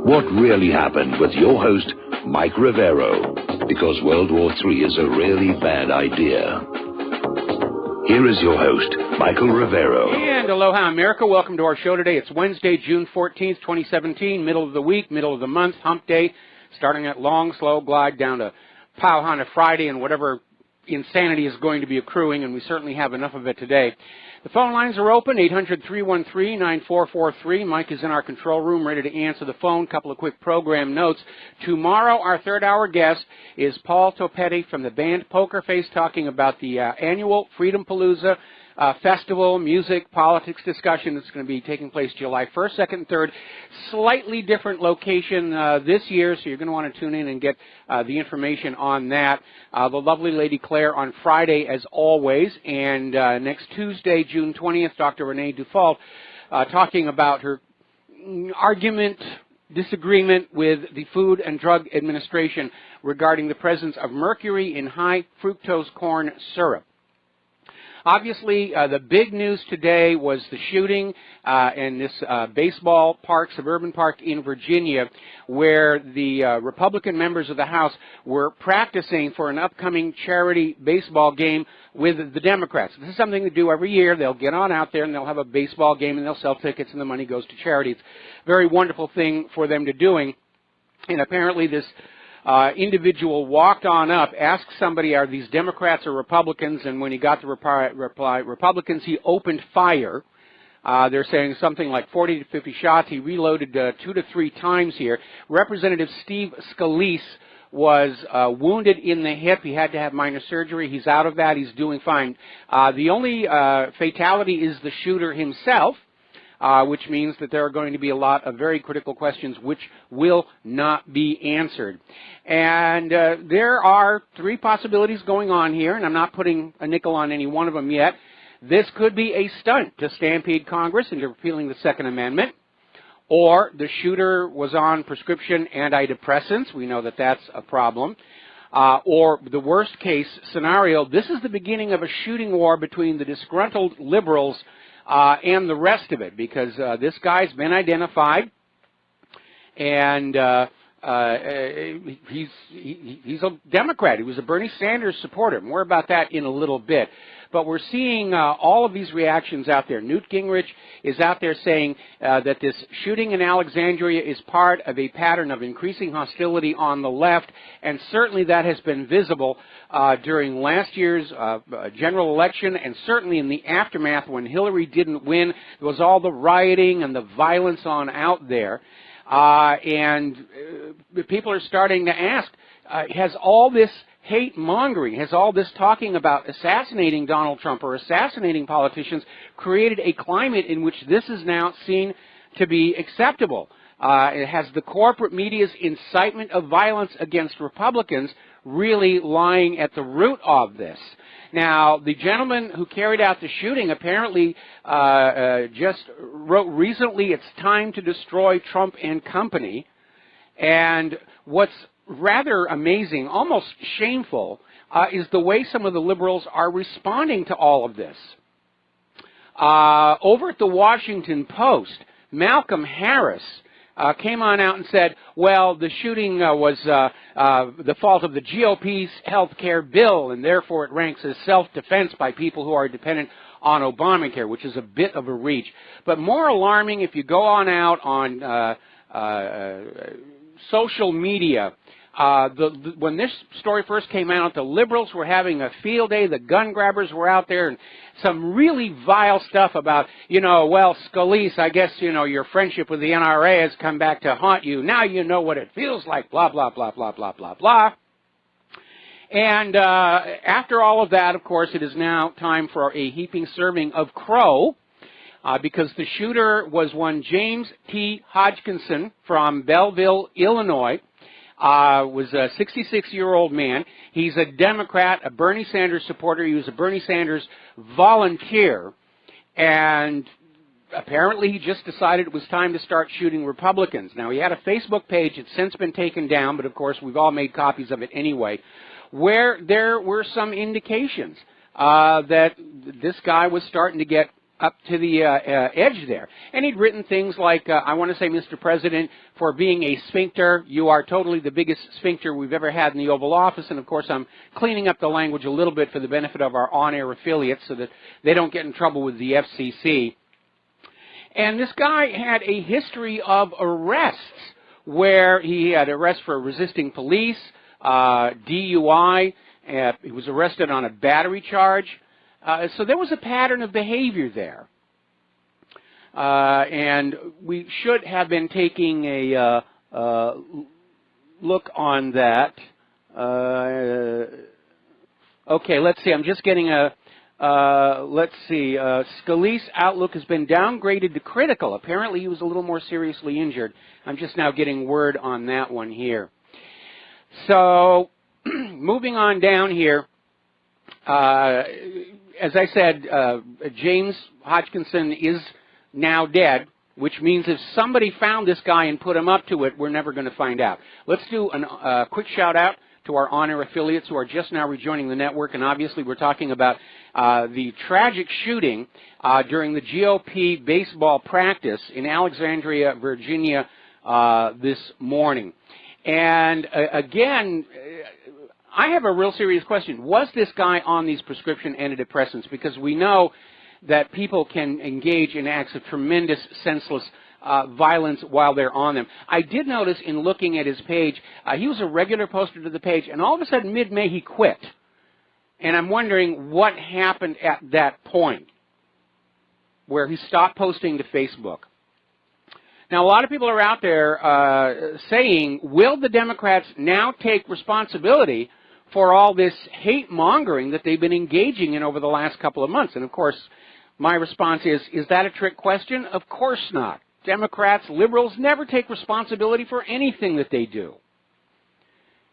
What really happened with your host, Mike Rivero, because World War III is a really bad idea. Here is your host, Michael Rivero. And aloha, America. Welcome to our show today. It's Wednesday, June 14th, 2017, middle of the week, middle of the month, hump day, starting at long, slow glide down to Pauhana Friday and whatever insanity is going to be accruing, and we certainly have enough of it today. The phone lines are open, 800-313-9443. Mike is in our control room ready to answer the phone. Couple of quick program notes. Tomorrow, our third-hour guest is Paul Topetti from the band Poker Face, talking about the annual Freedom Palooza festival, music, politics discussion. It's going to be taking place July 1st, 2nd, and 3rd. Slightly different location this year, so you're going to want to tune in and get the information on that. The lovely Lady Claire on Friday, as always, and next Tuesday, June 20th, Dr. Renee Dufault talking about her disagreement with the Food and Drug Administration regarding the presence of mercury in high fructose corn syrup. Obviously, the big news today was the shooting in this baseball park, suburban park in Virginia, where the Republican members of the House were practicing for an upcoming charity baseball game with the Democrats. This is something they do every year. They'll get on out there and they'll have a baseball game and they'll sell tickets and the money goes to charity. It's a very wonderful thing for them to doing. And apparently this individual walked on up, asked somebody, are these Democrats or Republicans? And when he got the reply, Republicans, he opened fire. They're saying something like 40 to 50 shots. He reloaded 2 to 3 times here. Representative Steve Scalise was wounded in the hip. He had to have minor surgery. He's out of that. He's doing fine. The only fatality is the shooter himself. Which means that there are going to be a lot of very critical questions which will not be answered. And there are 3 possibilities going on here, and I'm not putting a nickel on any one of them yet. This could be a stunt to stampede Congress into repealing the Second Amendment, or the shooter was on prescription antidepressants. We know that that's a problem. Or the worst case scenario, this is the beginning of a shooting war between the disgruntled liberals and the rest of it, because this guy's been identified, and he's a Democrat. He was a Bernie Sanders supporter. More about that in a little bit. But we're seeing all of these reactions out there. Newt Gingrich is out there saying that this shooting in Alexandria is part of a pattern of increasing hostility on the left, and certainly that has been visible during last year's general election, and certainly in the aftermath when Hillary didn't win. There was all the rioting and the violence on out there. And people are starting to ask, has all this hate-mongering, has all this talking about assassinating Donald Trump or assassinating politicians created a climate in which this is now seen to be acceptable? It has the corporate media's incitement of violence against Republicans really lying at the root of this. Now, the gentleman who carried out the shooting apparently just wrote recently, "It's time to destroy Trump and company." And what's rather amazing, almost shameful, is the way some of the liberals are responding to all of this. Over at the Washington Post, Malcolm Harris came on out and said, well, the shooting was the fault of the GOP's health care bill, and therefore it ranks as self-defense by people who are dependent on Obamacare, which is a bit of a reach. But more alarming, if you go on out on social media, when this story first came out, the liberals were having a field day. The gun grabbers were out there, and some really vile stuff about, well, Scalise, I guess, your friendship with the NRA has come back to haunt you. Now you know what it feels like, blah, blah, blah, blah, blah, blah, blah. And after all of that, of course, it is now time for a heaping serving of crow, because the shooter was one James T. Hodgkinson from Belleville, Illinois. Was a 66-year-old man. He's a Democrat, a Bernie Sanders supporter. He was a Bernie Sanders volunteer. And apparently he just decided it was time to start shooting Republicans. Now, he had a Facebook page. It's since been taken down, but of course we've all made copies of it anyway, where there were some indications that this guy was starting to get up to the edge there. And he'd written things like, I want to say, Mr. President, for being a sphincter, you are totally the biggest sphincter we've ever had in the Oval Office. And, of course, I'm cleaning up the language a little bit for the benefit of our on-air affiliates so that they don't get in trouble with the FCC. And this guy had a history of arrests where he had arrests for resisting police, DUI. He was arrested on a battery charge. So there was a pattern of behavior there. And we should have been taking a look on that. Okay, let's see. I'm just getting a, let's see. Scalise's outlook has been downgraded to critical. Apparently he was a little more seriously injured. I'm just now getting word on that one here. So moving on down here. As I said, James Hodgkinson is now dead, which means if somebody found this guy and put him up to it, we're never going to find out. Let's do a quick shout-out to our on-air affiliates who are just now rejoining the network, and obviously we're talking about the tragic shooting during the GOP baseball practice in Alexandria, Virginia this morning. And again, I have a real serious question. Was this guy on these prescription antidepressants? Because we know that people can engage in acts of tremendous, senseless violence while they're on them. I did notice in looking at his page, he was a regular poster to the page, and all of a sudden, mid-May, he quit. And I'm wondering what happened at that point where he stopped posting to Facebook. Now, a lot of people are out there saying, will the Democrats now take responsibility for all this hate-mongering that they've been engaging in over the last couple of months? And, of course, my response is that a trick question? Of course not. Democrats, liberals never take responsibility for anything that they do.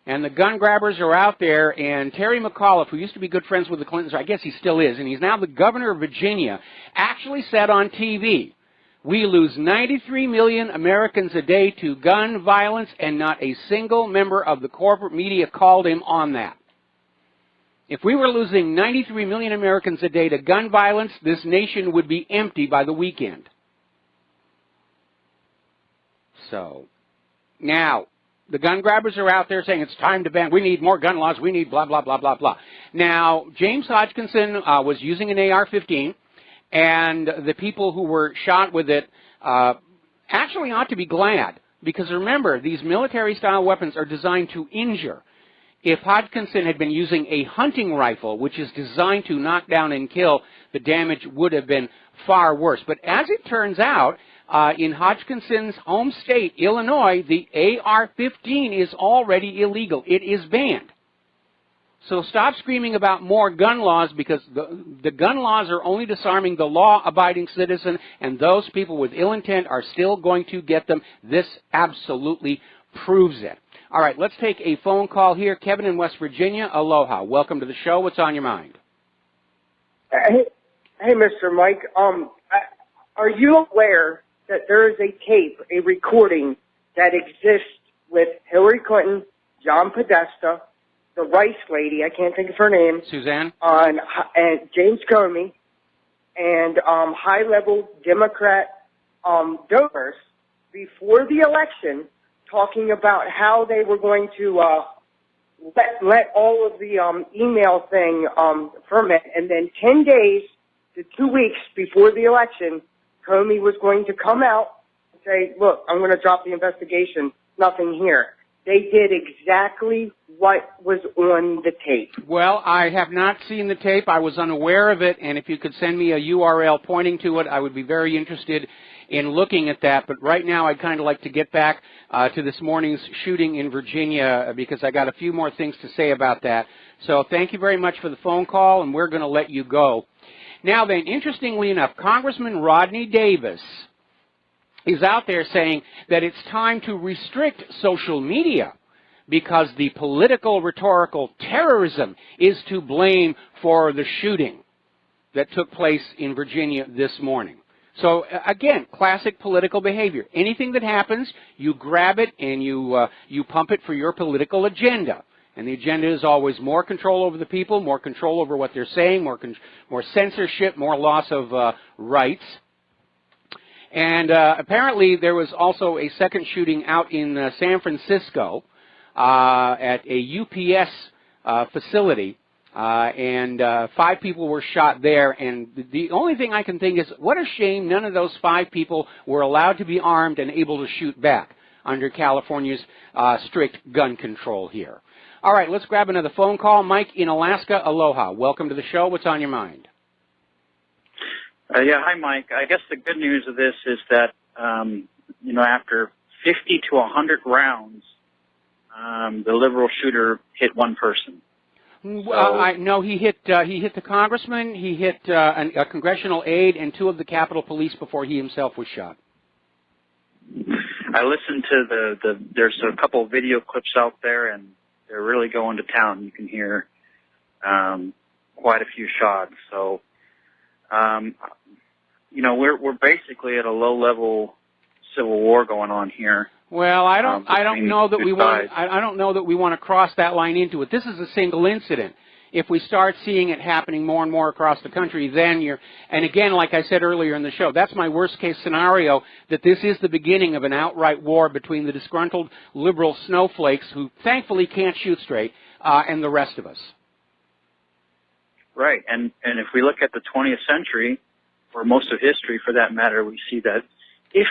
And the gun grabbers are out there, and Terry McAuliffe, who used to be good friends with the Clintons, I guess he still is, and he's now the governor of Virginia, actually said on TV, we lose 93 million Americans a day to gun violence, and not a single member of the corporate media called him on that. If we were losing 93 million Americans a day to gun violence, this nation would be empty by the weekend. So, now, the gun grabbers are out there saying it's time to ban, we need more gun laws, we need blah, blah, blah, blah, blah. Now, James Hodgkinson was using an AR-15. And the people who were shot with it actually ought to be glad, because remember, these military-style weapons are designed to injure. If Hodgkinson had been using a hunting rifle, which is designed to knock down and kill, the damage would have been far worse. But as it turns out, in Hodgkinson's home state, Illinois, the AR-15 is already illegal. It is banned. So stop screaming about more gun laws, because the gun laws are only disarming the law-abiding citizen, and those people with ill intent are still going to get them. This absolutely proves it. All right, let's take a phone call here. Kevin in West Virginia, aloha. Welcome to the show. What's on your mind? Hey, Mr. Mike. Are you aware that there is a tape, a recording that exists with Hillary Clinton, John Podesta, the Rice lady, I can't think of her name. Suzanne? And James Comey, and high-level Democrat donors before the election talking about how they were going to let all of the email thing ferment, and then 10 days to 2 weeks before the election, Comey was going to come out and say, look, I'm going to drop the investigation, nothing here. They did exactly what was on the tape. Well, I have not seen the tape. I was unaware of it, and if you could send me a URL pointing to it, I would be very interested in looking at that. But right now, I'd kind of like to get back to this morning's shooting in Virginia, because I got a few more things to say about that. So thank you very much for the phone call, and we're going to let you go. Now then, interestingly enough, Congressman Rodney Davis is out there saying that it's time to restrict social media because the political rhetorical terrorism is to blame for the shooting that took place in Virginia this morning. So, again, classic political behavior. Anything that happens, you grab it and you pump it for your political agenda. And the agenda is always more control over the people, more control over what they're saying, more censorship, more loss of rights. And apparently there was also a second shooting out in San Francisco at a UPS facility, and 5 people were shot there. And the only thing I can think is, what a shame none of those 5 people were allowed to be armed and able to shoot back under California's strict gun control here. All right, let's grab another phone call. Mike in Alaska, aloha. Welcome to the show. What's on your mind? Yeah, hi, Mike. I guess the good news of this is that, after 50 to 100 rounds, the liberal shooter hit one person. No, he hit the congressman, he hit a congressional aide, and 2 of the Capitol Police before he himself was shot. I listened to there's a couple of video clips out there, and they're really going to town. You can hear quite a few shots. So, we're basically at a low-level civil war going on here. Well, I don't know that we want to cross that line into it. This is a single incident. If we start seeing it happening more and more across the country, then and again, like I said earlier in the show, that's my worst case scenario, that this is the beginning of an outright war between the disgruntled liberal snowflakes who thankfully can't shoot straight, and the rest of us. Right, and if we look at the 20th century, or most of history for that matter, we see that if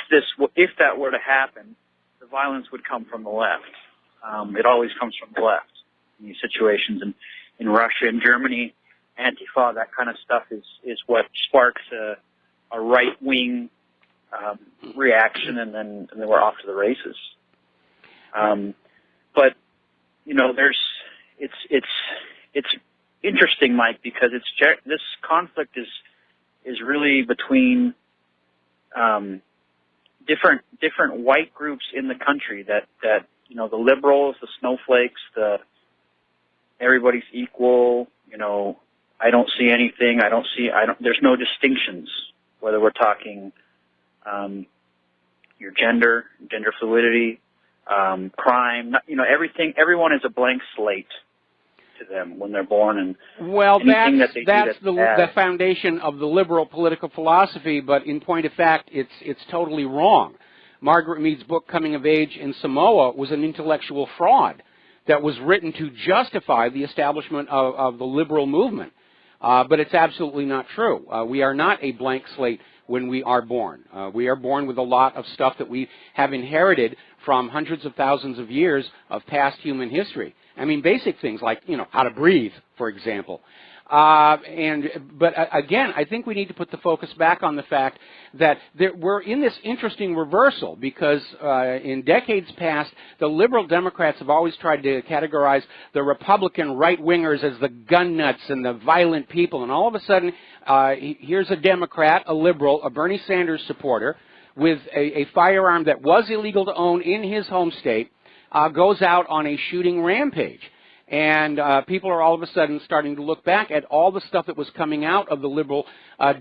that were to happen, the violence would come from the left. It always comes from the left in these situations. And in Russia and Germany, Antifa, that kind of stuff is what sparks a right-wing reaction, and then we're off to the races. But it's interesting, Mike, because this conflict is really between different white groups in the country that the liberals, the snowflakes, everybody's equal. I don't see anything. There's no distinctions, whether we're talking your gender fluidity, crime. Everything. Everyone is a blank slate to them when they're born, and that's the foundation of the liberal political philosophy. But in point of fact, it's totally wrong. Margaret Mead's book, Coming of Age in Samoa, was an intellectual fraud that was written to justify the establishment of the liberal movement. But it's absolutely not true. We are not a blank slate when we are born. We are born with a lot of stuff that we have inherited from hundreds of thousands of years of past human history. I mean, basic things like, how to breathe, for example. But again, I think we need to put the focus back on the fact that we're in this interesting reversal, because in decades past, the liberal Democrats have always tried to categorize the Republican right-wingers as the gun nuts and the violent people. And all of a sudden, here's a Democrat, a liberal, a Bernie Sanders supporter, with a firearm that was illegal to own in his home state, goes out on a shooting rampage. And people are all of a sudden starting to look back at all the stuff that was coming out of the liberal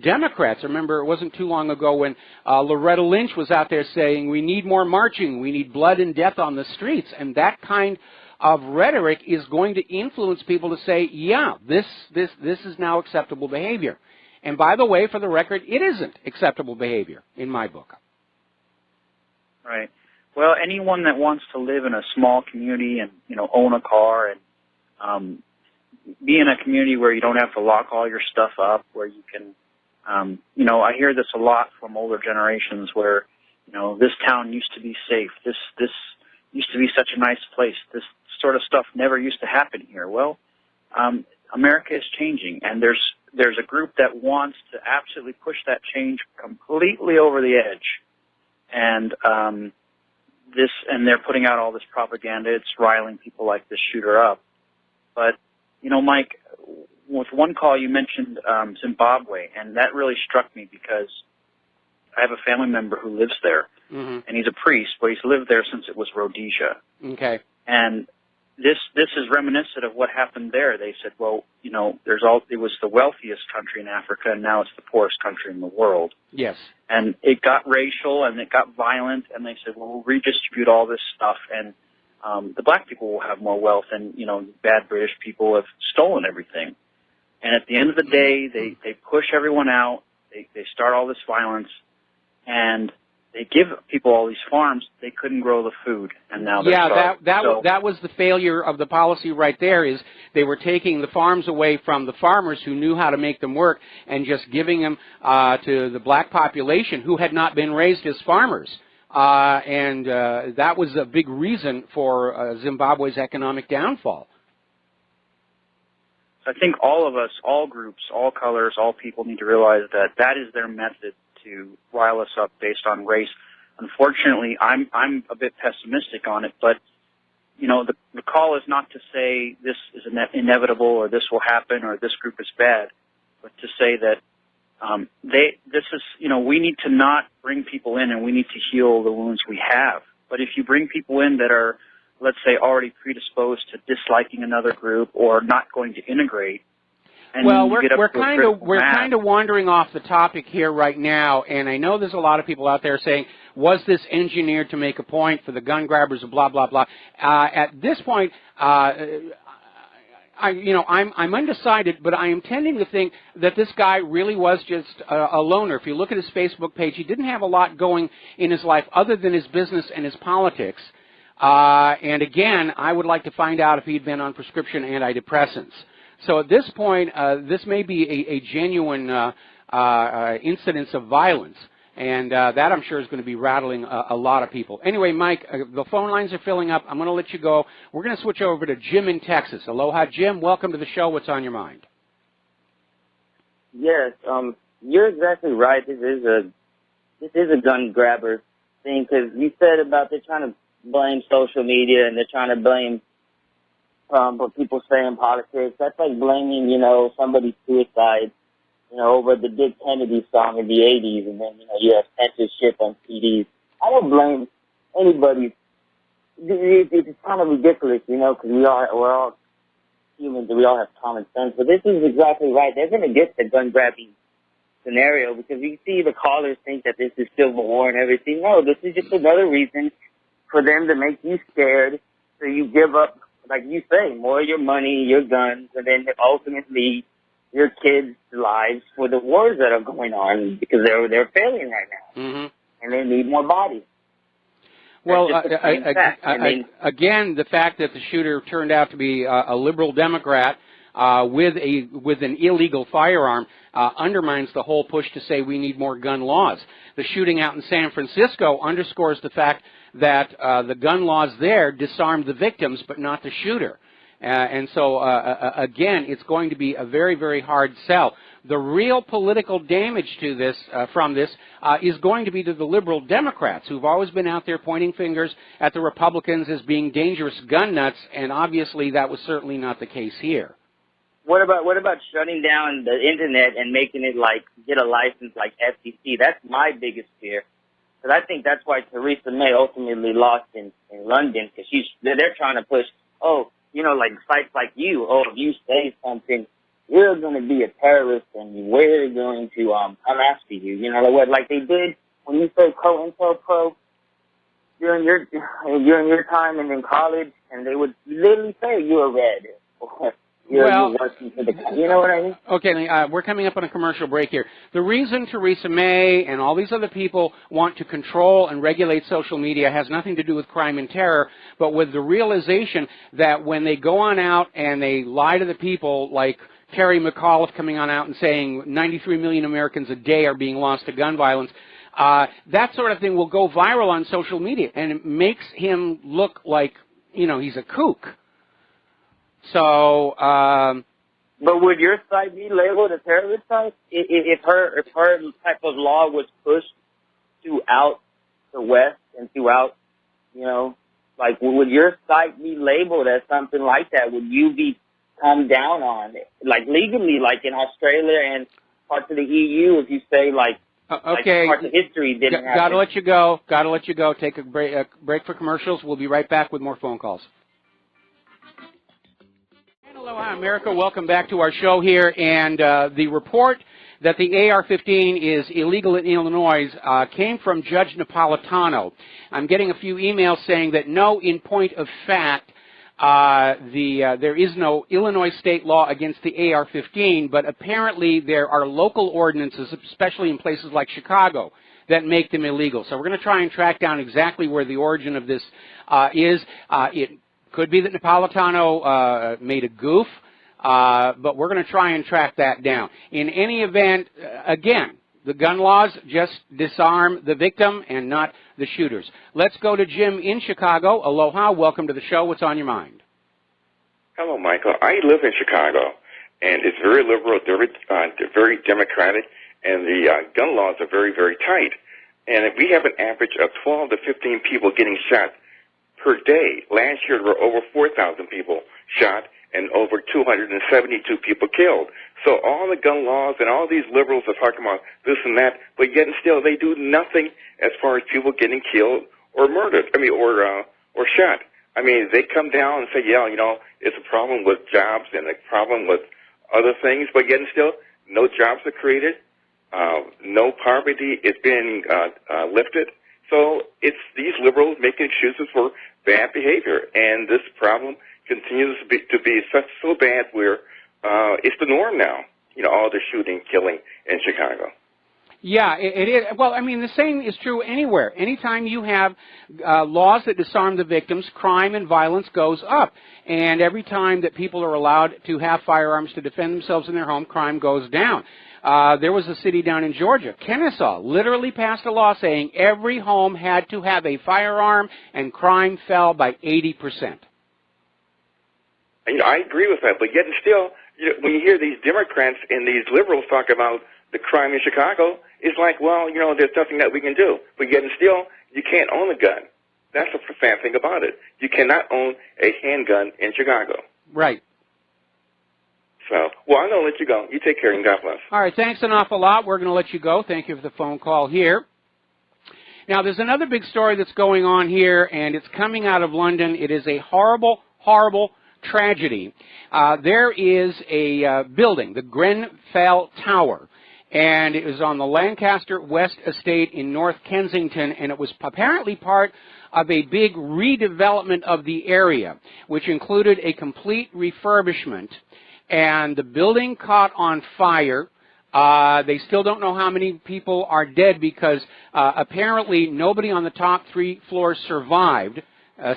Democrats. Remember, it wasn't too long ago when Loretta Lynch was out there saying, we need more marching, we need blood and death on the streets. And that kind of rhetoric is going to influence people to say, yeah, this is now acceptable behavior. And by the way, for the record, it isn't acceptable behavior in my book. Right. Well, anyone that wants to live in a small community and, own a car and be in a community where you don't have to lock all your stuff up, where you can, I hear this a lot from older generations where, this town used to be safe. This used to be such a nice place. This sort of stuff never used to happen here. Well, America is changing, and there's a group that wants to absolutely push that change completely over the edge. And, and they're putting out all this propaganda. It's riling people like this shooter up. But, Mike, with one call you mentioned Zimbabwe, and that really struck me because I have a family member who lives there, and he's a priest, but he's lived there since it was Rhodesia. Okay. And this is reminiscent of what happened there. They said, well, it was the wealthiest country in Africa, and now it's the poorest country in the world. Yes. And it got racial, and it got violent, and they said, well, we'll redistribute all this stuff, and the black people will have more wealth, and, you know, bad British people have stolen everything. And at the end of the day, they push everyone out, they start all this violence, and they give people all these farms. They couldn't grow the food, and now they're starving. That was the failure of the policy right there, is they were taking the farms away from the farmers who knew how to make them work and just giving them to the black population who had not been raised as farmers. And that was a big reason for Zimbabwe's economic downfall. I think all of us, all groups, all colors, all people need to realize that that is their method to rile us up based on race. Unfortunately, I'm a bit pessimistic on it, but, you know, the call is not to say this is inevitable or this will happen or this group is bad, but to say that we need to not bring people in, and we need to heal the wounds we have. But if you bring people in that are, let's say, already predisposed to disliking another group or not going to integrate, and we're kind of wandering off the topic here right now, and I know there's a lot of people out there saying, was this engineered to make a point for the gun grabbers, blah blah blah. At this point, I'm undecided, but I am tending to think that this guy really was just a loner. If you look at his Facebook page, he didn't have a lot going in his life other than his business and his politics. And again, I would like to find out if he'd been on prescription antidepressants. So at this point, this may be a genuine incidence of violence, and that I'm sure is going to be rattling a lot of people. Anyway, Mike, the phone lines are filling up. I'm going to let you go. We're going to switch over to Jim in Texas. Aloha, Jim. Welcome to the show. What's on your mind? Yes, you're exactly right. This is a gun grabber thing, because you said about they're trying to blame social media and they're trying to blame what people say in politics. That's like blaming, somebody's suicide, over the Dick Kennedy song in the 80s, and then, you have censorship on CDs. I don't blame anybody. It's kind of ridiculous, because we're all humans and we all have common sense. But this is exactly right. They're going to get the gun grabbing scenario, because you see the callers think that this is civil war and everything. No, this is just another reason for them to make you scared, so you give up, like you say, more of your money, your guns, and then ultimately your kids' lives for the wars that are going on, because they're failing right now, and they need more bodies. Well, again, the fact that the shooter turned out to be a liberal Democrat with an illegal firearm undermines the whole push to say we need more gun laws. The shooting out in San Francisco underscores the fact that the gun laws there disarmed the victims, but not the shooter. And so, again, it's going to be a very, very hard sell. The real political damage to this, from this, is going to be to the liberal Democrats, who've always been out there pointing fingers at the Republicans as being dangerous gun nuts, and obviously that was certainly not the case here. What about shutting down the internet and making it get a license like FCC? That's my biggest fear. Because I think that's why Theresa May ultimately lost in London, because they're trying to push, like sites like you, if you say something, you're going to be a terrorist and we're going to come after you. Like they did when you say COINTELPRO during your time and in college, and they would literally say you're red. You're working for the, you know what I mean? Okay, we're coming up on a commercial break here. The reason Theresa May and all these other people want to control and regulate social media has nothing to do with crime and terror, but with the realization that when they go on out and they lie to the people, like Terry McAuliffe coming on out and saying 93 million Americans a day are being lost to gun violence, that sort of thing will go viral on social media, and it makes him look like, he's a kook. So, but would your site be labeled a terrorist site if her type of law was pushed throughout the West and throughout, would your site be labeled as something like that? Would you be come down on it, legally, in Australia and parts of the EU? If you say okay, parts of history didn't happen. Gotta let you go. Take a break for commercials. We'll be right back with more phone calls. Aloha, America. Welcome back to our show here. And the report that the AR-15 is illegal in Illinois came from Judge Napolitano. I'm getting a few emails saying that no, in point of fact, there is no Illinois state law against the AR-15, but apparently there are local ordinances, especially in places like Chicago, that make them illegal. So we're going to try and track down exactly where the origin of this is. It could be that Napolitano made a goof, but we're going to try and track that down. In any event, again, the gun laws just disarm the victim and not the shooters. Let's go to Jim in Chicago. Aloha. Welcome to the show. What's on your mind? Hello, Michael. I live in Chicago, and it's very liberal, very democratic, and the gun laws are very, very tight. And we have an average of 12 to 15 people getting shot per day. Last year, there were over 4,000 people shot and over 272 people killed. So all the gun laws and all these liberals are talking about this and that, but yet and still they do nothing as far as people getting killed or murdered, or shot. I mean, they come down and say, yeah, you know, it's a problem with jobs and a problem with other things, but yet and still no jobs are created, no poverty is being lifted. So it's these liberals making excuses for bad behavior, and this problem continues to be so bad where it's the norm now, you know, all the shooting, killing in Chicago. Yeah, it is. Well, I mean, the same is true anywhere. Anytime you have laws that disarm the victims, crime and violence goes up. And every time that people are allowed to have firearms to defend themselves in their home, crime goes down. There was a city down in Georgia, Kennesaw, literally passed a law saying every home had to have a firearm, and crime fell by 80%. You know, I agree with that, but yet and still, you know, when you hear these Democrats and these liberals talk about the crime in Chicago, it's like, well, you know, there's nothing that we can do. But yet and still, you can't own a gun. That's the sad thing about it. You cannot own a handgun in Chicago. Right. So, well, I'm going to let you go. You take care and God bless. All right, thanks an awful lot. We're going to let you go. Thank you for the phone call here. Now, there's another big story that's going on here, and it's coming out of London. It is a horrible, horrible tragedy. There is a building, the Grenfell Tower, and it was on the Lancaster West Estate in North Kensington, and it was apparently part of a big redevelopment of the area, which included a complete refurbishment, and the building caught on fire. They still don't know how many people are dead because apparently nobody on the top 3 floors survived.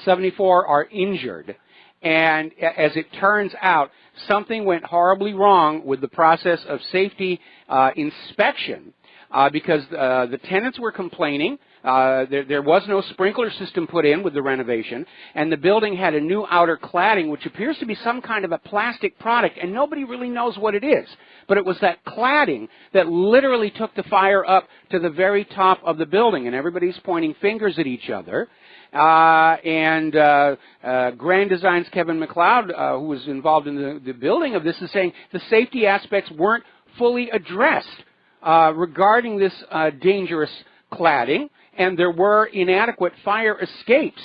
74 are injured. And as it turns out, something went horribly wrong with the process of safety inspection because the tenants were complaining. There was no sprinkler system put in with the renovation, and the building had a new outer cladding, which appears to be some kind of a plastic product, and nobody really knows what it is. But it was that cladding that literally took the fire up to the very top of the building, and everybody's pointing fingers at each other. Grand Design's Kevin McLeod, who was involved in the building of this, is saying the safety aspects weren't fully addressed regarding this dangerous cladding, and there were inadequate fire escapes.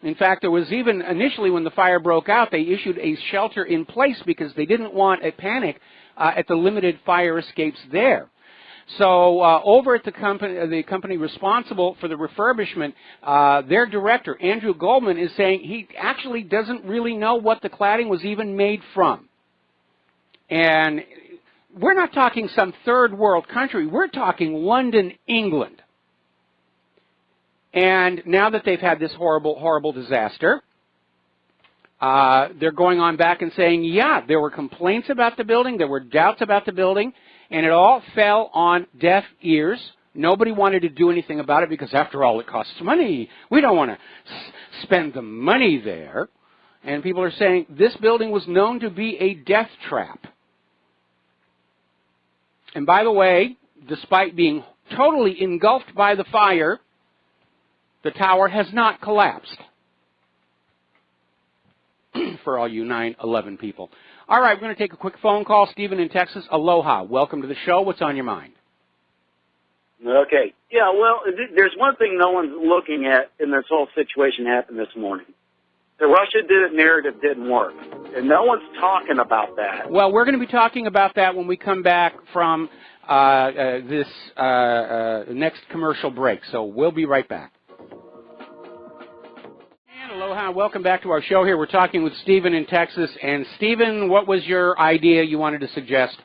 In fact, there was even initially when the fire broke out, they issued a shelter in place because they didn't want a panic at the limited fire escapes there. So over at the company responsible for the refurbishment, their director, Andrew Goldman, is saying he actually doesn't really know what the cladding was even made from. And we're not talking some third world country. We're talking London, England. And now that they've had this horrible, horrible disaster, they're going on back and saying, yeah, there were complaints about the building, there were doubts about the building, and it all fell on deaf ears. Nobody wanted to do anything about it because, after all, it costs money. We don't want to spend the money there. And people are saying this building was known to be a death trap. And by the way, despite being totally engulfed by the fire, the tower has not collapsed. For all you 9/11 people. All right, we're going to take a quick phone call. Stephen in Texas, aloha. Welcome to the show. What's on your mind? Okay. Yeah, well, there's one thing no one's looking at in this whole situation happened this morning. The Russia did it narrative didn't work, and no one's talking about that. Well, we're going to be talking about that when we come back from this next commercial break. So we'll be right back. And aloha, welcome back to our show here. We're talking with Stephen in Texas. And Stephen, what was your idea you wanted to suggest?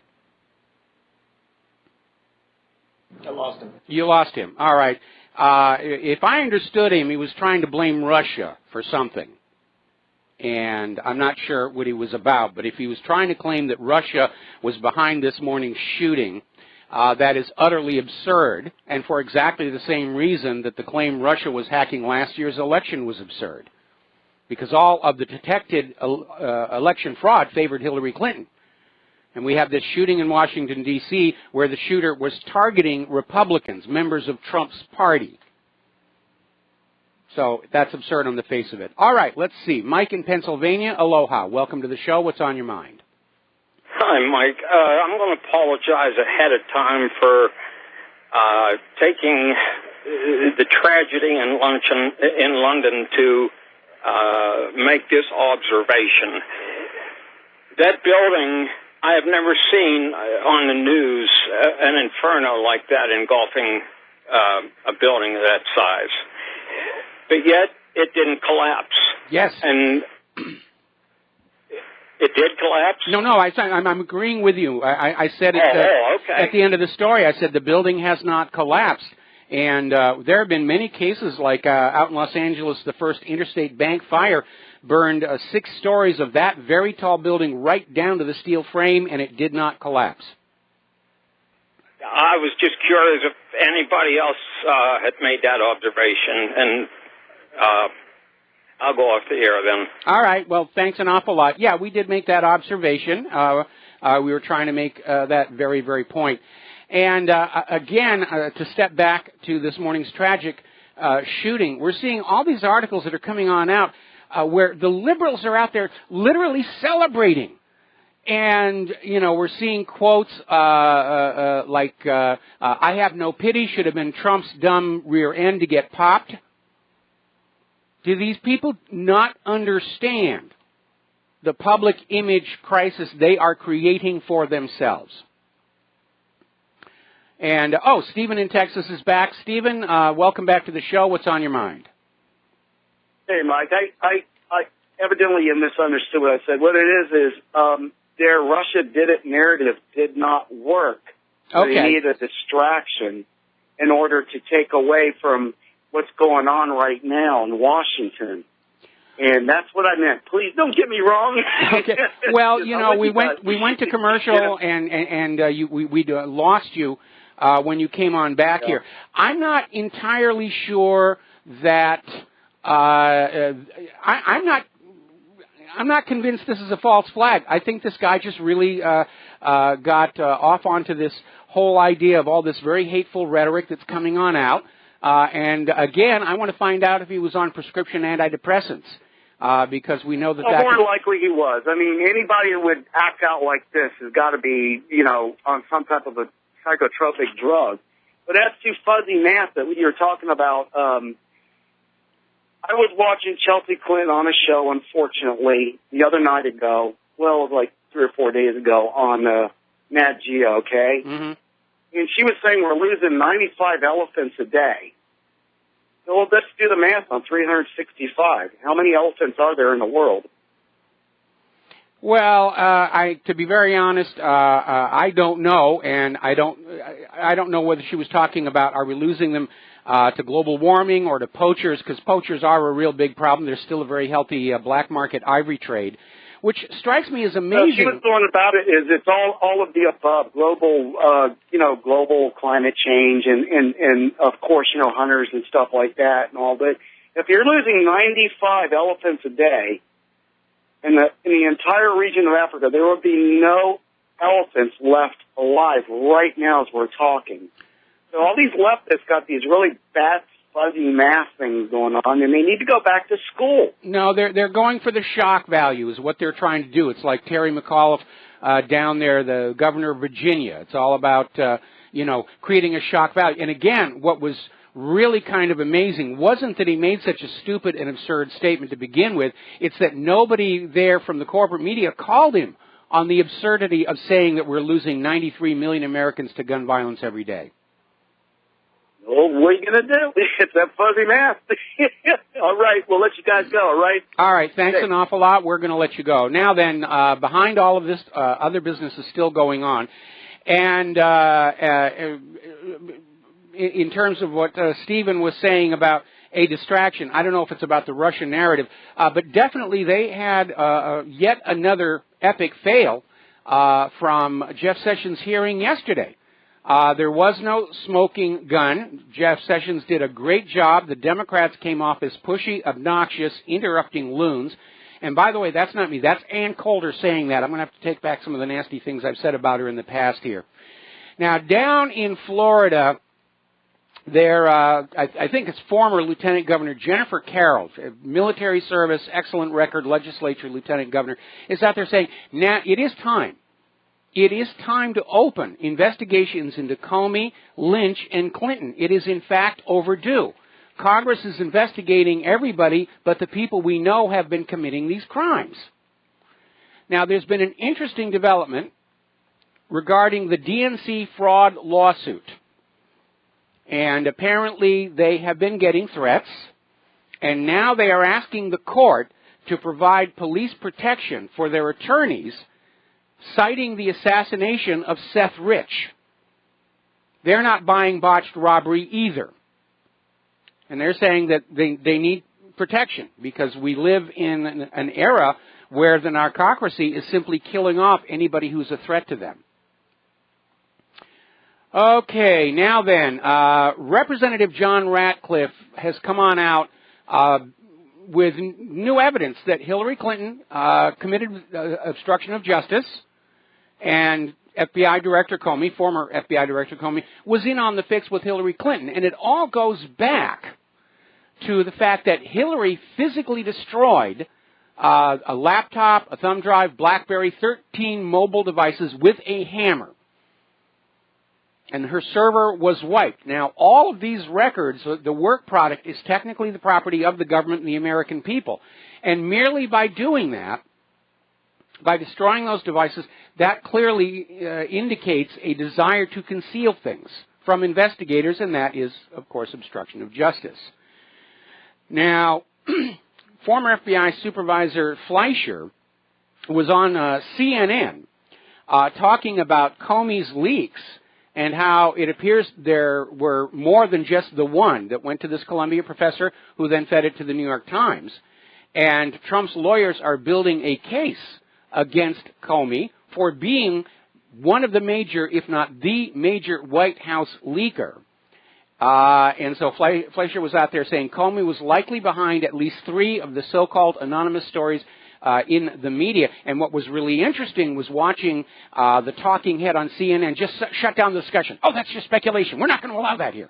I lost him. You lost him. All right. If I understood him, he was trying to blame Russia for something. And I'm not sure what he was about, but if he was trying to claim that Russia was behind this morning's shooting, that is utterly absurd, and for exactly the same reason that the claim Russia was hacking last year's election was absurd. Because all of the detected election fraud favored Hillary Clinton. And we have this shooting in Washington, D.C., where the shooter was targeting Republicans, members of Trump's party. So that's absurd on the face of it. All right, let's see. Mike in Pennsylvania, aloha. Welcome to the show. What's on your mind? Hi, Mike. I'm going to apologize ahead of time for taking the tragedy in London to make this observation. That building, I have never seen on the news an inferno like that engulfing a building of that size. But yet, it didn't collapse. Yes. And it did collapse? No, I'm agreeing with you. I said it okay. At the end of the story. I said the building has not collapsed. And there have been many cases, like out in Los Angeles, the first Interstate Bank fire burned 6 stories of that very tall building right down to the steel frame, and it did not collapse. I was just curious if anybody else had made that observation, and I'll go off the air then. All right. Well, thanks an awful lot. Yeah, we did make that observation. We were trying to make that very, very point. And again, to step back to this morning's tragic shooting, we're seeing all these articles that are coming on out where the liberals are out there literally celebrating. And, you know, we're seeing quotes like, I have no pity, should have been Trump's dumb rear end to get popped. Do these people not understand the public image crisis they are creating for themselves? And, Stephen in Texas is back. Stephen, welcome back to the show. What's on your mind? Hey, Mike. I evidently you misunderstood what I said. What it is their Russia did it narrative did not work. Okay. They need a distraction in order to take away from what's going on right now in Washington. And that's what I meant. Please don't get me wrong. Okay. Well, you know, we went to commercial and we lost you when you came on back here. I'm not entirely sure that I'm not convinced this is a false flag. I think this guy just really got off onto this whole idea of all this very hateful rhetoric that's coming on out. And again, I want to find out if he was on prescription antidepressants, because we know that more likely he was. I mean, anybody who would act out like this has got to be, you know, on some type of a psychotropic drug. But that's too fuzzy math that you're talking about. I was watching Chelsea Clinton on a show, unfortunately, the other night ago. Well, it was like 3 or 4 days ago on Nat Geo, okay? Mm-hmm. And she was saying we're losing 95 elephants a day. So let's do the math on 365. How many elephants are there in the world? Well, to be very honest, I don't know, and I don't know whether she was talking about are we losing them to global warming or to poachers, because poachers are a real big problem. There's still a very healthy black market ivory trade, which strikes me as amazing. She was going about it is it's all of the above, global climate change and of course, you know, hunters and stuff like that and all. But if you're losing 95 elephants a day in the entire region of Africa, there will be no elephants left alive right now as we're talking. So all these leftists got these really bad, fuzzy math things going on, and they need to go back to school. No, they're going for the shock value is what they're trying to do. It's like Terry McAuliffe down there, the governor of Virginia. It's all about, creating a shock value. And again, what was really kind of amazing wasn't that he made such a stupid and absurd statement to begin with. It's that nobody there from the corporate media called him on the absurdity of saying that we're losing 93 million Americans to gun violence every day? Well, what are you going to do? It's that fuzzy math. All right, we'll let you guys go, all right? All right, thanks an awful lot. We're going to let you go. Now then, behind all of this, other business is still going on. And in terms of what Stephen was saying about a distraction, I don't know if it's about the Russian narrative, but definitely they had yet another epic fail from Jeff Sessions' hearing yesterday. There was no smoking gun. Jeff Sessions did a great job. The Democrats came off as pushy, obnoxious, interrupting loons. And by the way, that's not me. That's Ann Coulter saying that. I'm going to have to take back some of the nasty things I've said about her in the past here. Now, down in Florida, there, I think it's former Lieutenant Governor Jennifer Carroll, military service, excellent record, legislature, Lieutenant Governor, is out there saying, now it is time. It is time to open investigations into Comey, Lynch, and Clinton. It is, in fact, overdue. Congress is investigating everybody but the people we know have been committing these crimes. Now, there's been an interesting development regarding the DNC fraud lawsuit. And apparently they have been getting threats, and now they are asking the court to provide police protection for their attorneys, citing the assassination of Seth Rich. They're not buying botched robbery either. And they're saying that they need protection because we live in an era where the narcocracy is simply killing off anybody who's a threat to them. Okay, now then, Representative John Ratcliffe has come on out with new evidence that Hillary Clinton committed obstruction of justice, and FBI Director Comey, former FBI Director Comey, was in on the fix with Hillary Clinton. And it all goes back to the fact that Hillary physically destroyed a laptop, a thumb drive, BlackBerry, 13 mobile devices with a hammer. And her server was wiped. Now, all of these records, the work product, is technically the property of the government and the American people. And merely by doing that, by destroying those devices, that clearly indicates a desire to conceal things from investigators, and that is, of course, obstruction of justice. Now, former FBI Supervisor Fleischer was on CNN talking about Comey's leaks and how it appears there were more than just the one that went to this Columbia professor who then fed it to the New York Times. And Trump's lawyers are building a case against Comey for being one of the major, if not the major, White House leaker. And so Fleischer was out there saying Comey was likely behind at least 3 of the so-called anonymous stories in the media. And what was really interesting was watching the talking head on CNN just shut down the discussion. Oh, that's just speculation. We're not going to allow that here.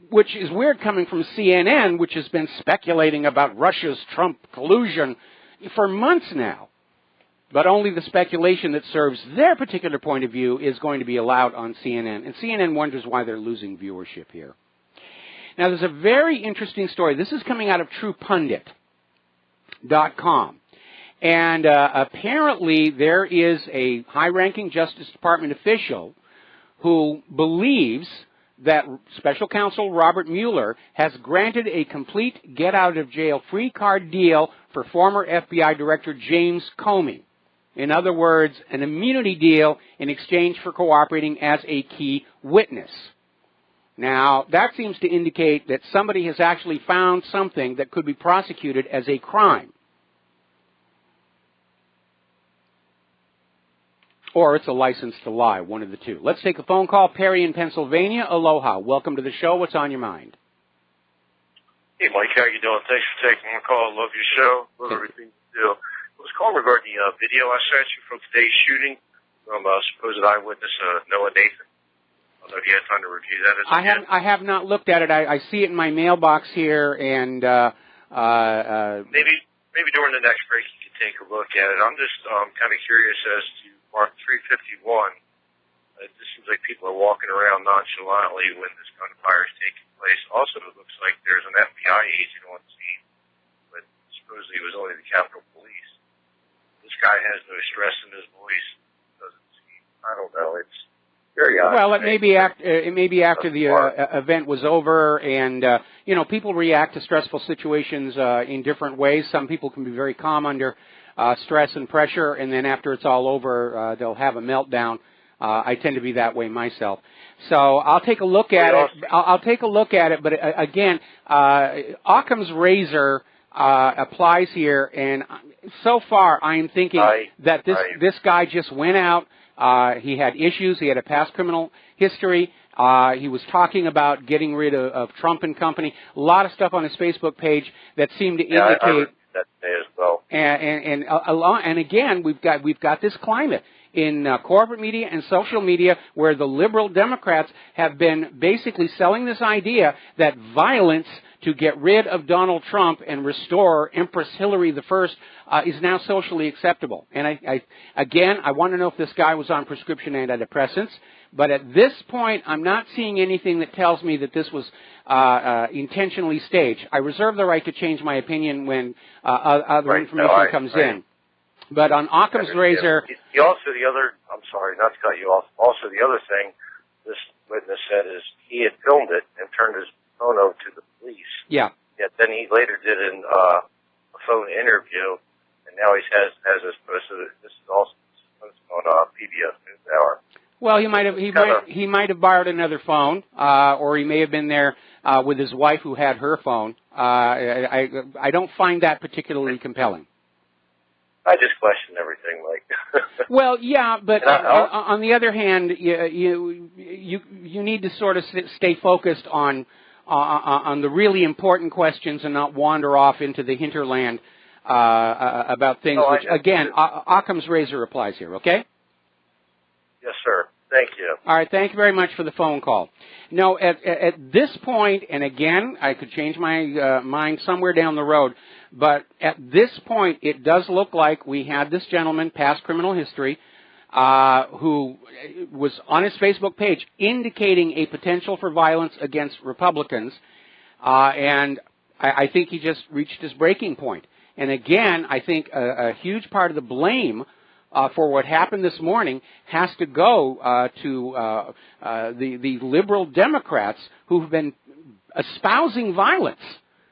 Which is weird coming from CNN, which has been speculating about Russia's Trump collusion for months now. But only the speculation that serves their particular point of view is going to be allowed on CNN. And CNN wonders why they're losing viewership here. Now, there's a very interesting story. This is coming out of TruePundit.com. And apparently there is a high-ranking Justice Department official who believes that Special Counsel Robert Mueller has granted a complete get-out-of-jail-free card deal for former FBI Director James Comey. In other words, an immunity deal in exchange for cooperating as a key witness. Now, that seems to indicate that somebody has actually found something that could be prosecuted as a crime. Or it's a license to lie, one of the two. Let's take a phone call. Perry in Pennsylvania. Aloha. Welcome to the show. What's on your mind? Hey, Mike. How you doing? Thanks for taking my call. Love your show. Love everything you do. I was calling regarding the video I sent you from today's shooting from supposed eyewitness Noah Nathan. I don't know if you had time to review that. I have not looked at it. I see it in my mailbox here, and maybe during the next break you can take a look at it. I'm just kind of curious as to Mark 351. It just seems like people are walking around nonchalantly when this gunfire is taking place. Also, it looks like there's an FBI agent on scene, but supposedly it was only the Capitol Police. This guy has no stress in his voice. Doesn't seem, I don't know. It's very odd. Well, it may be after the event was over, and people react to stressful situations in different ways. Some people can be very calm under stress and pressure, and then after it's all over, they'll have a meltdown. I tend to be that way myself. So I'll take a look at it. I'll take a look at it, but again, Occam's razor applies here, and so far I am thinking that this guy just went out. He had issues. He had a past criminal history. He was talking about getting rid of Trump and company. A lot of stuff on his Facebook page that seemed to indicate. I read that today as well. And again, we've got this climate in corporate media and social media where the liberal Democrats have been basically selling this idea that violence to get rid of Donald Trump and restore Empress Hillary I is now socially acceptable. And I want to know if this guy was on prescription antidepressants. But at this point, I'm not seeing anything that tells me that this was intentionally staged. I reserve the right to change my opinion when other information comes in. But on Occam's razor... I'm sorry, not to cut you off. Also, the other thing this witness said is he had filmed it and turned his phone over to the police. Yeah. Yet then he later did a phone interview, and now he has this posted. This is also on PBS NewsHour. Well, he might have borrowed another phone, or he may have been there with his wife who had her phone. I don't find that particularly compelling. I just question everything, Mike. Well, yeah, but on the other hand, you need to sort of stay focused on the really important questions and not wander off into the hinterland about things. Which, again, Occam's razor applies here. Okay. Yes, sir. Thank you. All right. Thank you very much for the phone call. No, at this point, and again, I could change my mind somewhere down the road, but at this point, it does look like we had this gentleman, past criminal history, who was on his Facebook page indicating a potential for violence against Republicans, and I think he just reached his breaking point. And again, I think a huge part of the blame for what happened this morning has to go to the liberal Democrats who've been espousing violence,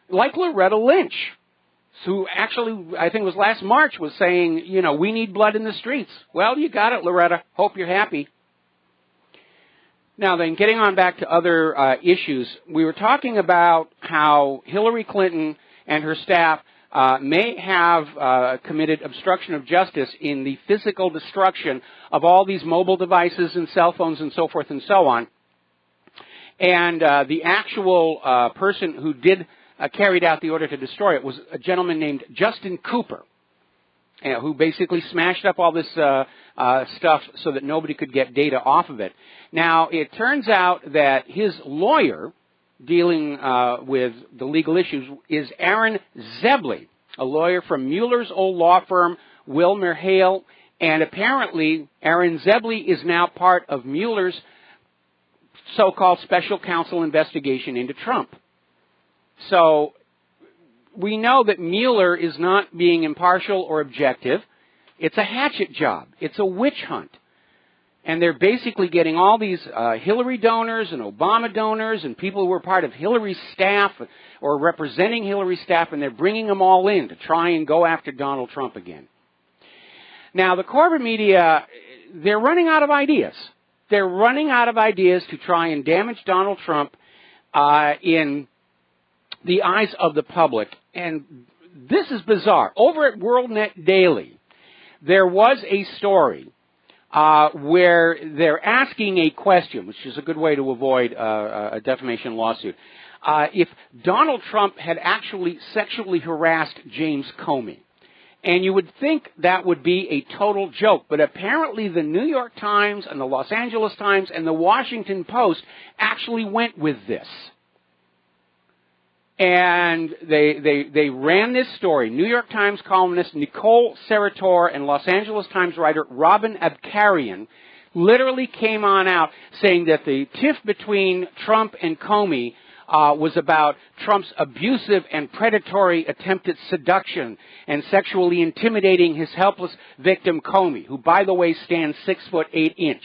like Loretta Lynch, who actually, I think it was last March, was saying, we need blood in the streets. Well, you got it, Loretta. Hope you're happy. Now then, getting on back to other issues, we were talking about how Hillary Clinton and her staff may have committed obstruction of justice in the physical destruction of all these mobile devices and cell phones and so forth and so on. And the actual person who carried out the order to destroy it was a gentleman named Justin Cooper, who basically smashed up all this stuff so that nobody could get data off of it. Now, it turns out that his lawyer dealing with the legal issues is Aaron Zebley, a lawyer from Mueller's old law firm, Wilmer Hale, and apparently Aaron Zebley is now part of Mueller's so-called special counsel investigation into Trump. So we know that Mueller is not being impartial or objective. It's a hatchet job. It's a witch hunt. And they're basically getting all these Hillary donors and Obama donors and people who were part of Hillary's staff or representing Hillary's staff, and they're bringing them all in to try and go after Donald Trump again. Now, the corporate media, they're running out of ideas. They're running out of ideas to try and damage Donald Trump in the eyes of the public. And this is bizarre. Over at WorldNet Daily, there was a story where they're asking a question, which is a good way to avoid a defamation lawsuit. If Donald Trump had actually sexually harassed James Comey. And you would think that would be a total joke, but apparently the New York Times and the Los Angeles Times and the Washington Post actually went with this. And they ran this story. New York Times columnist Nicole Serratore and Los Angeles Times writer Robin Abkarian literally came on out saying that the tiff between Trump and Comey was about Trump's abusive and predatory attempted seduction and sexually intimidating his helpless victim, Comey, who, by the way, stands 6'8".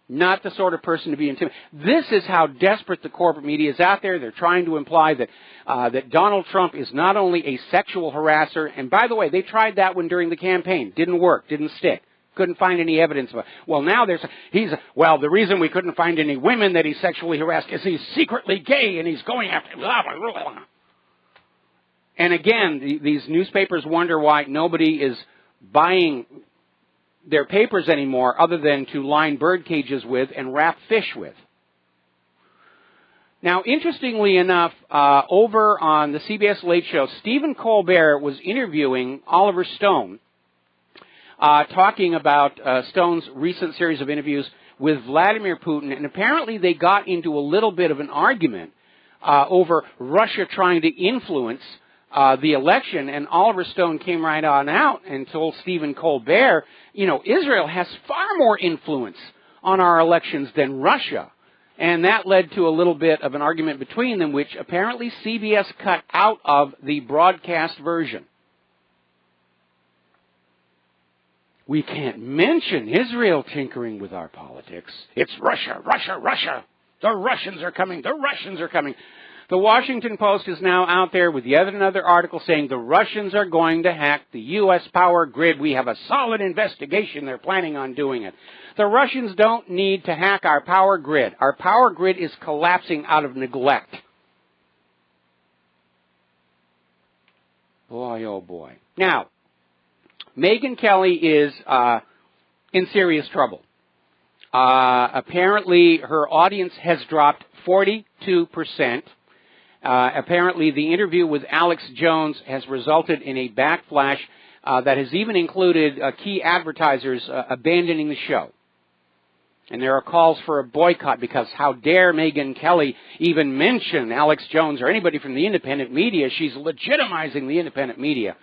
Not the sort of person to be intimidated. This is how desperate the corporate media is out there. They're trying to imply that that Donald Trump is not only a sexual harasser, and by the way, they tried that one during the campaign. Didn't work. Didn't stick. Couldn't find any evidence of it. Well, now the reason we couldn't find any women that he sexually harassed is he's secretly gay and he's going after blah, blah, blah, blah. And again, these newspapers wonder why nobody is buying their papers anymore other than to line bird cages with and wrap fish with. Now, interestingly enough, over on the CBS Late Show, Stephen Colbert was interviewing Oliver Stone, talking about Stone's recent series of interviews with Vladimir Putin, and apparently they got into a little bit of an argument over Russia trying to influence the election, and Oliver Stone came right on out and told Stephen Colbert, Israel has far more influence on our elections than Russia. And that led to a little bit of an argument between them, which apparently CBS cut out of the broadcast version. We can't mention Israel tinkering with our politics. It's Russia, Russia, Russia. The Russians are coming. The Russians are coming. The Washington Post is now out there with yet another article saying the Russians are going to hack the U.S. power grid. We have a solid investigation. They're planning on doing it. The Russians don't need to hack our power grid. Our power grid is collapsing out of neglect. Boy, oh boy. Now, Megyn Kelly is in serious trouble. Apparently, her audience has dropped 42%. Apparently, the interview with Alex Jones has resulted in a backlash that has even included key advertisers abandoning the show. And there are calls for a boycott because how dare Megyn Kelly even mention Alex Jones or anybody from the independent media? She's legitimizing the independent media.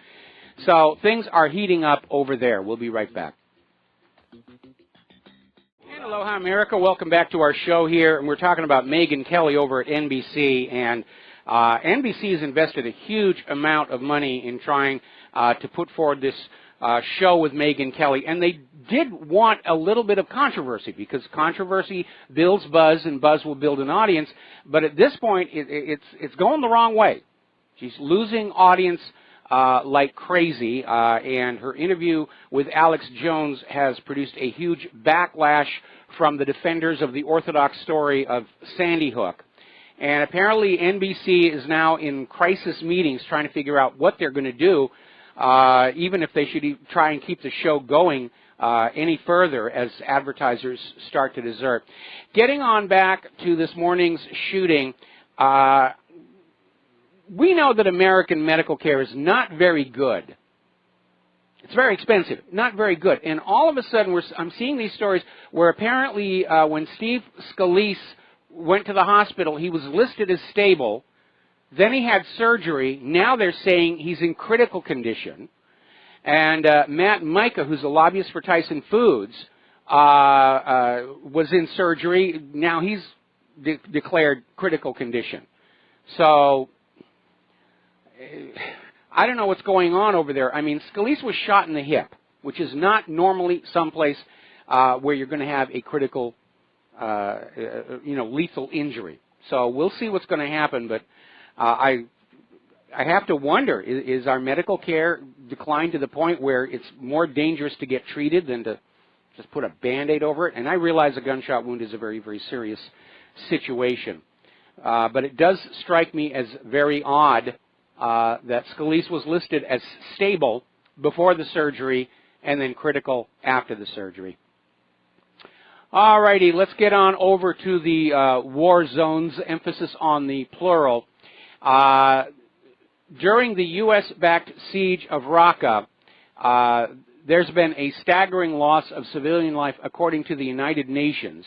So things are heating up over there. We'll be right back. And aloha, America. Welcome back to our show here. And we're talking about Megyn Kelly over at NBC. And NBC has invested a huge amount of money in trying to put forward this show with Megyn Kelly. And they did want a little bit of controversy because controversy builds buzz and buzz will build an audience. But at this point, it's going the wrong way. She's losing audience like crazy, and her interview with Alex Jones has produced a huge backlash from the defenders of the orthodox story of Sandy Hook. And apparently NBC is now in crisis meetings trying to figure out what they're going to do, even if they should try and keep the show going any further as advertisers start to desert. Getting on back to this morning's shooting, we know that American medical care is not very good. It's very expensive, not very good. And all of a sudden, I'm seeing these stories where apparently when Steve Scalise went to the hospital, he was listed as stable. Then he had surgery. Now they're saying he's in critical condition. And Matt Micah, who's a lobbyist for Tyson Foods, was in surgery. Now he's declared critical condition. So I don't know what's going on over there. I mean, Scalise was shot in the hip, which is not normally someplace where you're going to have a critical, lethal injury. So we'll see what's going to happen. But I have to wonder, is our medical care declined to the point where it's more dangerous to get treated than to just put a Band-Aid over it? And I realize a gunshot wound is a very, very serious situation. But it does strike me as very odd that Scalise was listed as stable before the surgery and then critical after the surgery. All righty, let's get on over to the war zones, emphasis on the plural. During the U.S.-backed siege of Raqqa, there's been a staggering loss of civilian life according to the United Nations.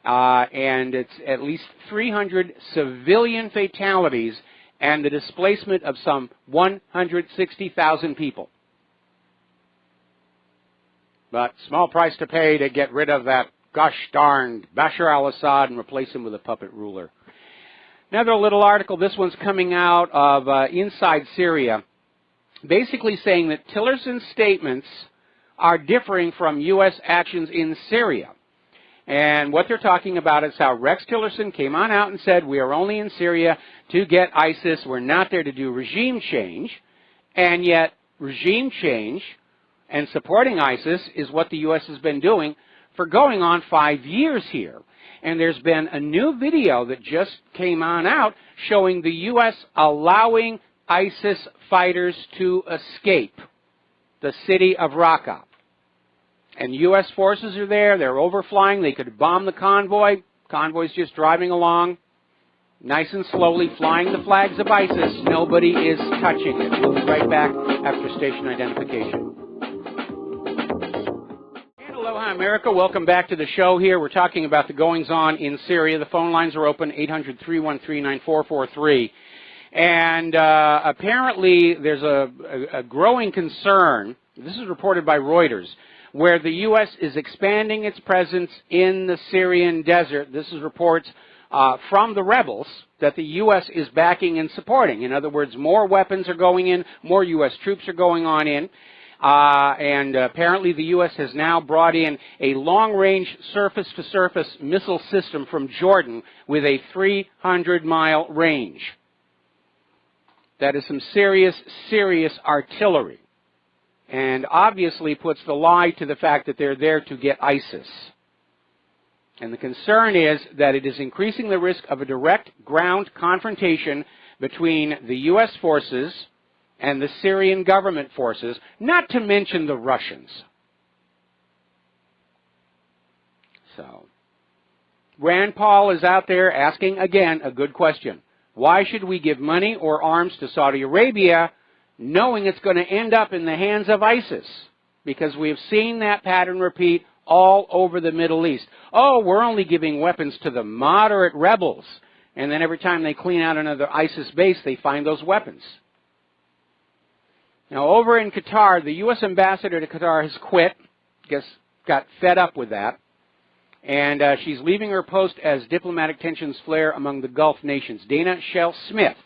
And it's at least 300 civilian fatalities and the displacement of some 160,000 people. But small price to pay to get rid of that gosh darned Bashar al-Assad and replace him with a puppet ruler. Another little article, this one's coming out of Inside Syria, basically saying that Tillerson's statements are differing from U.S. actions in Syria. And what they're talking about is how Rex Tillerson came on out and said, we are only in Syria to get ISIS, we're not there to do regime change, and yet regime change and supporting ISIS is what the U.S. has been doing for going on 5 years here. And there's been a new video that just came on out showing the U.S. allowing ISIS fighters to escape the city of Raqqa. And U.S. forces are there, they're overflying, they could bomb the convoy. Convoy's just driving along, nice and slowly, flying the flags of ISIS. Nobody is touching it. We'll be right back after station identification. Aloha, America. Welcome back to the show here. We're talking about the goings-on in Syria. The phone lines are open, 800-313-9443. And apparently there's a growing concern, this is reported by Reuters, where the U.S. is expanding its presence in the Syrian desert. This is reports from the rebels that the U.S. is backing and supporting. In other words, more weapons are going in, more U.S. troops are going on in. And apparently the U.S. has now brought in a long-range surface-to-surface missile system from Jordan with a 300-mile range. That is some serious, serious artillery. And obviously puts the lie to the fact that they're there to get ISIS. And the concern is that it is increasing the risk of a direct ground confrontation between the U.S. forces and the Syrian government forces, not to mention the Russians. So, Rand Paul is out there asking, again, a good question. Why should we give money or arms to Saudi Arabia knowing it's going to end up in the hands of ISIS? Because we have seen that pattern repeat all over the Middle East. Oh, we're only giving weapons to the moderate rebels. And then every time they clean out another ISIS base, they find those weapons. Now, over in Qatar, the U.S. ambassador to Qatar has quit. Guess got fed up with that. And she's leaving her post as diplomatic tensions flare among the Gulf nations. Dana Shell Smith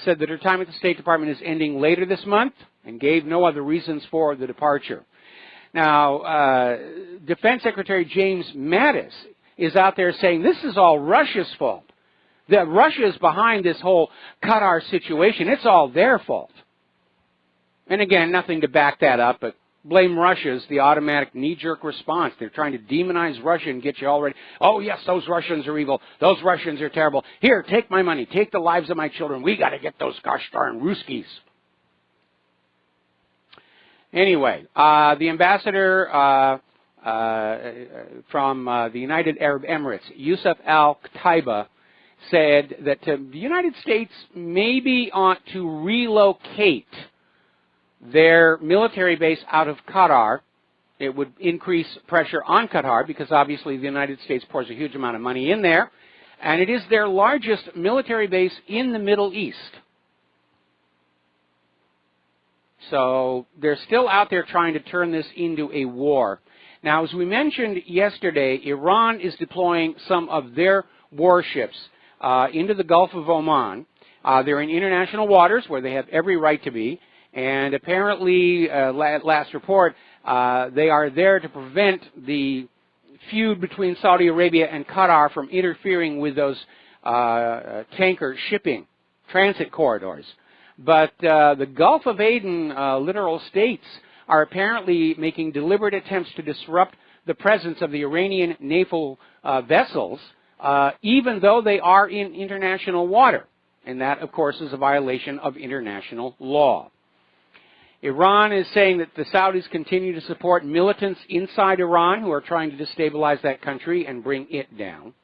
said that her time at the State Department is ending later this month and gave no other reasons for the departure. Now, Defense Secretary James Mattis is out there saying this is all Russia's fault. That Russia is behind this whole Qatar situation. It's all their fault. And again, nothing to back that up, but blame Russia is the automatic knee-jerk response. They're trying to demonize Russia and get you all ready. Oh, yes, those Russians are evil. Those Russians are terrible. Here, take my money. Take the lives of my children. We got to get those gosh darn Ruskies. Anyway, the ambassador from the United Arab Emirates, Yusuf Al-Qataiba, said that the United States maybe ought to relocate their military base out of Qatar. It would increase pressure on Qatar because obviously the United States pours a huge amount of money in there. And it is their largest military base in the Middle East. So they're still out there trying to turn this into a war. Now, as we mentioned yesterday, Iran is deploying some of their warships into the Gulf of Oman. They're in international waters where they have every right to be. And apparently, last report, they are there to prevent the feud between Saudi Arabia and Qatar from interfering with those tanker shipping transit corridors. But the Gulf of Aden littoral states are apparently making deliberate attempts to disrupt the presence of the Iranian naval vessels, even though they are in international water. And that, of course, is a violation of international law. Iran is saying that the Saudis continue to support militants inside Iran who are trying to destabilize that country and bring it down.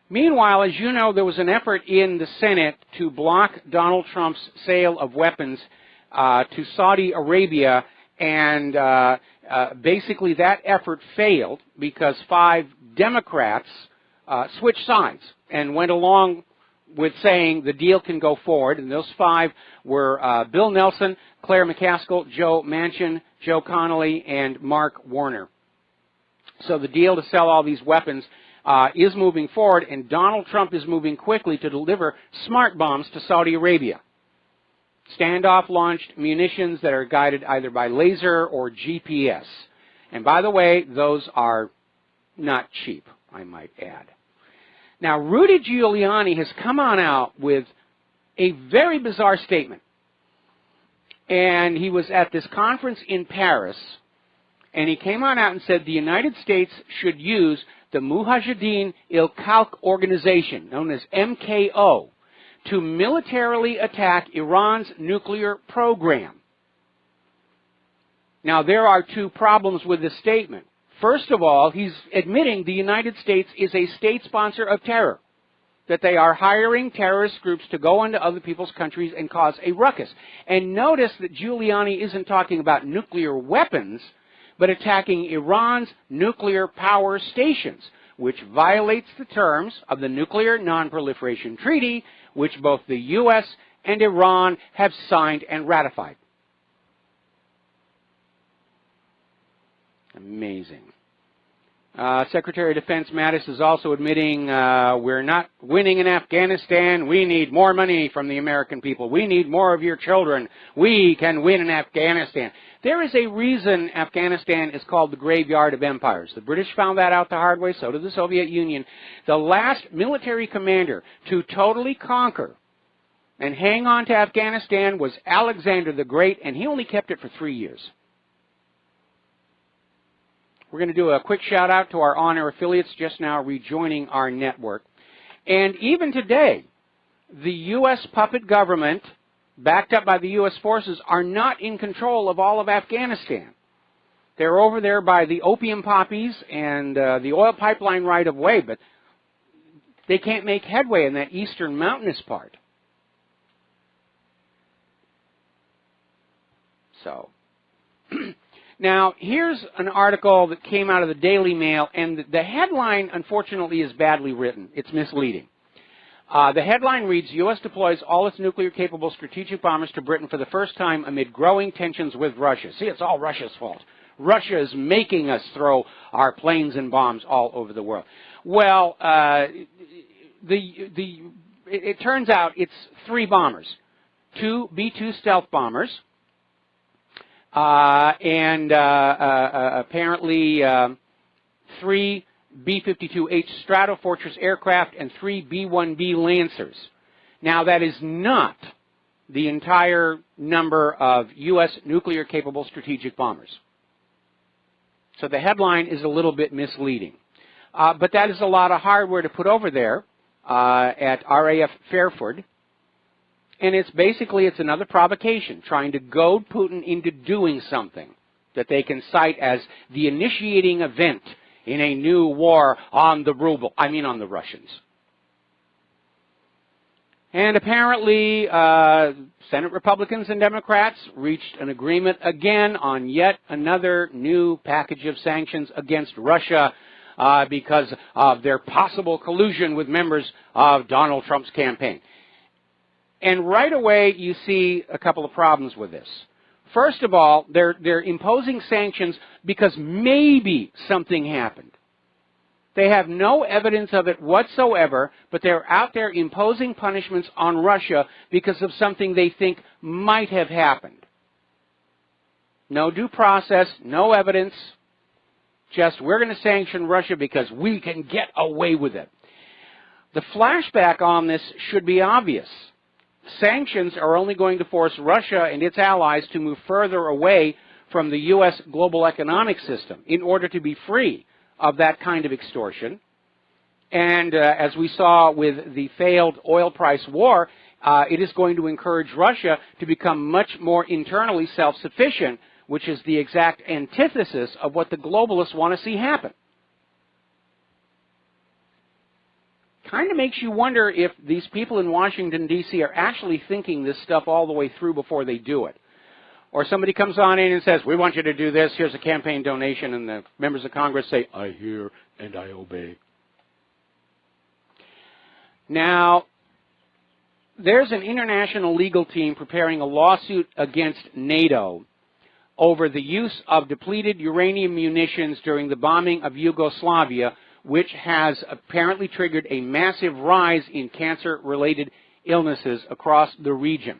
Meanwhile, as you know, there was an effort in the Senate to block Donald Trump's sale of weapons to Saudi Arabia, and basically that effort failed because 5 Democrats switched sides and went along with saying the deal can go forward, and those 5 were Bill Nelson, Claire McCaskill, Joe Manchin, Joe Connolly, and Mark Warner. So the deal to sell all these weapons is moving forward, and Donald Trump is moving quickly to deliver smart bombs to Saudi Arabia. Standoff-launched munitions that are guided either by laser or GPS. And by the way, those are not cheap, I might add. Now, Rudy Giuliani has come on out with a very bizarre statement. And he was at this conference in Paris, and he came on out and said the United States should use the Mujahideen il-Khalq organization, known as MKO, to militarily attack Iran's nuclear program. Now, there are two problems with this statement. First of all, he's admitting the United States is a state sponsor of terror, that they are hiring terrorist groups to go into other people's countries and cause a ruckus. And notice that Giuliani isn't talking about nuclear weapons, but attacking Iran's nuclear power stations, which violates the terms of the Nuclear Non-Proliferation Treaty, which both the U.S. and Iran have signed and ratified. Amazing. Secretary of Defense Mattis is also admitting we're not winning in Afghanistan. We need more money from the American people. We need more of your children. We can win in Afghanistan. There is a reason Afghanistan is called the graveyard of empires. The British found that out the hard way, so did the Soviet Union. The last military commander to totally conquer and hang on to Afghanistan was Alexander the Great, and he only kept it for 3 years. We're going to do a quick shout out to our on-air affiliates just now rejoining our network. And even today, the U.S. puppet government, backed up by the U.S. forces, are not in control of all of Afghanistan. They're over there by the opium poppies and the oil pipeline right-of-way, but they can't make headway in that eastern mountainous part. So... Now, here's an article that came out of the Daily Mail, and the headline, unfortunately, is badly written. It's misleading. The headline reads, U.S. deploys all its nuclear-capable strategic bombers to Britain for the first time amid growing tensions with Russia. See, it's all Russia's fault. Russia is making us throw our planes and bombs all over the world. Well, it turns out it's 3 bombers, 2 B-2 stealth bombers, and apparently 3 B-52H Stratofortress aircraft and 3 B-1B Lancers. Now, that is not the entire number of U.S. nuclear-capable strategic bombers. So the headline is a little bit misleading. But that is a lot of hardware to put over there at RAF Fairford. And it's another provocation, trying to goad Putin into doing something that they can cite as the initiating event in a new war on the ruble. I mean on the Russians. And apparently, Senate Republicans and Democrats reached an agreement again on yet another new package of sanctions against Russia because of their possible collusion with members of Donald Trump's campaign. And right away, you see a couple of problems with this. First of all, they're imposing sanctions because maybe something happened. They have no evidence of it whatsoever, but they're out there imposing punishments on Russia because of something they think might have happened. No due process, no evidence, just we're going to sanction Russia because we can get away with it. The flashback on this should be obvious. Sanctions are only going to force Russia and its allies to move further away from the U.S. global economic system in order to be free of that kind of extortion. And as we saw with the failed oil price war, it is going to encourage Russia to become much more internally self-sufficient, which is the exact antithesis of what the globalists want to see happen. Kind of makes you wonder if these people in Washington, D.C. are actually thinking this stuff all the way through before they do it. Or somebody comes on in and says, we want you to do this, here's a campaign donation, and the members of Congress say, I hear and I obey. Now, there's an international legal team preparing a lawsuit against NATO over the use of depleted uranium munitions during the bombing of Yugoslavia, which has apparently triggered a massive rise in cancer-related illnesses across the region.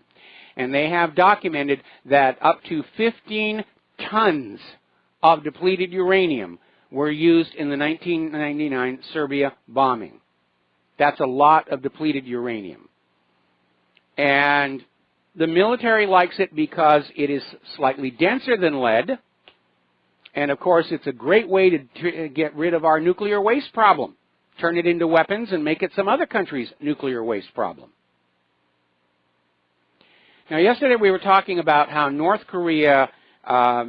And they have documented that up to 15 tons of depleted uranium were used in the 1999 Serbia bombing. That's a lot of depleted uranium. And the military likes it because it is slightly denser than lead. And, of course, it's a great way to get rid of our nuclear waste problem. Turn it into weapons and make it some other country's nuclear waste problem. Now, yesterday we were talking about how North Korea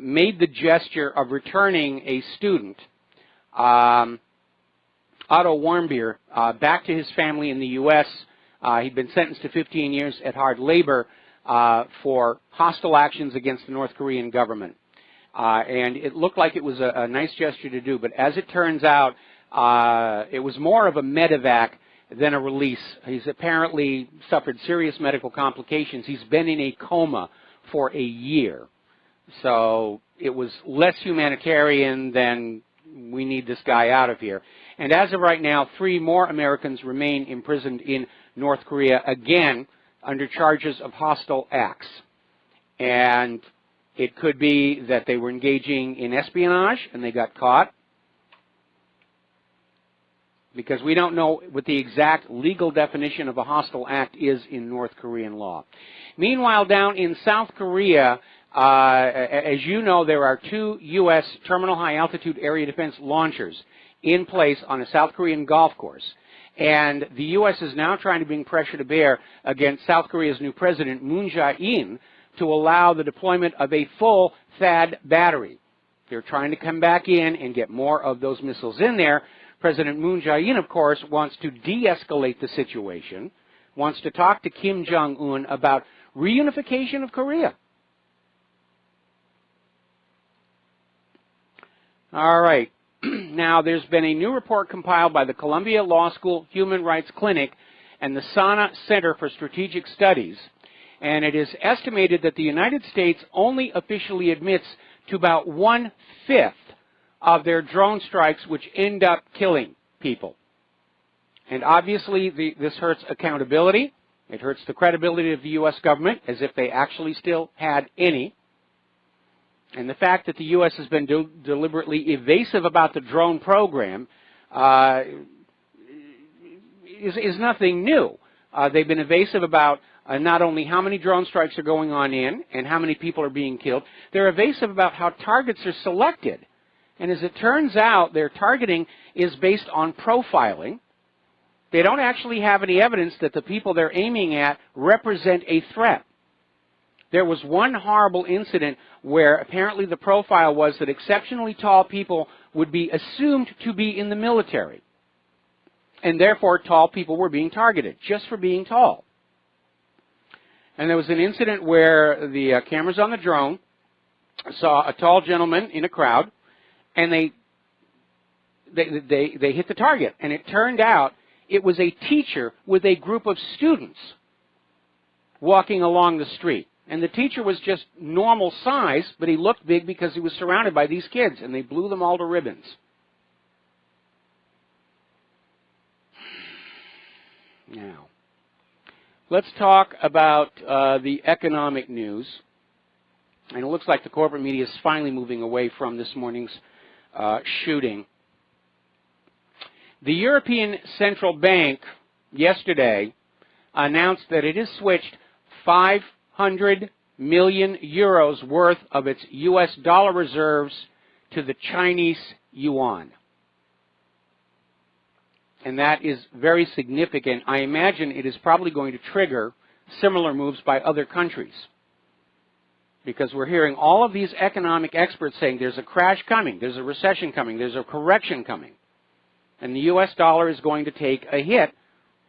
made the gesture of returning a student, Otto Warmbier, back to his family in the U.S. He'd been sentenced to 15 years at hard labor for hostile actions against the North Korean government. And it looked like it was a nice gesture to do, but as it turns out, it was more of a medevac than a release. He's apparently suffered serious medical complications. He's been in a coma for a year. So it was less humanitarian than we need this guy out of here. And as of right now, 3 more Americans remain imprisoned in North Korea, again, under charges of hostile acts. And it could be that they were engaging in espionage and they got caught, because we don't know what the exact legal definition of a hostile act is in North Korean law. Meanwhile, down in South Korea, as you know, there are 2 U.S. terminal high-altitude area defense launchers in place on a South Korean golf course. And the U.S. is now trying to bring pressure to bear against South Korea's new president, Moon Jae-in, to allow the deployment of a full THAAD battery. They're trying to come back in and get more of those missiles in there. President Moon Jae-in, of course, wants to de-escalate the situation, wants to talk to Kim Jong-un about reunification of Korea. All right. Now, there's been a new report compiled by the Columbia Law School Human Rights Clinic and the Sana Center for Strategic Studies, and it is estimated that the United States only officially admits to about 1/5 of their drone strikes, which end up killing people. And obviously, this hurts accountability. It hurts the credibility of the U.S. government, as if they actually still had any. And the fact that the U.S. has been deliberately evasive about the drone program is nothing new. They've been evasive about not only how many drone strikes are going on in and how many people are being killed, they're evasive about how targets are selected. And as it turns out, their targeting is based on profiling. They don't actually have any evidence that the people they're aiming at represent a threat. There was one horrible incident where apparently the profile was that exceptionally tall people would be assumed to be in the military. And therefore, tall people were being targeted, just for being tall. And there was an incident where the cameras on the drone saw a tall gentleman in a crowd, and they hit the target. And it turned out it was a teacher with a group of students walking along the street. And the teacher was just normal size, but he looked big because he was surrounded by these kids, and they blew them all to ribbons. Now, let's talk about the economic news. And it looks like the corporate media is finally moving away from this morning's shooting. The European Central Bank yesterday announced that it has switched 500 million euros worth of its U.S. dollar reserves to the Chinese yuan. And that is very significant. I imagine it is probably going to trigger similar moves by other countries, because we're hearing all of these economic experts saying there's a crash coming, there's a recession coming, there's a correction coming. And the U.S. dollar is going to take a hit,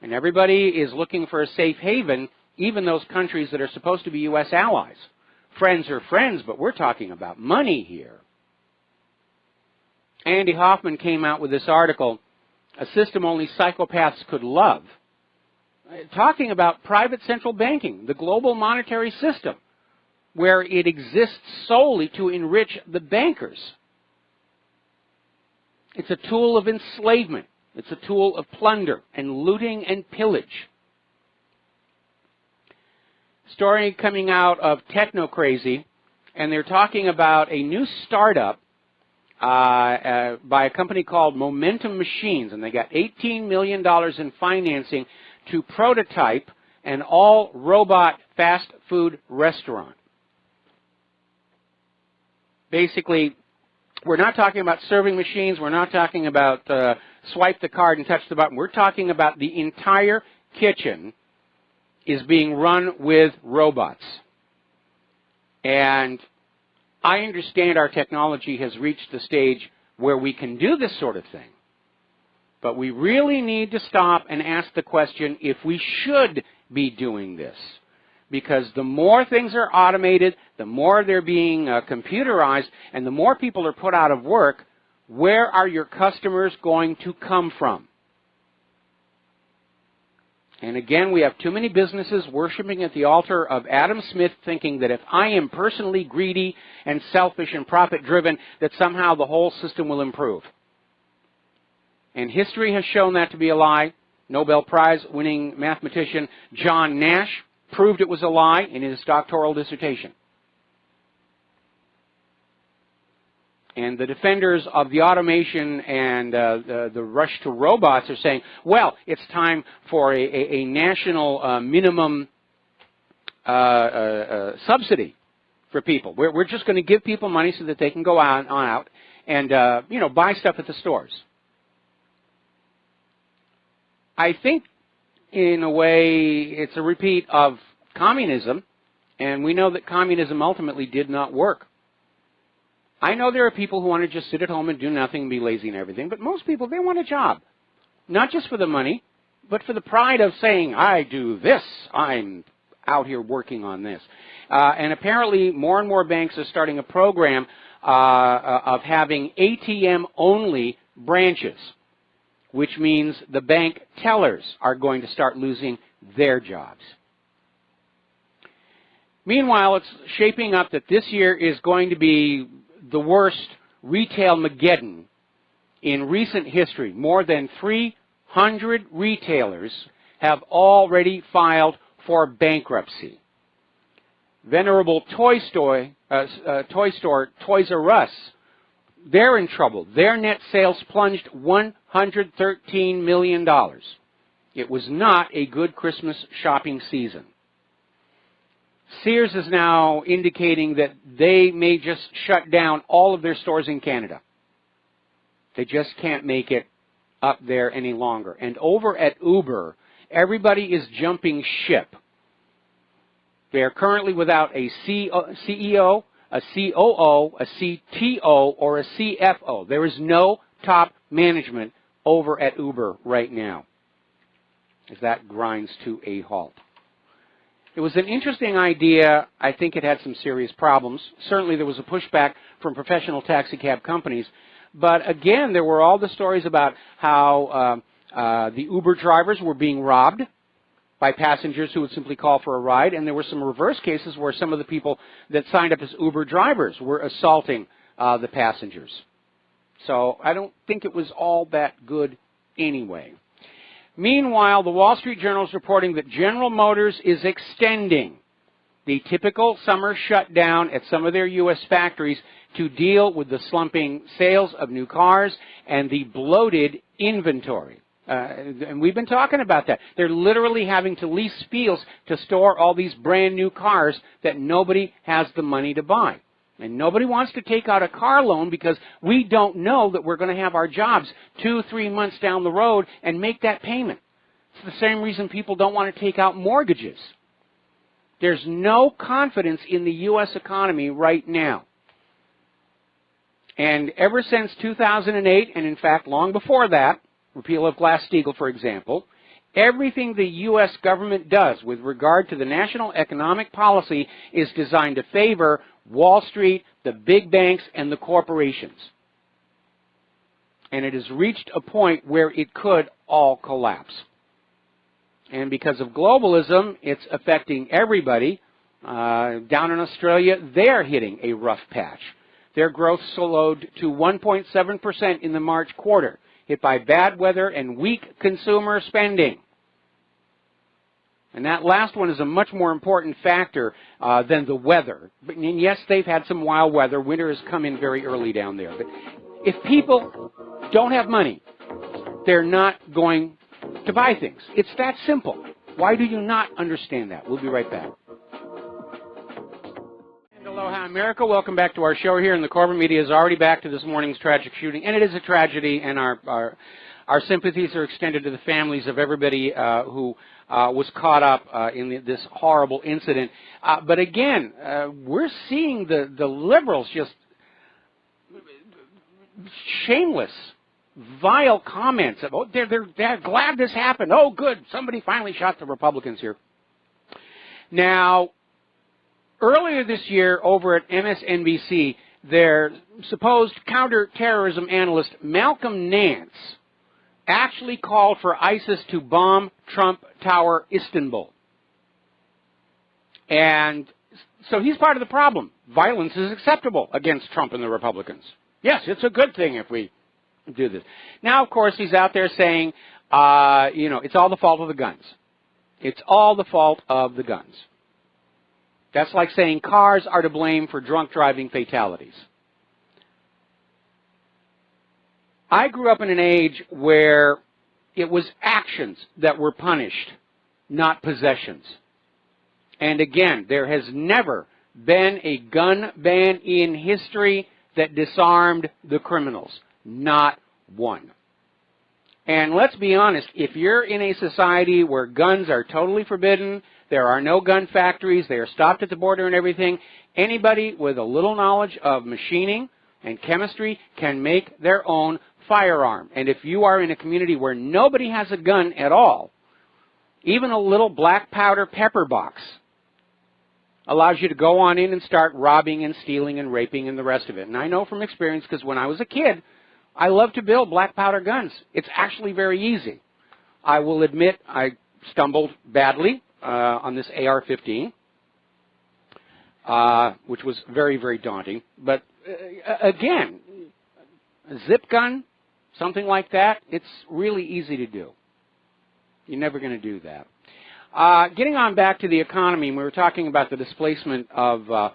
and everybody is looking for a safe haven, even those countries that are supposed to be U.S. allies. Friends are friends, but we're talking about money here. Andy Hoffman came out with this article, A System Only Psychopaths Could Love, talking about private central banking, the global monetary system, where it exists solely to enrich the bankers. It's a tool of enslavement. It's a tool of plunder and looting and pillage. Story coming out of Techno Crazy, and they're talking about a new startup by a company called Momentum Machines, and they got $18 million in financing to prototype an all-robot fast food restaurant. Basically, we're not talking about serving machines. We're not talking about swipe the card and touch the button. We're talking about the entire kitchen is being run with robots. And I understand our technology has reached the stage where we can do this sort of thing. But we really need to stop and ask the question if we should be doing this. Because the more things are automated, the more they're being computerized, and the more people are put out of work, where are your customers going to come from? And again, we have too many businesses worshiping at the altar of Adam Smith, thinking that if I am personally greedy and selfish and profit-driven, that somehow the whole system will improve. And history has shown that to be a lie. Nobel Prize-winning mathematician John Nash proved it was a lie in his doctoral dissertation. And the defenders of the automation and the rush to robots are saying, well, it's time for a national minimum subsidy for people. We're just going to give people money so that they can go out and buy stuff at the stores. I think, in a way, it's a repeat of communism, and we know that communism ultimately did not work. I know there are people who want to just sit at home and do nothing and be lazy and everything, but most people, they want a job. Not just for the money, but for the pride of saying, I do this, I'm out here working on this. And apparently more and more banks are starting a program of having ATM-only branches, which means the bank tellers are going to start losing their jobs. Meanwhile, it's shaping up that this year is going to be the worst retail Mageddon in recent history. More than 300 retailers have already filed for bankruptcy. Venerable toy store Toys R Us, they're in trouble. Their net sales plunged $113 million. It was not a good Christmas shopping season. Sears is now indicating that they may just shut down all of their stores in Canada. They just can't make it up there any longer. And over at Uber, everybody is jumping ship. They are currently without a CEO, a COO, a CTO, or a CFO. There is no top management over at Uber right now, as that grinds to a halt. It was an interesting idea. I think it had some serious problems. Certainly there was a pushback from professional taxi cab companies. But again, there were all the stories about how the Uber drivers were being robbed by passengers who would simply call for a ride. And there were some reverse cases where some of the people that signed up as Uber drivers were assaulting the passengers. So I don't think it was all that good anyway. Meanwhile, the Wall Street Journal is reporting that General Motors is extending the typical summer shutdown at some of their U.S. factories to deal with the slumping sales of new cars and the bloated inventory. And we've been talking about that. They're literally having to lease fields to store all these brand new cars that nobody has the money to buy. And nobody wants to take out a car loan because we don't know that we're going to have our jobs 2-3 months down the road and make that payment. It's the same reason people don't want to take out mortgages. There's no confidence in the U.S. economy right now. And ever since 2008, and in fact long before that, repeal of Glass-Steagall, for example, everything the U.S. government does with regard to the national economic policy is designed to favor Wall Street, the big banks, and the corporations. And it has reached a point where it could all collapse. And because of globalism, it's affecting everybody. Down in Australia, they're hitting a rough patch. Their growth slowed to 1.7% in the March quarter, hit by bad weather and weak consumer spending. And that last one is a much more important factor than the weather. And yes, they've had some wild weather. Winter has come in very early down there. But if people don't have money, they're not going to buy things. It's that simple. Why do you not understand that? We'll be right back. And aloha, America. Welcome back to our show here. And the corporate media is already back to this morning's tragic shooting. And it is a tragedy, and our sympathies are extended to the families of everybody who was caught up in this horrible incident. But again, we're seeing the liberals just shameless, vile comments about they're glad this happened. Oh, good, somebody finally shot the Republicans here. Now, earlier this year over at MSNBC, their supposed counterterrorism analyst Malcolm Nance actually called for ISIS to bomb Trump Tower, Istanbul. And so he's part of the problem. Violence is acceptable against Trump and the Republicans. Yes, it's a good thing if we do this. Now, of course, he's out there saying, it's all the fault of the guns. It's all the fault of the guns. That's like saying cars are to blame for drunk driving fatalities. I grew up in an age where it was actions that were punished, not possessions. And again, there has never been a gun ban in history that disarmed the criminals. Not one. And let's be honest, if you're in a society where guns are totally forbidden, there are no gun factories, they are stopped at the border and everything, anybody with a little knowledge of machining and chemistry can make their own firearm. And if you are in a community where nobody has a gun at all, even a little black powder pepper box allows you to go on in and start robbing and stealing and raping and the rest of it. And I know from experience, because when I was a kid, I loved to build black powder guns. It's actually very easy. I will admit I stumbled badly on this AR-15, which was very, very daunting. But again, a zip gun, something like that, it's really easy to do. You're never going to do that. Getting on back to the economy, we were talking about the displacement of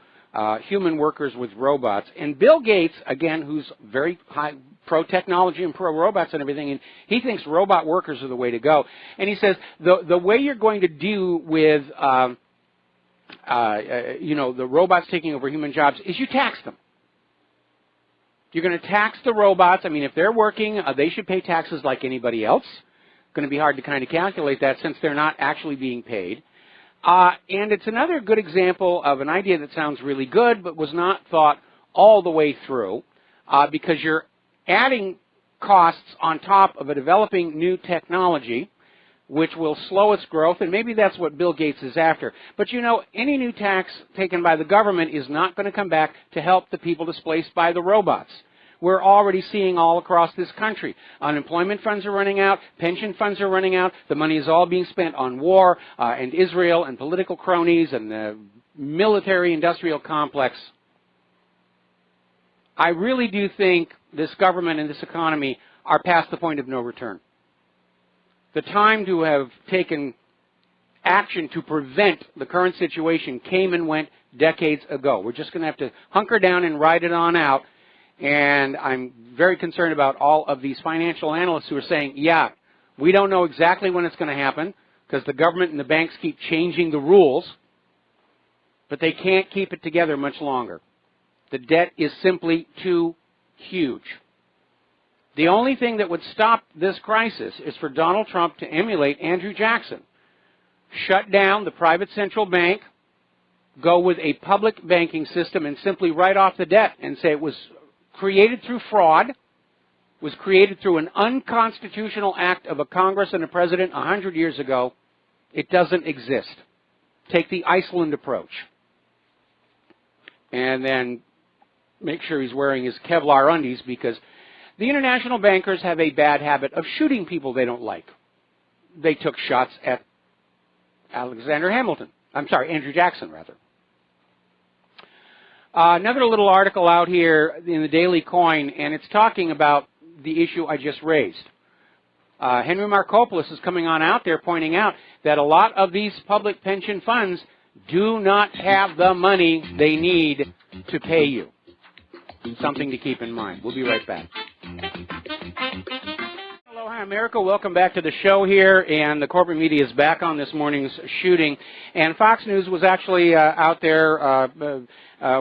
human workers with robots. And Bill Gates, again, who's very high, pro-technology and pro-robots and everything, and he thinks robot workers are the way to go. And he says the way you're going to deal with the robots taking over human jobs is you tax them. You're going to tax the robots. I mean, if they're working, they should pay taxes like anybody else. It's going to be hard to kind of calculate that since they're not actually being paid. And it's another good example of an idea that sounds really good but was not thought all the way through because you're adding costs on top of a developing new technology which will slow its growth, and maybe that's what Bill Gates is after. But any new tax taken by the government is not going to come back to help the people displaced by the robots. We're already seeing all across this country. Unemployment funds are running out. Pension funds are running out. The money is all being spent on war and Israel and political cronies and the military-industrial complex. I really do think this government and this economy are past the point of no return. The time to have taken action to prevent the current situation came and went decades ago. We're just going to have to hunker down and ride it on out. And I'm very concerned about all of these financial analysts who are saying, yeah, we don't know exactly when it's going to happen because the government and the banks keep changing the rules, but they can't keep it together much longer. The debt is simply too huge. The only thing that would stop this crisis is for Donald Trump to emulate Andrew Jackson. Shut down the private central bank, go with a public banking system and simply write off the debt and say it was created through fraud, was created through an unconstitutional act of a Congress and a president 100 years ago. It doesn't exist. Take the Iceland approach. And then make sure he's wearing his Kevlar undies because the international bankers have a bad habit of shooting people they don't like. They took shots at Andrew Jackson, rather. Another little article out here in the Daily Coin, and it's talking about the issue I just raised. Henry Markopoulos is coming on out there pointing out that a lot of these public pension funds do not have the money they need to pay you. Something to keep in mind. We'll be right back. Aloha, America. Welcome back to the show here, and the corporate media is back on this morning's shooting. And Fox News was actually out there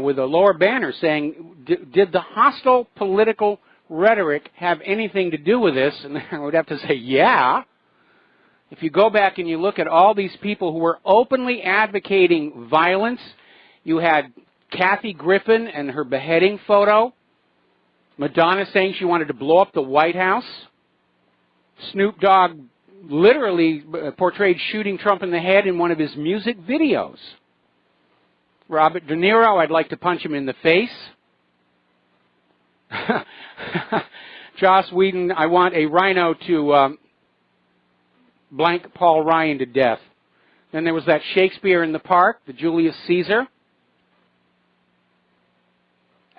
with a lower banner saying, did the hostile political rhetoric have anything to do with this? And I would have to say, yeah. If you go back and you look at all these people who were openly advocating violence, you had Kathy Griffin and her beheading photo, Madonna saying she wanted to blow up the White House, Snoop Dogg literally portrayed shooting Trump in the head in one of his music videos. Robert De Niro, I'd like to punch him in the face. Joss Whedon, I want a rhino to blank Paul Ryan to death. Then there was that Shakespeare in the Park, the Julius Caesar.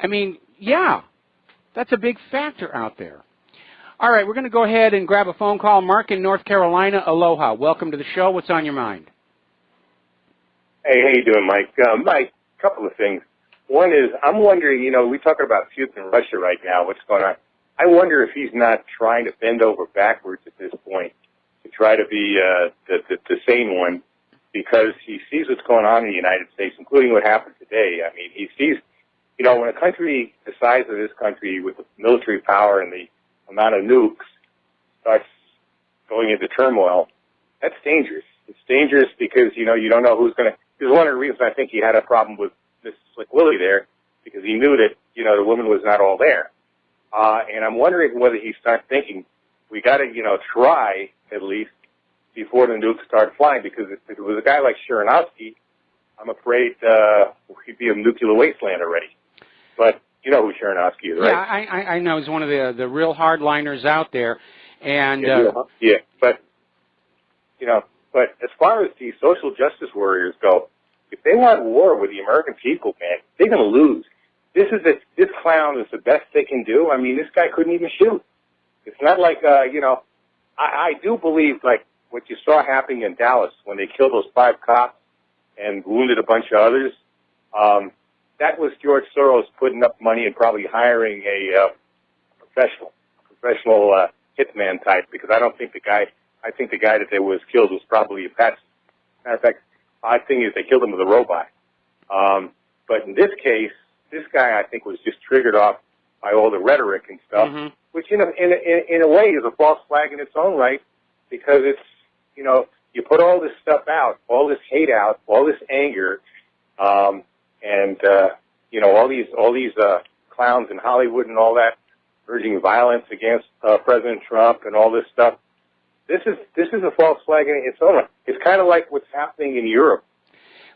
I mean, yeah, that's a big factor out there. All right, we're going to go ahead and grab a phone call. Mark in North Carolina, aloha. Welcome to the show. What's on your mind? Hey, how you doing, Mike? Mike, a couple of things. One is, I'm wondering, we're talking about Putin in Russia right now, what's going on. I wonder if he's not trying to bend over backwards at this point to try to be the sane one, because he sees what's going on in the United States, including what happened today. I mean, he sees, when a country the size of this country with the military power and the amount of nukes starts going into turmoil, that's dangerous. It's dangerous because, you don't know who's going to. This is one of the reasons I think he had a problem with Miss Slick Willie there, because he knew that, the woman was not all there. And I'm wondering whether he starts thinking, we got to, try at least before the nukes start flying, because if it was a guy like Sharanovsky, I'm afraid he'd be a nuclear wasteland already. But you know who Sharanovsky is, right? Yeah, I know. He's one of the real hardliners out there. And but as far as the social justice warriors go, if they want war with the American people, man, they're going to lose. This clown is the best they can do. I mean, this guy couldn't even shoot. It's not like, I do believe, like, what you saw happening in Dallas when they killed those 5 cops and wounded a bunch of others, that was George Soros putting up money and probably hiring a professional hitman type, because I think the guy that was killed was probably a patsy. Matter of fact, odd thing is they killed him with a robot. But in this case, this guy, I think, was just triggered off by all the rhetoric and stuff, which in a way is a false flag in its own right, because it's, you put all this stuff out, all this hate out, all this anger, and all these clowns in Hollywood and all that, urging violence against President Trump and all this stuff. This is a false flag in its own right. It's kind of like what's happening in Europe.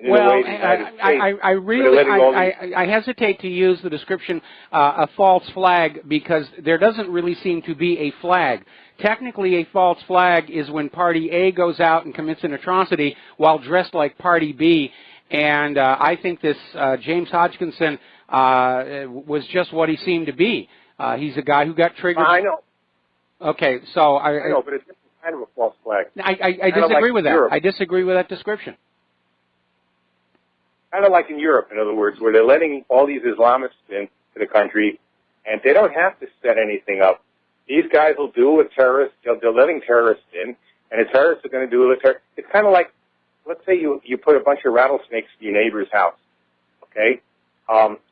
Well, I hesitate to use the description a false flag, because there doesn't really seem to be a flag. Technically, a false flag is when Party A goes out and commits an atrocity while dressed like Party B. And I think this James Hodgkinson was just what he seemed to be. He's a guy who got triggered. I know. Okay, so I know, but it's kind of a false flag. I disagree with that. Europe. I disagree with that description. Kind of like in Europe, in other words, where they're letting all these Islamists into the country, and they don't have to set anything up. These guys will do with terrorists. They're letting terrorists in, and the terrorists are going to do with terrorists. It's kind of like, let's say you put a bunch of rattlesnakes in your neighbor's house, okay?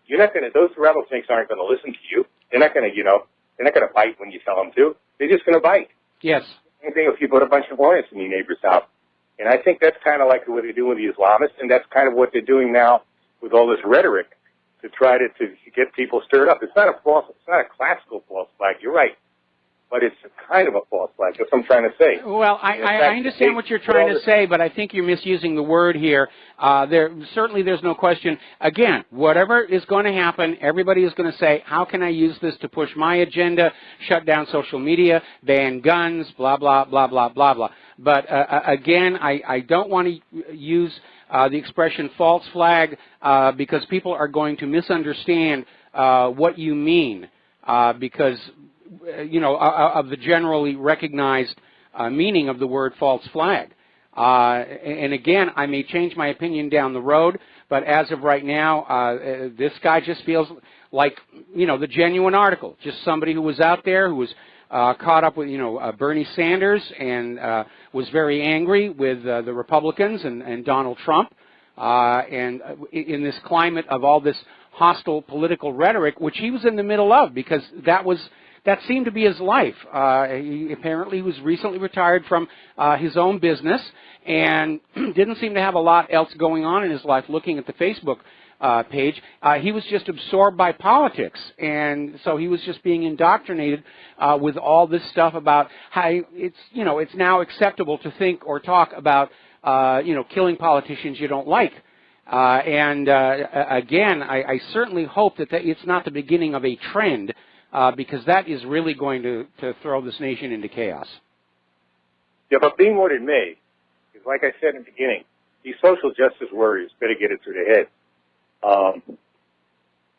You're not going to. Those rattlesnakes aren't going to listen to you. They're not going to, they're not going to bite when you tell them to. They're just going to bite. Yes. Same thing if you put a bunch of hornets in your neighbor's house. And I think that's kind of like what they do with the Islamists, and that's kind of what they're doing now with all this rhetoric to try to get people stirred up. It's not a classical false flag. You're right. But it's kind of a false flag. That's what I'm trying to say. Well, I understand what you're trying to say, but I think you're misusing the word here. There's no question. Again, whatever is going to happen, everybody is going to say, how can I use this to push my agenda, shut down social media, ban guns, blah, blah, blah, blah, blah, blah. But again, I don't want to use the expression false flag because people are going to misunderstand what you mean because, of the generally recognized meaning of the word false flag. And again, I may change my opinion down the road, but as of right now, this guy just feels like, the genuine article, just somebody who was out there who was caught up with, Bernie Sanders and was very angry with the Republicans and Donald Trump. And in this climate of all this hostile political rhetoric, which he was in the middle of, because that seemed to be his life. He apparently was recently retired from his own business and didn't seem to have a lot else going on in his life. Looking at the Facebook page, he was just absorbed by politics, and so he was just being indoctrinated with all this stuff about how it's now acceptable to think or talk about killing politicians you don't like. Again, I certainly hope that it's not the beginning of a trend, because that is really going to throw this nation into chaos. Yeah, but being what it may, because like I said in the beginning, these social justice warriors better get it through their head.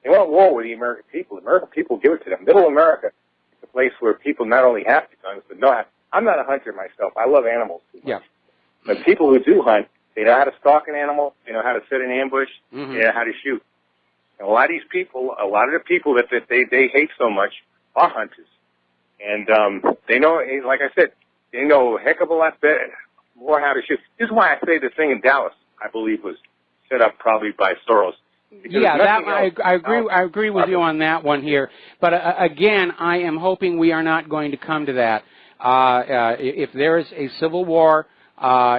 They want war with the American people. The American people give it to them. Middle America is a place where people not only have the guns, but know how. I'm not a hunter myself. I love animals too much. Yeah. But people who do hunt, they know how to stalk an animal, they know how to set an ambush, they know how to shoot. And a lot of these people, a lot of the people that they hate so much are hunters. And they know, like I said, they know a heck of a lot better, more how to shoot. This is why I say the thing in Dallas, I believe, was set up probably by Soros. Yeah, I agree with you on that one here. But again, I am hoping we are not going to come to that. If there is a civil war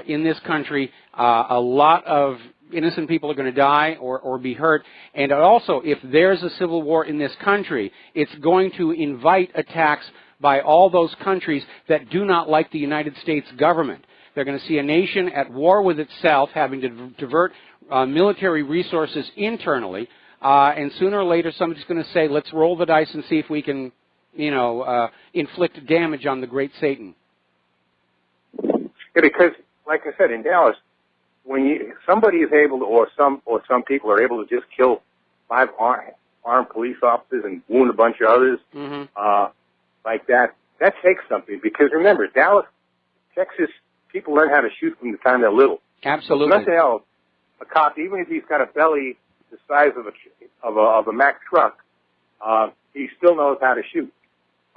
in this country, a lot of innocent people are going to die or be hurt. And also, if there's a civil war in this country, it's going to invite attacks by all those countries that do not like the United States government. They're going to see a nation at war with itself, having to divert military resources internally, and sooner or later somebody's going to say, let's roll the dice and see if we can, inflict damage on the great Satan. Yeah, because, like I said, in Dallas, when somebody is able to, or some people are able to just kill 5 armed police officers and wound a bunch of others, like that takes something. Because remember, Dallas, Texas, people learn how to shoot from the time they're little. Absolutely. So nothing else. A cop, even if he's got a belly the size of a Mack truck, he still knows how to shoot.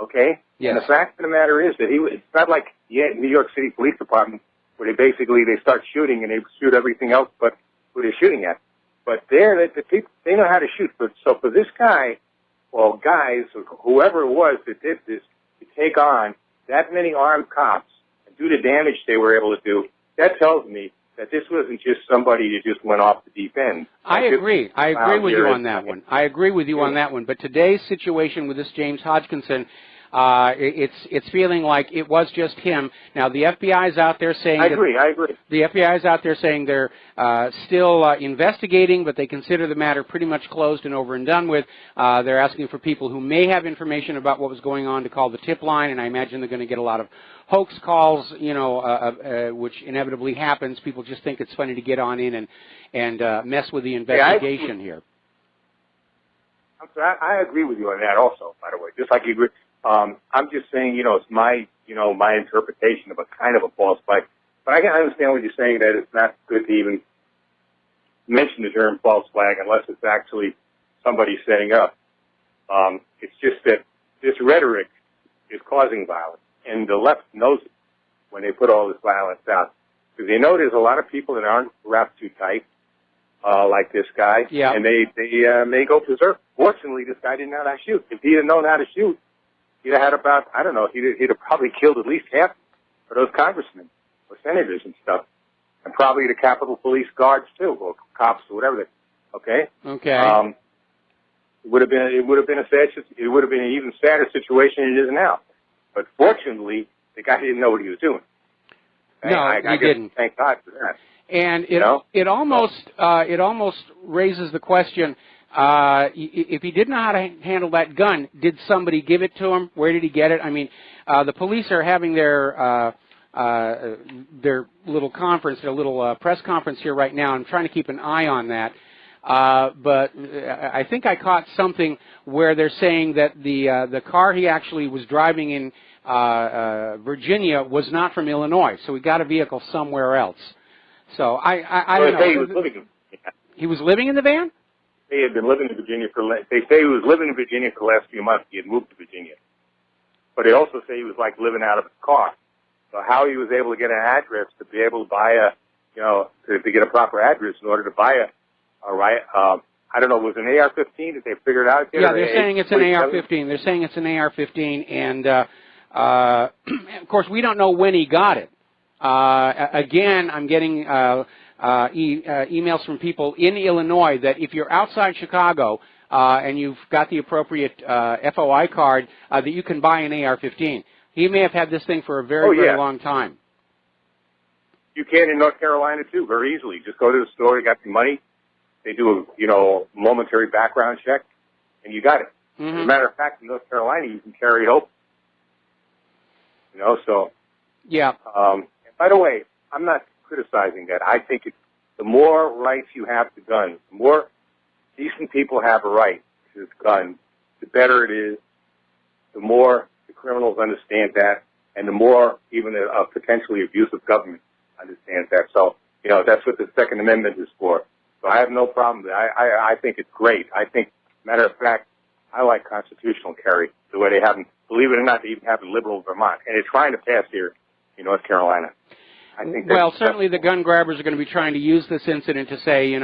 Okay? Yes. And the fact of the matter is that it's not like New York City Police Department where they start shooting and they shoot everything else but who they're shooting at. But the people, they know how to shoot. So for this guy, or guys, or whoever it was that did this, to take on that many armed cops and do the damage they were able to do, that tells me that this wasn't just somebody who just went off the deep end. I agree with you on that one. I agree with you on that one. But today's situation with this James Hodgkinson, it's feeling like it was just him. Now the FBI is out there saying I agree. The FBI is out there saying they're still investigating, but they consider the matter pretty much closed and over and done with. They're asking for people who may have information about what was going on to call the tip line, and I imagine they're going to get a lot of hoax calls, which inevitably happens. People just think it's funny to get on in and mess with the investigation here. I agree with you on that also, by the way. Just like you agree. I'm just saying, it's my interpretation of a kind of a false flag. But I can understand what you're saying, that it's not good to even mention the term false flag unless it's actually somebody setting up. It's just that this rhetoric is causing violence, and the left knows it when they put all this violence out. Because they know there's a lot of people that aren't wrapped too tight, like this guy, and they may go berserk. Fortunately, this guy didn't know how to shoot. If he had known how to shoot, he'd have had about, I don't know, he'd have probably killed at least half of those congressmen or senators and stuff, and probably the Capitol Police guards too, or cops or whatever. Okay. Okay. It would have been an even sadder situation than it is now. But fortunately, the guy didn't know what he was doing. No, he didn't. Thank God for that. And it almost raises the question. If he didn't know how to handle that gun, did somebody give it to him? Where did he get it? I mean, the police are having their their little conference, their little press conference here right now. I'm trying to keep an eye on that. But I think I caught something where they're saying that the car he actually was driving in Virginia was not from Illinois, so he got a vehicle somewhere else. So I don't know. He was living in Virginia. He was living in the van? He had been living in Virginia they say he was living in Virginia for the last few months. He had moved to Virginia. But they also say he was like living out of his car. So how he was able to get an address to be able to buy to get a proper address in order to buy I don't know, was it an AR-15? Did they figure it out yet? Yeah, they're saying it's an AR-15. They're saying it's an AR-15, and of course we don't know when he got it. Again, I'm getting emails from people in Illinois that if you're outside Chicago and you've got the appropriate FOI card, that you can buy an AR-15. He may have had this thing for a very long time. You can in North Carolina, too, very easily. Just go to the store, you got the money, they do a momentary background check, and you got it. Mm-hmm. As a matter of fact, in North Carolina, you can carry it open. So... Yeah. By the way, I'm not criticizing that. I think the more rights you have to guns, the more decent people have a right to this gun, the better it is, the more the criminals understand that, and the more even a potentially abusive government understands that. So, that's what the Second Amendment is for. So I have no problem with it. I think it's great. I think, matter of fact, I like constitutional carry, the way they have them. Believe it or not, they even have in liberal Vermont. And they're trying to pass here in North Carolina. I think certainly the gun grabbers are going to be trying to use this incident to say,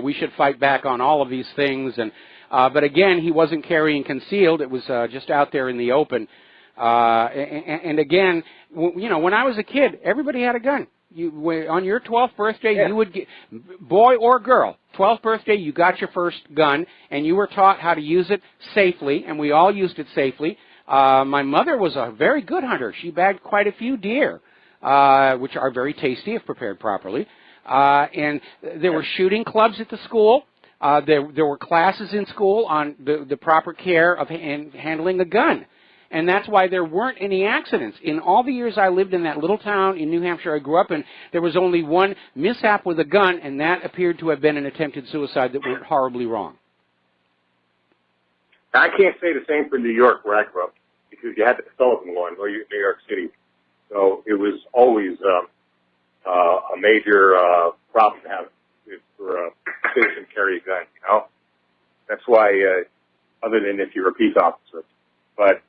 we should fight back on all of these things. And but again, he wasn't carrying concealed. It was just out there in the open. And again, when I was a kid, everybody had a gun. On your 12th birthday, you would get, boy or girl, 12th birthday, you got your first gun, and you were taught how to use it safely, and we all used it safely. My mother was a very good hunter. She bagged quite a few deer, which are very tasty if prepared properly. And there were shooting clubs at the school. There were classes in school on the proper care of handling a gun. And that's why there weren't any accidents. In all the years I lived in that little town in New Hampshire I grew up in, there was only one mishap with a gun, and that appeared to have been an attempted suicide that went horribly wrong. I can't say the same for New York, where I grew up, because you had the Sullivan law in New York City. So it was always a major problem to have for a citizen to carry a gun, That's why, other than if you're a peace officer. But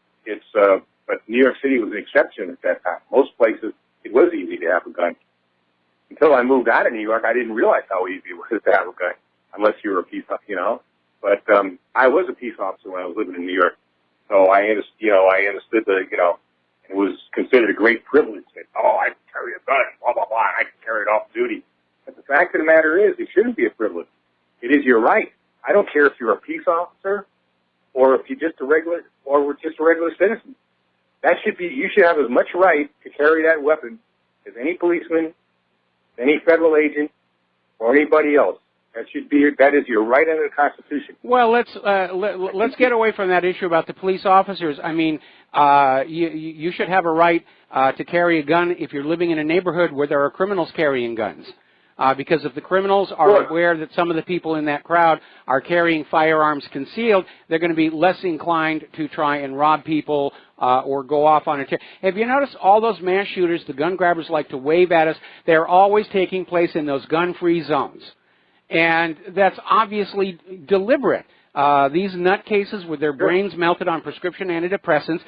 New York City was an exception at that time. Most places, it was easy to have a gun. Until I moved out of New York, I didn't realize how easy it was to have a gun, unless you were a peace officer, But I was a peace officer when I was living in New York, so I understood it was considered a great privilege that, I can carry a gun, blah, blah, blah, and I can carry it off duty. But the fact of the matter is, it shouldn't be a privilege. It is your right. I don't care if you're a peace officer or if you're just a regular citizen. You should have as much right to carry that weapon as any policeman, any federal agent, or anybody else. That is your right under the Constitution. Well, let's get away from that issue about the police officers. I mean, you should have a right to carry a gun if you're living in a neighborhood where there are criminals carrying guns. Because if the criminals are aware that some of the people in that crowd are carrying firearms concealed, they're going to be less inclined to try and rob people or go off on a tear. Have you noticed all those mass shooters, the gun grabbers like to wave at us, they're always taking place in those gun-free zones. And that's obviously deliberate. These nutcases with their brains melted on prescription antidepressants,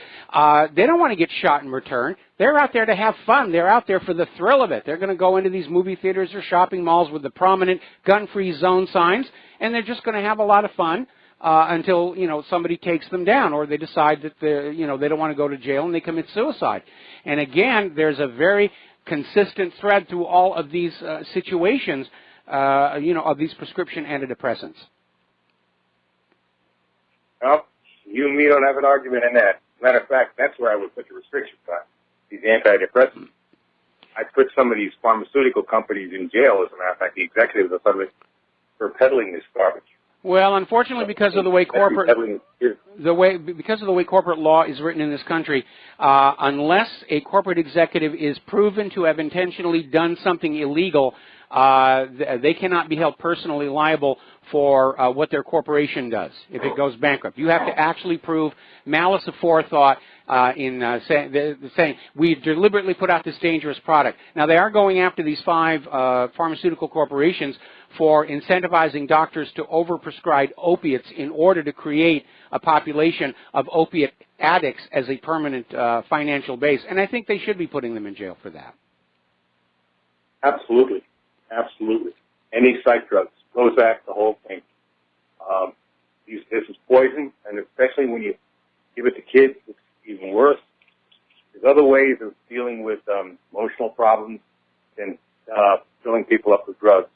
they don't want to get shot in return. They're out there to have fun. They're out there for the thrill of it. They're going to go into these movie theaters or shopping malls with the prominent gun-free zone signs, and they're just going to have a lot of fun until, somebody takes them down or they decide that they don't want to go to jail and they commit suicide. And again, there's a very consistent thread through all of these situations, of these prescription antidepressants. Well, you and me don't have an argument in that. Matter of fact, that's where I would put the restrictions on, these antidepressants. I'd put some of these pharmaceutical companies in jail, as a matter of fact, the executives of some of it, for peddling this garbage. Well, unfortunately, because of the way corporate law is written in this country, unless a corporate executive is proven to have intentionally done something illegal, they cannot be held personally liable for what their corporation does if it goes bankrupt. You have to actually prove malice aforethought in saying we deliberately put out this dangerous product. Now, they are going after these 5 pharmaceutical corporations for incentivizing doctors to overprescribe opiates in order to create a population of opiate addicts as a permanent financial base. And I think they should be putting them in jail for that. Absolutely. Absolutely. Any psych drugs, Prozac, the whole thing. This is poison, and especially when you give it to kids, it's even worse. There's other ways of dealing with emotional problems than filling people up with drugs.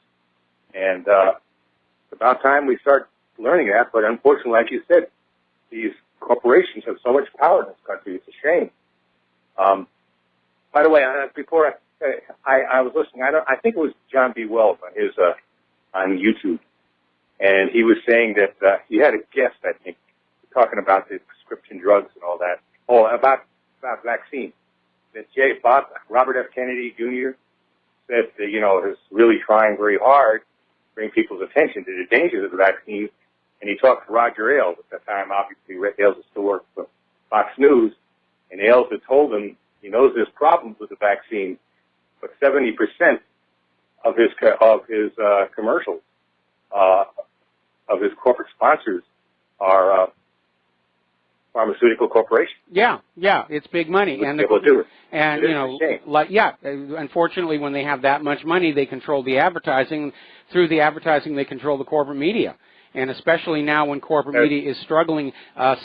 And it's about time we start learning that, but unfortunately, like you said, these corporations have so much power in this country. It's a shame. By the way, before I was listening, I think it was John B. Wells on his on YouTube, and he was saying that he had a guest, I think, talking about the prescription drugs and all that. Oh, about vaccine. That Robert F. Kennedy Jr. said that, is really trying very hard to bring people's attention to the dangers of the vaccine. And he talked to Roger Ailes at that time. Obviously, Ailes still worked for Fox News, and Ailes had told him he knows there's problems with the vaccine, but 70% of his commercials, of his corporate sponsors, are pharmaceutical corporations. Yeah, it's big money, and unfortunately, when they have that much money, they control the advertising. Through the advertising, they control the corporate media, and especially now when corporate media is struggling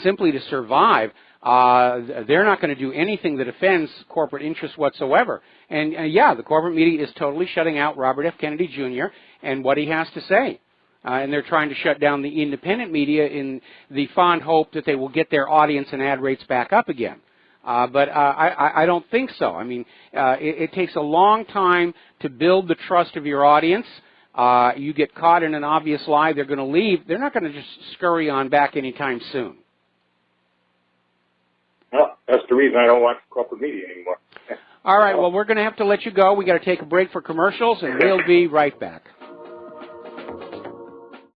simply to survive, they're not going to do anything that offends corporate interests whatsoever. And the corporate media is totally shutting out Robert F. Kennedy Jr. and what he has to say. And they're trying to shut down the independent media in the fond hope that they will get their audience and ad rates back up again. But I don't think so. I mean, it takes a long time to build the trust of your audience. You get caught in an obvious lie, they're going to leave. They're not going to just scurry on back anytime soon. Well, that's the reason I don't watch corporate media anymore. All right, well, we're going to have to let you go. We got to take a break for commercials, and we'll be right back.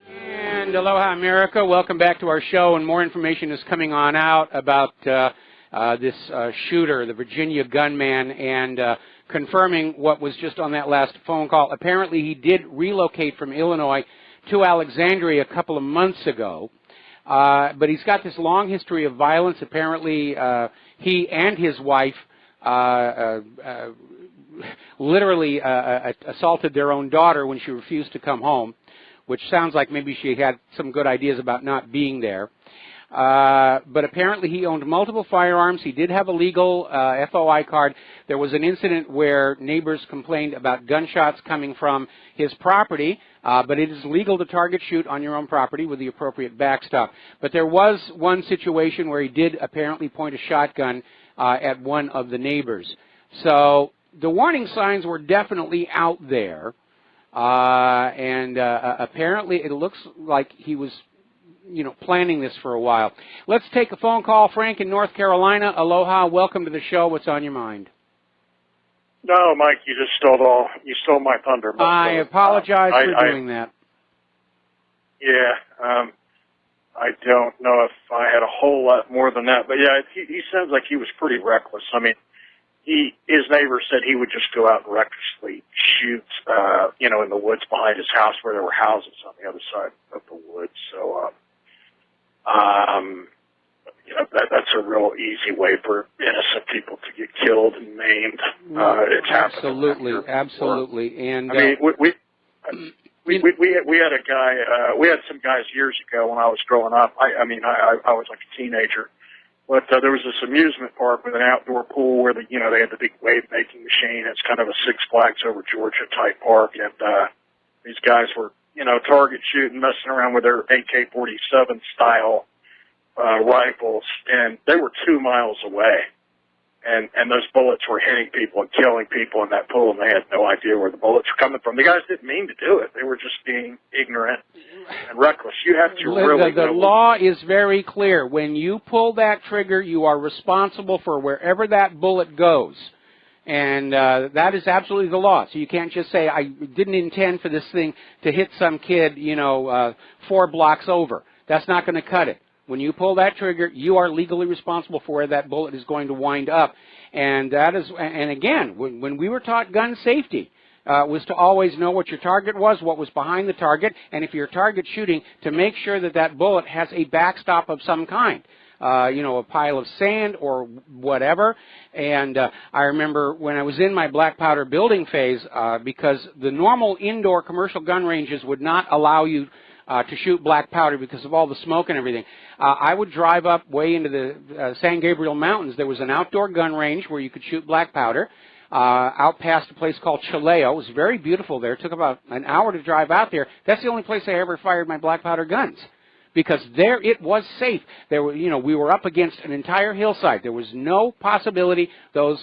And aloha, America. Welcome back to our show, and more information is coming on out about this shooter, the Virginia gunman, and confirming what was just on that last phone call. Apparently, he did relocate from Illinois to Alexandria a couple of months ago, but he's got this long history of violence. Apparently, he and his wife literally assaulted their own daughter when she refused to come home, which sounds like maybe she had some good ideas about not being there. But apparently he owned multiple firearms. He did have a legal FOI card. There was an incident where neighbors complained about gunshots coming from his property, but it is legal to target shoot on your own property with the appropriate backstop. But there was one situation where he did apparently point a shotgun at one of the neighbors. So the warning signs were definitely out there. Apparently it looks like he was, planning this for a while. Let's take a phone call. Frank in North Carolina. Aloha. Welcome to the show. What's on your mind? No, Mike, you stole my thunder. I apologize for doing that. Yeah, I don't know if I had a whole lot more than that, but yeah, he sounds like he was pretty reckless. I mean, his neighbor said he would just go out and recklessly shoot, in the woods behind his house where there were houses on the other side of the woods. So, that's a real easy way for innocent people to get killed and maimed. It's absolutely. And I mean, we had a guy. We had some guys years ago when I was growing up. I was like a teenager. But there was this amusement park with an outdoor pool where they had the big wave-making machine. It's kind of a Six Flags Over Georgia type park, and these guys were, target shooting, messing around with their AK-47 style rifles, and they were 2 miles away. and those bullets were hitting people and killing people in that pool, and they had no idea where the bullets were coming from. The guys didn't mean to do it. They were just being ignorant and reckless. You have to really The law is very clear. When you pull that trigger, you are responsible for wherever that bullet goes. And that is absolutely the law. So you can't just say, I didn't intend for this thing to hit some kid, 4 blocks over. That's not going to cut it. When you pull that trigger, you are legally responsible for where that bullet is going to wind up. And that is, and again, when we were taught gun safety, was to always know what your target was, what was behind the target, and if you're target shooting, to make sure that that bullet has a backstop of some kind. A pile of sand or whatever. And I remember when I was in my black powder building phase, because the normal indoor commercial gun ranges would not allow you to shoot black powder because of all the smoke and everything. I would drive up way into the San Gabriel Mountains. There was an outdoor gun range where you could shoot black powder. Out past a place called Chileo. It was very beautiful there. It took about an hour to drive out there. That's the only place I ever fired my black powder guns, because there it was safe. There were, we were up against an entire hillside. There was no possibility those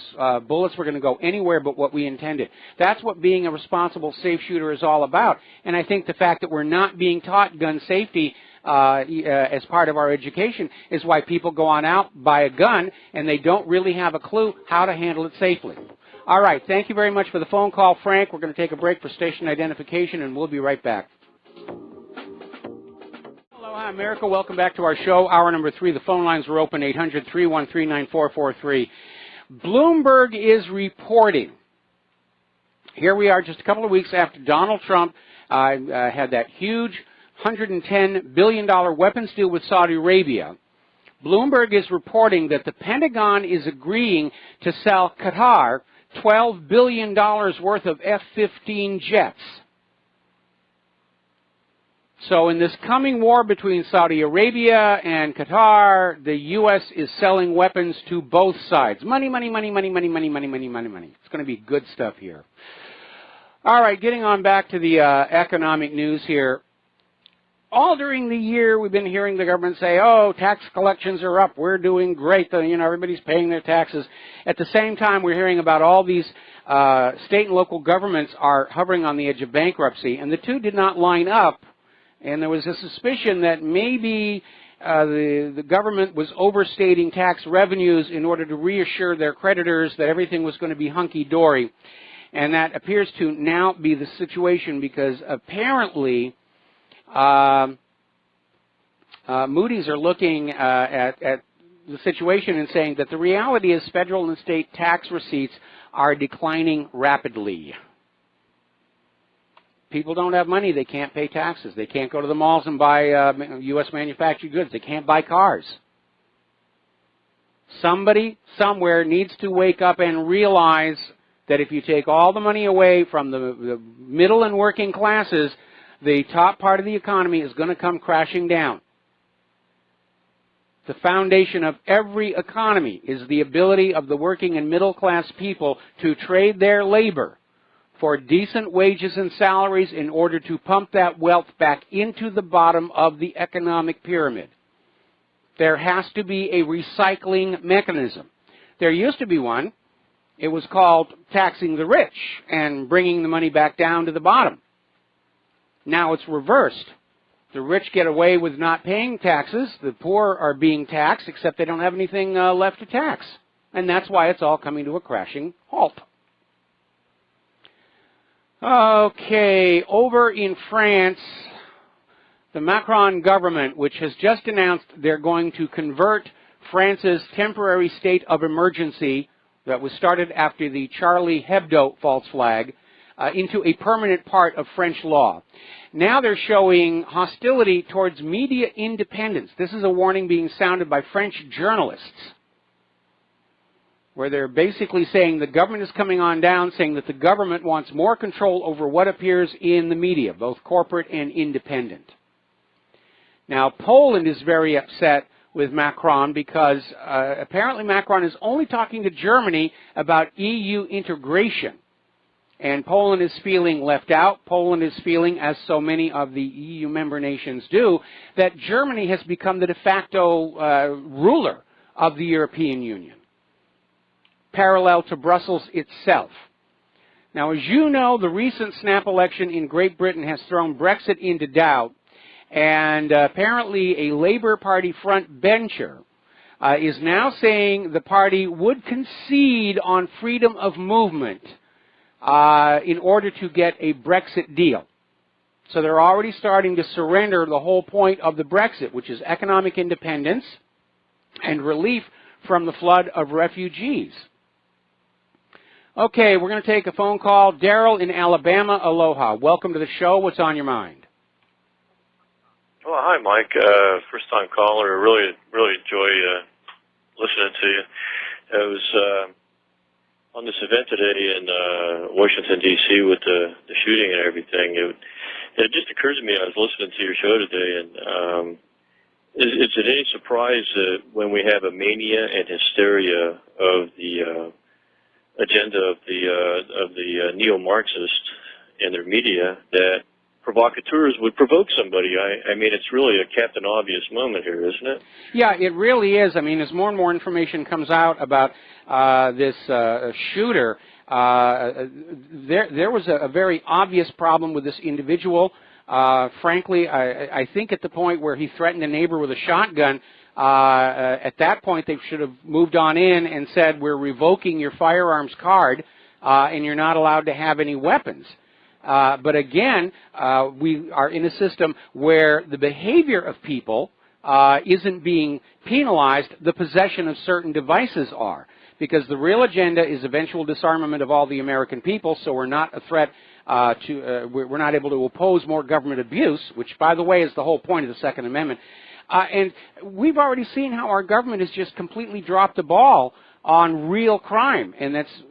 bullets were going to go anywhere but what we intended. That's what being a responsible, safe shooter is all about. And I think the fact that we're not being taught gun safety as part of our education is why people go on out, buy a gun, and they don't really have a clue how to handle it safely. All right, thank you very much for the phone call, Frank. We're going to take a break for station identification, and we'll be right back. Aloha, America. Welcome back to our show. Hour number 3. The phone lines are open, 800-313-9443. Bloomberg is reporting. Here we are just a couple of weeks after Donald Trump had that huge $110 billion weapons deal with Saudi Arabia. Bloomberg is reporting that the Pentagon is agreeing to sell Qatar $12 billion worth of F-15 jets. So in this coming war between Saudi Arabia and Qatar, the U.S. is selling weapons to both sides. Money, money, money, money, money, money, money, money, money, money. It's going to be good stuff here. All right, getting on back to the economic news here. All during the year, we've been hearing the government say, oh, tax collections are up. We're doing great. Everybody's paying their taxes. At the same time, we're hearing about all these state and local governments are hovering on the edge of bankruptcy, and the two did not line up. And there was a suspicion that maybe the government was overstating tax revenues in order to reassure their creditors that everything was going to be hunky-dory. And that appears to now be the situation, because apparently Moody's are looking at the situation and saying that the reality is federal and state tax receipts are declining rapidly. People don't have money. They can't pay taxes. They can't go to the malls and buy U.S. manufactured goods. They can't buy cars. Somebody somewhere needs to wake up and realize that if you take all the money away from the middle and working classes, the top part of the economy is going to come crashing down. The foundation of every economy is the ability of the working and middle class people to trade their labor for decent wages and salaries in order to pump that wealth back into the bottom of the economic pyramid. There has to be a recycling mechanism. There used to be one. It was called taxing the rich and bringing the money back down to the bottom. Now it's reversed. The rich get away with not paying taxes. The poor are being taxed, except they don't have anything left to tax. And that's why it's all coming to a crashing halt. Okay, over in France, the Macron government, which has just announced they're going to convert France's temporary state of emergency that was started after the Charlie Hebdo false flag into a permanent part of French law. Now they're showing hostility towards media independence. This is a warning being sounded by French journalists, where they're basically saying the government is coming on down, saying that the government wants more control over what appears in the media, both corporate and independent. Now, Poland is very upset with Macron because apparently Macron is only talking to Germany about EU integration. And Poland is feeling left out. Poland is feeling, as so many of the EU member nations do, that Germany has become the de facto ruler of the European Union. parallel to Brussels itself. Now, as you know, the recent snap election in Great Britain has thrown Brexit into doubt, and apparently a Labour Party front bencher is now saying the party would concede on freedom of movement in order to get a Brexit deal. So they're already starting to surrender the whole point of the Brexit, which is economic independence and relief from the flood of refugees. Okay, we're going to take a phone call. Daryl in Alabama, aloha. Welcome to the show. What's on your mind? Well, hi, Mike. First-time caller. Really enjoy listening to you. I was on this event today in Washington, D.C. with the shooting and everything. It just occurred to me, I was listening to your show today, and is it any surprise that when we have a mania and hysteria of the agenda of the neo-Marxists and their media, that provocateurs would provoke somebody? I mean, it's really a Captain Obvious moment here, isn't it? Yeah, it really is. I mean, as more and more information comes out about this shooter, there was a very obvious problem with this individual. Frankly, I think at the point where he threatened a neighbor with a shotgun, at that point they should have moved on in and said, we're revoking your firearms card and you're not allowed to have any weapons. But again, we are in a system where the behavior of people isn't being penalized, the possession of certain devices are. Because the real agenda is eventual disarmament of all the American people, so we're not a threat we're not able to oppose more government abuse, which, by the way, is the whole point of the Second Amendment. And we've already seen how our government has just completely dropped the ball on real crime, and that's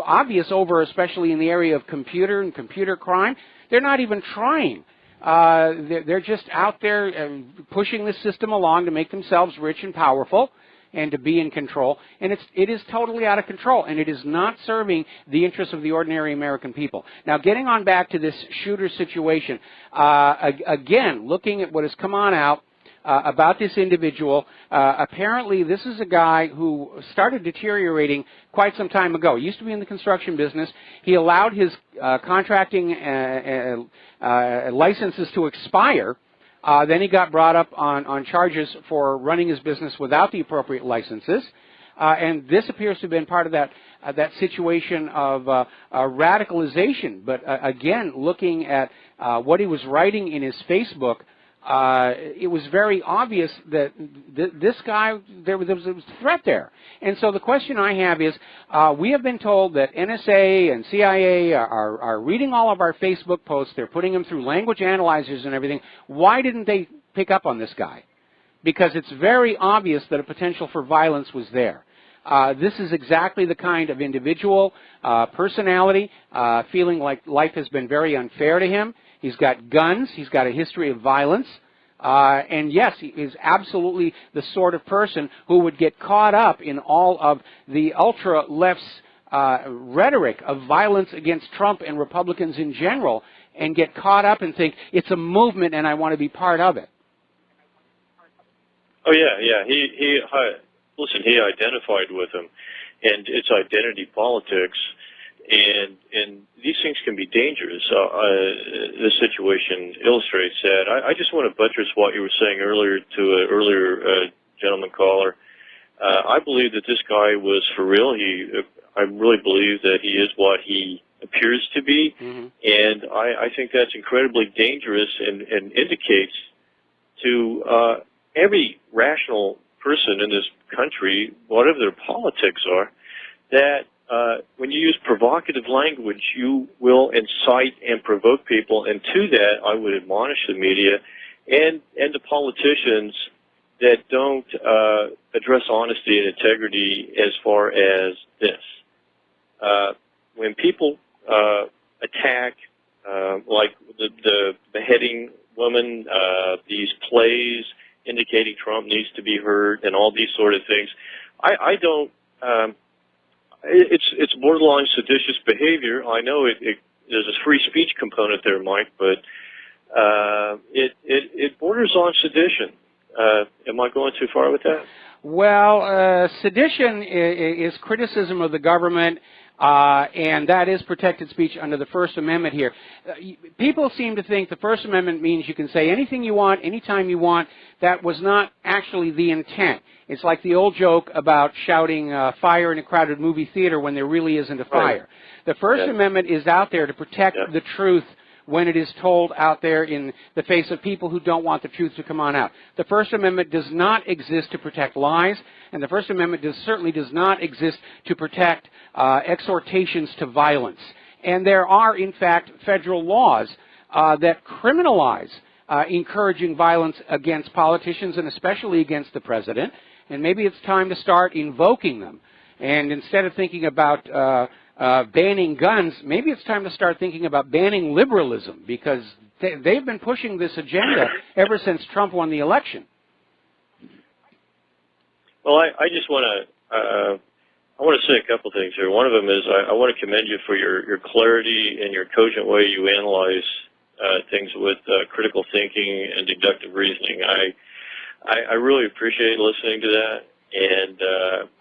obvious over, especially in the area of computer and computer crime. They're not even trying. They're just out there pushing the system along to make themselves rich and powerful and to be in control, and it is totally out of control, and it is not serving the interests of the ordinary American people. Now, getting on back to this shooter situation, again, looking at what has come on out about this individual, apparently this is a guy who started deteriorating quite some time ago. He used to be in the construction business. He allowed his contracting licenses to expire. Then he got brought up on charges for running his business without the appropriate licenses. And this appears to have been part of that situation of radicalization. But again, looking at what he was writing in his Facebook, it was very obvious that this guy, there was a threat there. And so the question I have is, we have been told that NSA and CIA are reading all of our Facebook posts. They're putting them through language analyzers and everything. Why didn't they pick up on this guy? Because it's very obvious that a potential for violence was there. This is exactly the kind of individual, personality, feeling like life has been very unfair to him. He's got guns. He's got a history of violence. And yes, he is absolutely the sort of person who would get caught up in all of the ultra-left's rhetoric of violence against Trump and Republicans in general and get caught up and think, it's a movement and I want to be part of it. Oh, yeah. Listen, he identified with him, and it's identity politics. And these things can be dangerous. This situation illustrates that. I just want to buttress what you were saying earlier to an earlier gentleman caller. I believe that this guy was for real. I really believe that he is what he appears to be. Mm-hmm. And I think that's incredibly dangerous and indicates to every rational person in this country, whatever their politics are, that when you use provocative language, you will incite and provoke people. And to that, I would admonish the media and the politicians that don't address honesty and integrity as far as this. When people attack, like the beheading woman, these plays indicating Trump needs to be heard, and all these sort of things, I don't. It's borderline seditious behavior. I know there's a free speech component there, Mike, but it borders on sedition. Am I going too far with that? Well, sedition is criticism of the government, and that is protected speech under the First Amendment here. People seem to think the First Amendment means you can say anything you want, anytime you want. That was not actually the intent. It's like the old joke about shouting fire in a crowded movie theater when there really isn't a fire. The First Amendment is out there to protect the truth when it is told out there in the face of people who don't want the truth to come on out. The First Amendment does not exist to protect lies, and the First Amendment certainly does not exist to protect exhortations to violence. And there are, in fact, federal laws that criminalize encouraging violence against politicians and especially against the president, and maybe it's time to start invoking them. And instead of thinking about banning guns, maybe it's time to start thinking about banning liberalism, because they've been pushing this agenda ever since Trump won the election. Well, I just want to say a couple things here. One of them is I want to commend you for your clarity and your cogent way you analyze things with critical thinking and deductive reasoning. I really appreciate listening to that, and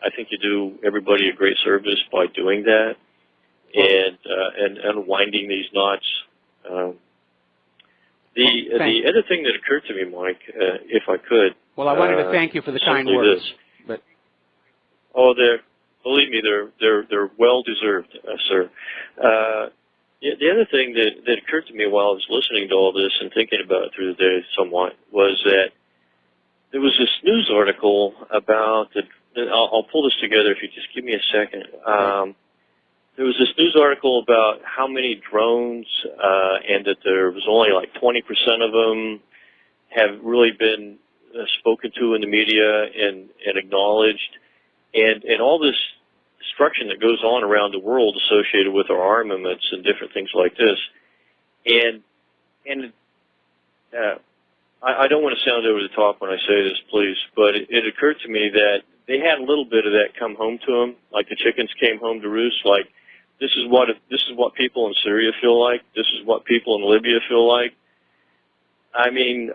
I think you do everybody a great service by doing that and unwinding these knots. The other thing that occurred to me, Mike, if I could. Well, I wanted to thank you for the kind words. But believe me, they're well deserved, sir. The other thing that occurred to me while I was listening to all this and thinking about it through the day somewhat was that there was this news article about I'll pull this together if you just give me a second. There was this news article about how many drones and that there was only like 20% of them have really been spoken to in the media and acknowledged, and all this destruction that goes on around the world associated with our armaments and different things like this. And I don't want to sound over the top when I say this, please, but it occurred to me that they had a little bit of that come home to them, like the chickens came home to roost. Like this is what people in Syria feel like. This is what people in Libya feel like. I mean,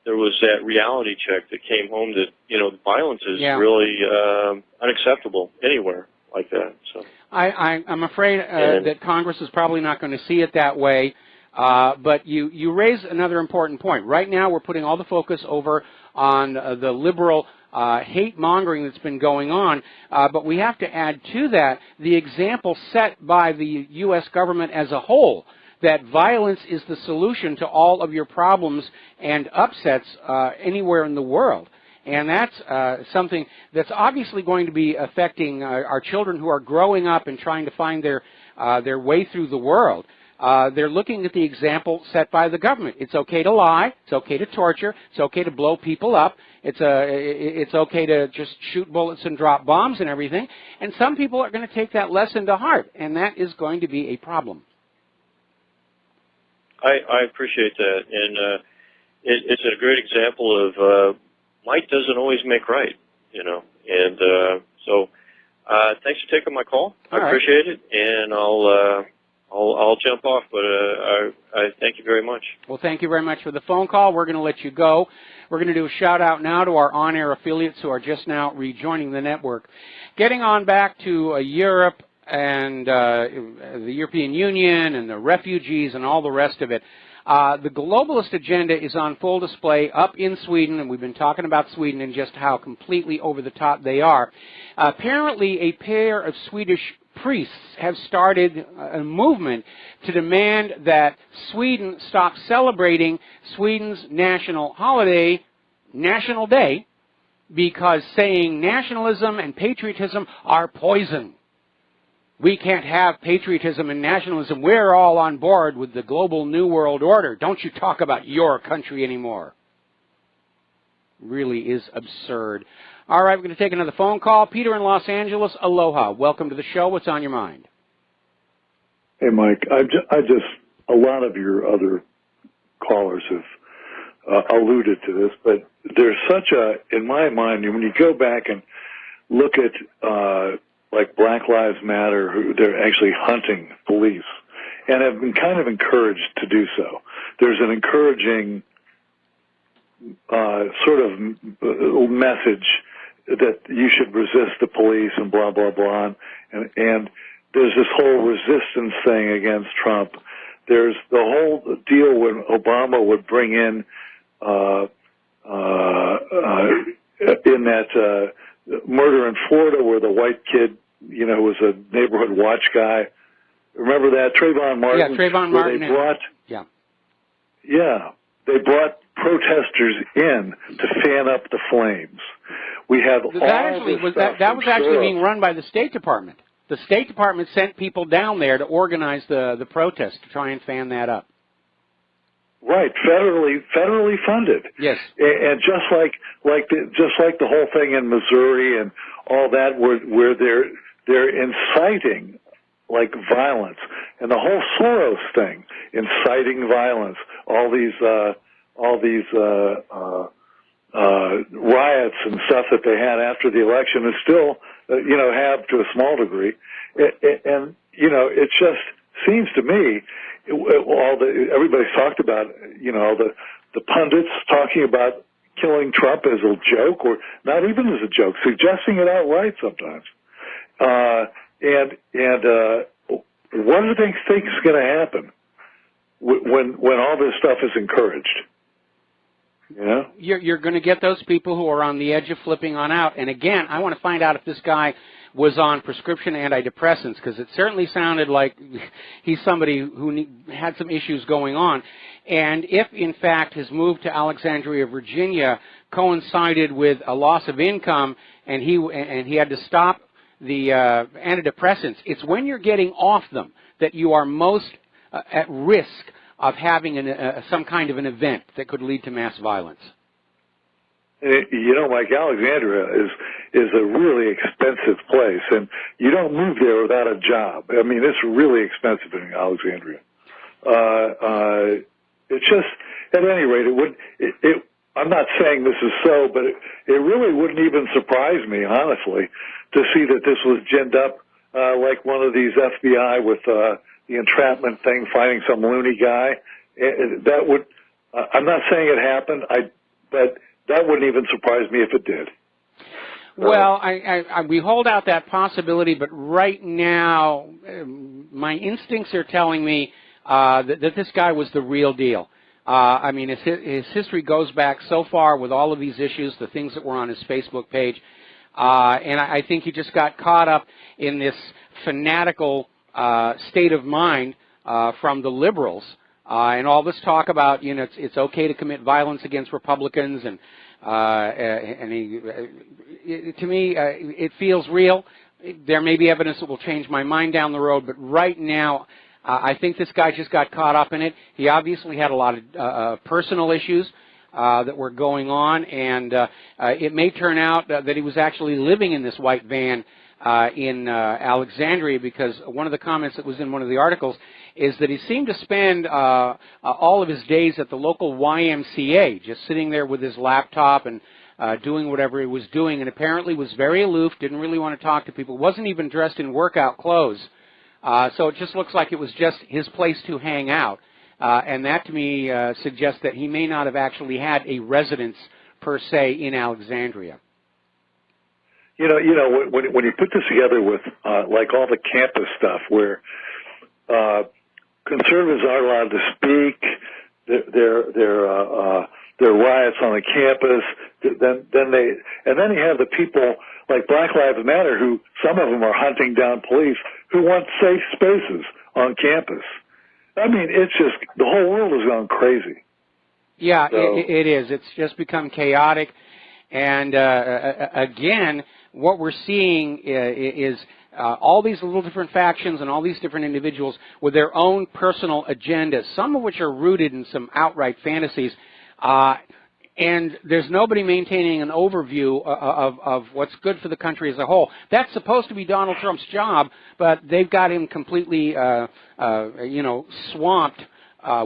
there was that reality check that came home that the violence is really unacceptable anywhere like that. So I'm afraid that Congress is probably not going to see it that way. But you raise another important point. Right now we're putting all the focus over on the liberal hate-mongering that's been going on, but we have to add to that the example set by the U.S. government as a whole, that violence is the solution to all of your problems and upsets anywhere in the world. And that's something that's obviously going to be affecting our children who are growing up and trying to find their way through the world. They're looking at the example set by the government. It's okay to lie. It's okay to torture. It's okay to blow people up. It's okay to just shoot bullets and drop bombs and everything. And some people are going to take that lesson to heart, and that is going to be a problem. I appreciate that, and it's a great example of might doesn't always make right, And so, thanks for taking my call. I appreciate it, and I'll jump off, but I thank you very much. Well, thank you very much for the phone call. We're going to let you go. We're going to do a shout-out now to our on-air affiliates who are just now rejoining the network. Getting on back to Europe and the European Union and the refugees and all the rest of it. The globalist agenda is on full display up in Sweden, and we've been talking about Sweden and just how completely over the top they are. Apparently, a pair of Swedish priests have started a movement to demand that Sweden stop celebrating Sweden's national holiday, National Day, because saying nationalism and patriotism are poison. We can't have patriotism and nationalism. We're all on board with the global New World Order. Don't you talk about your country anymore. Really is absurd. All right, we're going to take another phone call. Peter in Los Angeles, aloha. Welcome to the show. What's on your mind? Hey, Mike. A lot of your other callers have alluded to this, but there's such in my mind, when you go back and look at like Black Lives Matter, who they're actually hunting police and have been kind of encouraged to do so. There's an encouraging sort of message that you should resist the police and blah, blah, blah. And there's this whole resistance thing against Trump. There's the whole deal when Obama would bring in that murder in Florida where the white kid, was a neighborhood watch guy. Remember that? Trayvon Martin? Yeah, Trayvon Martin. They brought, they brought protesters in to fan up the flames. We have that was actually being run by the State Department. The State Department sent people down there to organize the protest to try and fan that up. Right, federally funded. Yes, and just like the whole thing in Missouri and all that, where they're inciting like violence, and the whole Soros thing, inciting violence, all these riots and stuff that they had after the election, and still have to a small degree, and it just seems to me. Everybody's talked about, the pundits talking about killing Trump as a joke, or not even as a joke, suggesting it outright sometimes. What do they think is going to happen when all this stuff is encouraged? You're going to get those people who are on the edge of flipping on out. And again, I want to find out if this guy was on prescription antidepressants, because it certainly sounded like he's somebody who had some issues going on. And if, in fact, his move to Alexandria, Virginia coincided with a loss of income and he had to stop the antidepressants, it's when you're getting off them that you are most at risk of having some kind of an event that could lead to mass violence. Mike, Alexandria is a really expensive place, and you don't move there without a job. I mean, it's really expensive in Alexandria. It's just, at any rate, I'm not saying this is so, but it really wouldn't even surprise me, honestly, to see that this was ginned up like one of these FBI with the entrapment thing, finding some loony guy. I'm not saying it happened, but that wouldn't even surprise me if it did. Well, we hold out that possibility, but right now, my instincts are telling me that this guy was the real deal. I mean, his history goes back so far with all of these issues, the things that were on his Facebook page, and I think he just got caught up in this fanatical state of mind from the liberals, and all this talk about, it's okay to commit violence against Republicans, and to me, it feels real. There may be evidence that will change my mind down the road, but right now, I think this guy just got caught up in it. He obviously had a lot of personal issues that were going on, and it may turn out that he was actually living in this white van in Alexandria, because one of the comments that was in one of the articles is that he seemed to spend all of his days at the local YMCA, just sitting there with his laptop and doing whatever he was doing, and apparently was very aloof, didn't really want to talk to people, wasn't even dressed in workout clothes. So it just looks like it was just his place to hang out. And that, to me, suggests that he may not have actually had a residence, per se, in Alexandria. When you put this together with, like, all the campus stuff where conservatives aren't allowed to speak, there are riots on the campus, then you have the people like Black Lives Matter, who some of them are hunting down police, who want safe spaces on campus. I mean, it's just, the whole world has gone crazy. Yeah, so. It is. It's just become chaotic. And again, what we're seeing is all these little different factions and all these different individuals with their own personal agendas, some of which are rooted in some outright fantasies. And there's nobody maintaining an overview of what's good for the country as a whole. That's supposed to be Donald Trump's job, but they've got him completely, swamped,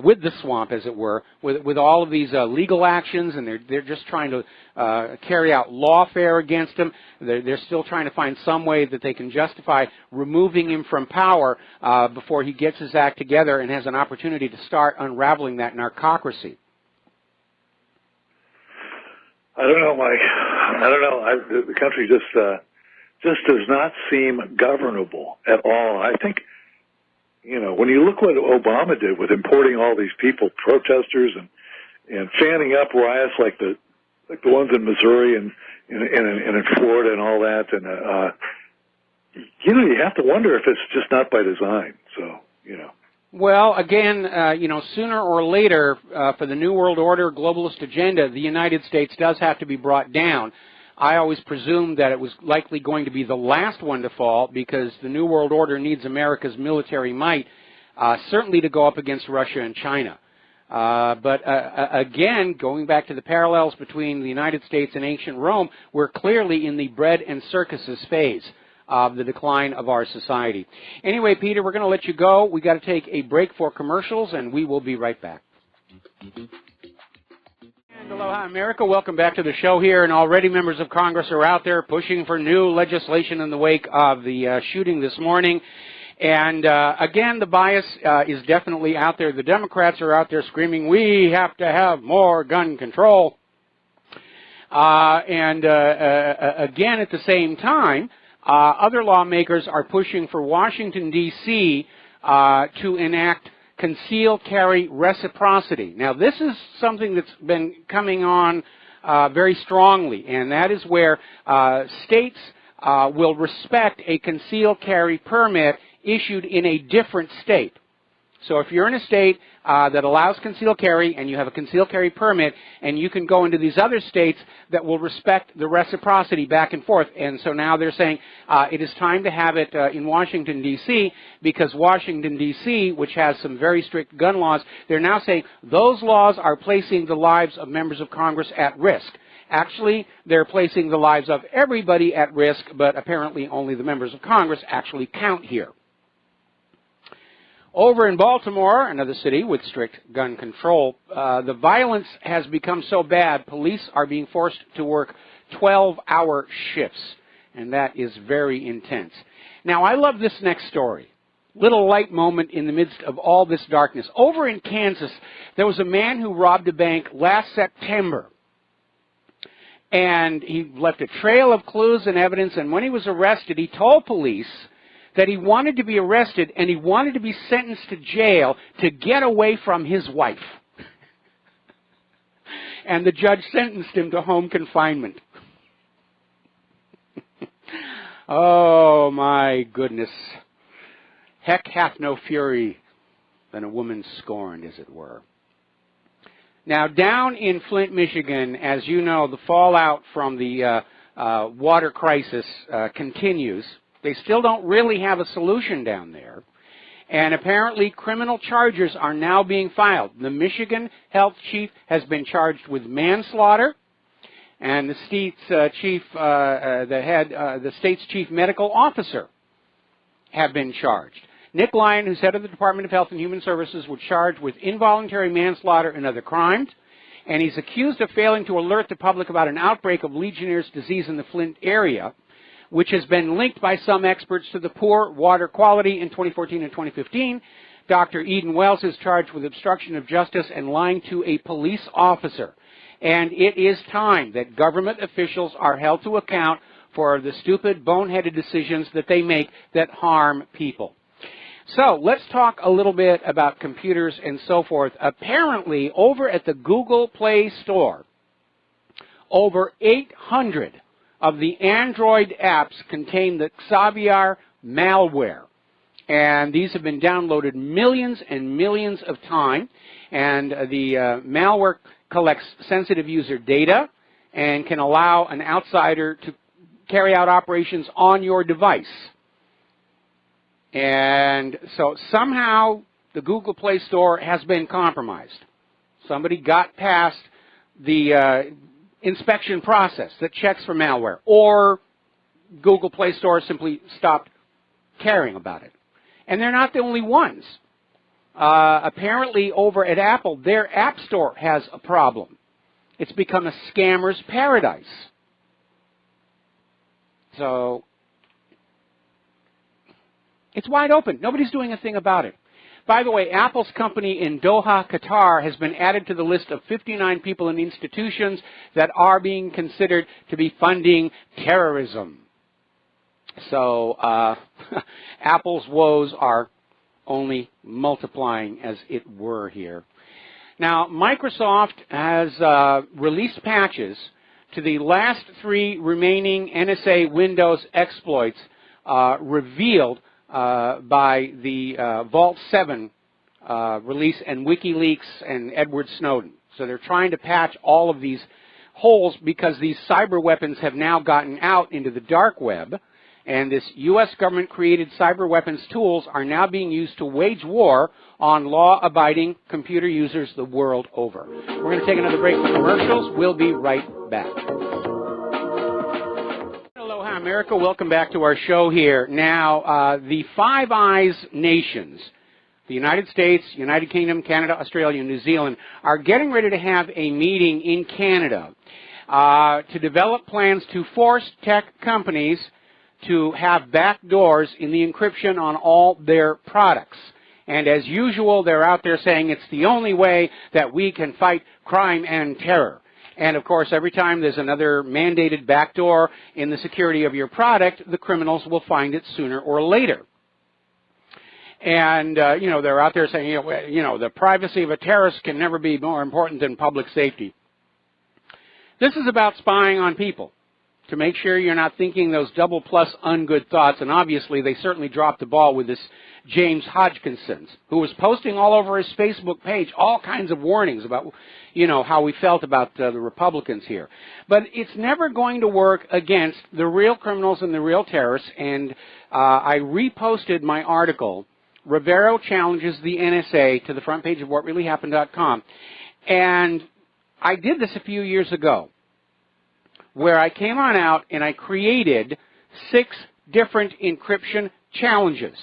with the swamp, as it were, with all of these legal actions, and they're just trying to carry out lawfare against him. They're still trying to find some way that they can justify removing him from power before he gets his act together and has an opportunity to start unraveling that narcocracy. I don't know, Mike. I don't know. The country just does not seem governable at all. I think, when you look what Obama did with importing all these people, protesters, and fanning up riots like the ones in Missouri and in Florida and all that, and you have to wonder if it's just not by design. So, Well, again, sooner or later, for the New World Order globalist agenda, the United States does have to be brought down. I always presumed that it was likely going to be the last one to fall because the New World Order needs America's military might, certainly to go up against Russia and China. But again, going back to the parallels between the United States and ancient Rome, we're clearly in the bread and circuses phase of the decline of our society. Anyway, Peter, we're going to let you go. We've got to take a break for commercials, and we will be right back. And aloha, America. Welcome back to the show here. And already members of Congress are out there pushing for new legislation in the wake of the shooting this morning. And again, the bias is definitely out there. The Democrats are out there screaming, we have to have more gun control. Again, at the same time, other lawmakers are pushing for Washington, D.C. To enact concealed carry reciprocity. Now, this is something that's been coming on very strongly, and that is where states will respect a concealed carry permit issued in a different state. So if you're in a state that allows concealed carry and you have a concealed carry permit and you can go into these other states that will respect the reciprocity back and forth. And so now they're saying it is time to have it in Washington, D.C. because Washington, D.C., which has some very strict gun laws, they're now saying those laws are placing the lives of members of Congress at risk. Actually, they're placing the lives of everybody at risk, but apparently only the members of Congress actually count here. Over in Baltimore, another city with strict gun control, the violence has become so bad, police are being forced to work 12-hour shifts, and that is very intense. Now, I love this next story. Little light moment in the midst of all this darkness. Over in Kansas, there was a man who robbed a bank last September, and he left a trail of clues and evidence, and when he was arrested, he told police that he wanted to be arrested and he wanted to be sentenced to jail to get away from his wife. And the judge sentenced him to home confinement. Oh, my goodness. Heck hath no fury than a woman scorned, as it were. Now, down in Flint, Michigan, as you know, the fallout from the water crisis continues. They still don't really have a solution down there. And apparently criminal charges are now being filed. The Michigan health chief has been charged with manslaughter. And the state's the state's chief medical officer have been charged. Nick Lyon, who's head of the Department of Health and Human Services, was charged with involuntary manslaughter and other crimes. And he's accused of failing to alert the public about an outbreak of Legionnaire's disease in the Flint area, which has been linked by some experts to the poor water quality in 2014 and 2015. Dr. Eden Wells is charged with obstruction of justice and lying to a police officer. And it is time that government officials are held to account for the stupid, boneheaded decisions that they make that harm people. So let's talk a little bit about computers and so forth. Apparently, over at the Google Play Store, over 800 of the Android apps contain the Xavier malware. And these have been downloaded millions and millions of times. And the malware collects sensitive user data and can allow an outsider to carry out operations on your device. And so somehow the Google Play Store has been compromised. Somebody got past the inspection process that checks for malware, or Google Play Store simply stopped caring about it. And they're not the only ones. Apparently over at Apple, their App Store has a problem. It's become a scammer's paradise. So it's wide open. Nobody's doing a thing about it. By the way, Apple's company in Doha, Qatar, has been added to the list of 59 people and institutions that are being considered to be funding terrorism. So Apple's woes are only multiplying, as it were, here. Now, Microsoft has released patches to the last 3 remaining NSA Windows exploits revealed by the Vault 7 release and WikiLeaks and Edward Snowden. So they're trying to patch all of these holes because these cyber weapons have now gotten out into the dark web, and this U.S. government-created cyber weapons tools are now being used to wage war on law-abiding computer users the world over. We're going to take another break for commercials. We'll be right back. Aloha, America. Welcome back to our show here. Now, the Five Eyes nations, the United States, United Kingdom, Canada, Australia, and New Zealand, are getting ready to have a meeting in Canada to develop plans to force tech companies to have back doors in the encryption on all their products. And as usual, they're out there saying it's the only way that we can fight crime and terror. And of course, every time there's another mandated backdoor in the security of your product, the criminals will find it sooner or later. And, they're out there saying, the privacy of a terrorist can never be more important than public safety. This is about spying on people, to make sure you're not thinking those double plus ungood thoughts. And obviously, they certainly dropped the ball with this James Hodgkinson, who was posting all over his Facebook page all kinds of warnings about, how we felt about the Republicans here. But it's never going to work against the real criminals and the real terrorists. And I reposted my article, Rivero Challenges the NSA, to the front page of whatreallyhappened.com. And I did this a few years ago, where I came on out and I created 6 different encryption challenges.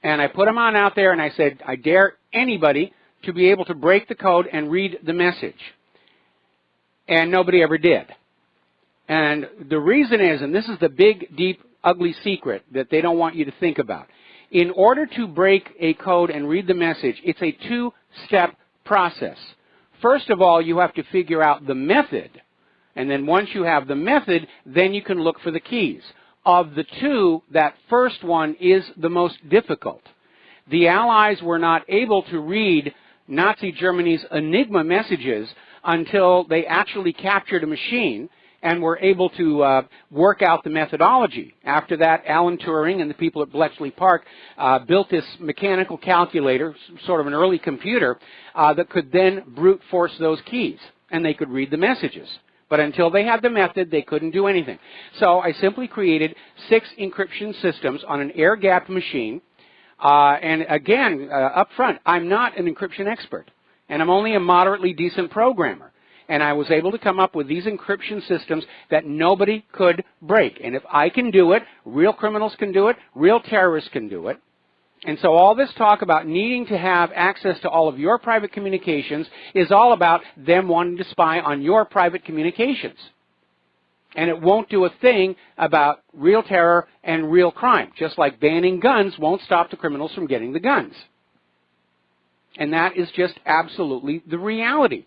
And I put them on out there and I said, I dare anybody to be able to break the code and read the message. And nobody ever did. And the reason is, and this is the big, deep, ugly secret that they don't want you to think about. In order to break a code and read the message, it's a 2-step process. First of all, you have to figure out the method. And then once you have the method, then you can look for the keys. Of the 2, that first one is the most difficult. The Allies were not able to read Nazi Germany's Enigma messages until they actually captured a machine and were able to work out the methodology. After that, Alan Turing and the people at Bletchley Park built this mechanical calculator, sort of an early computer, that could then brute force those keys, and they could read the messages. But until they had the method, they couldn't do anything. So I simply created 6 encryption systems on an air-gapped machine. And again, up front, I'm not an encryption expert. And I'm only a moderately decent programmer. And I was able to come up with these encryption systems that nobody could break. And if I can do it, real criminals can do it, real terrorists can do it. And so all this talk about needing to have access to all of your private communications is all about them wanting to spy on your private communications. And it won't do a thing about real terror and real crime, just like banning guns won't stop the criminals from getting the guns. And that is just absolutely the reality.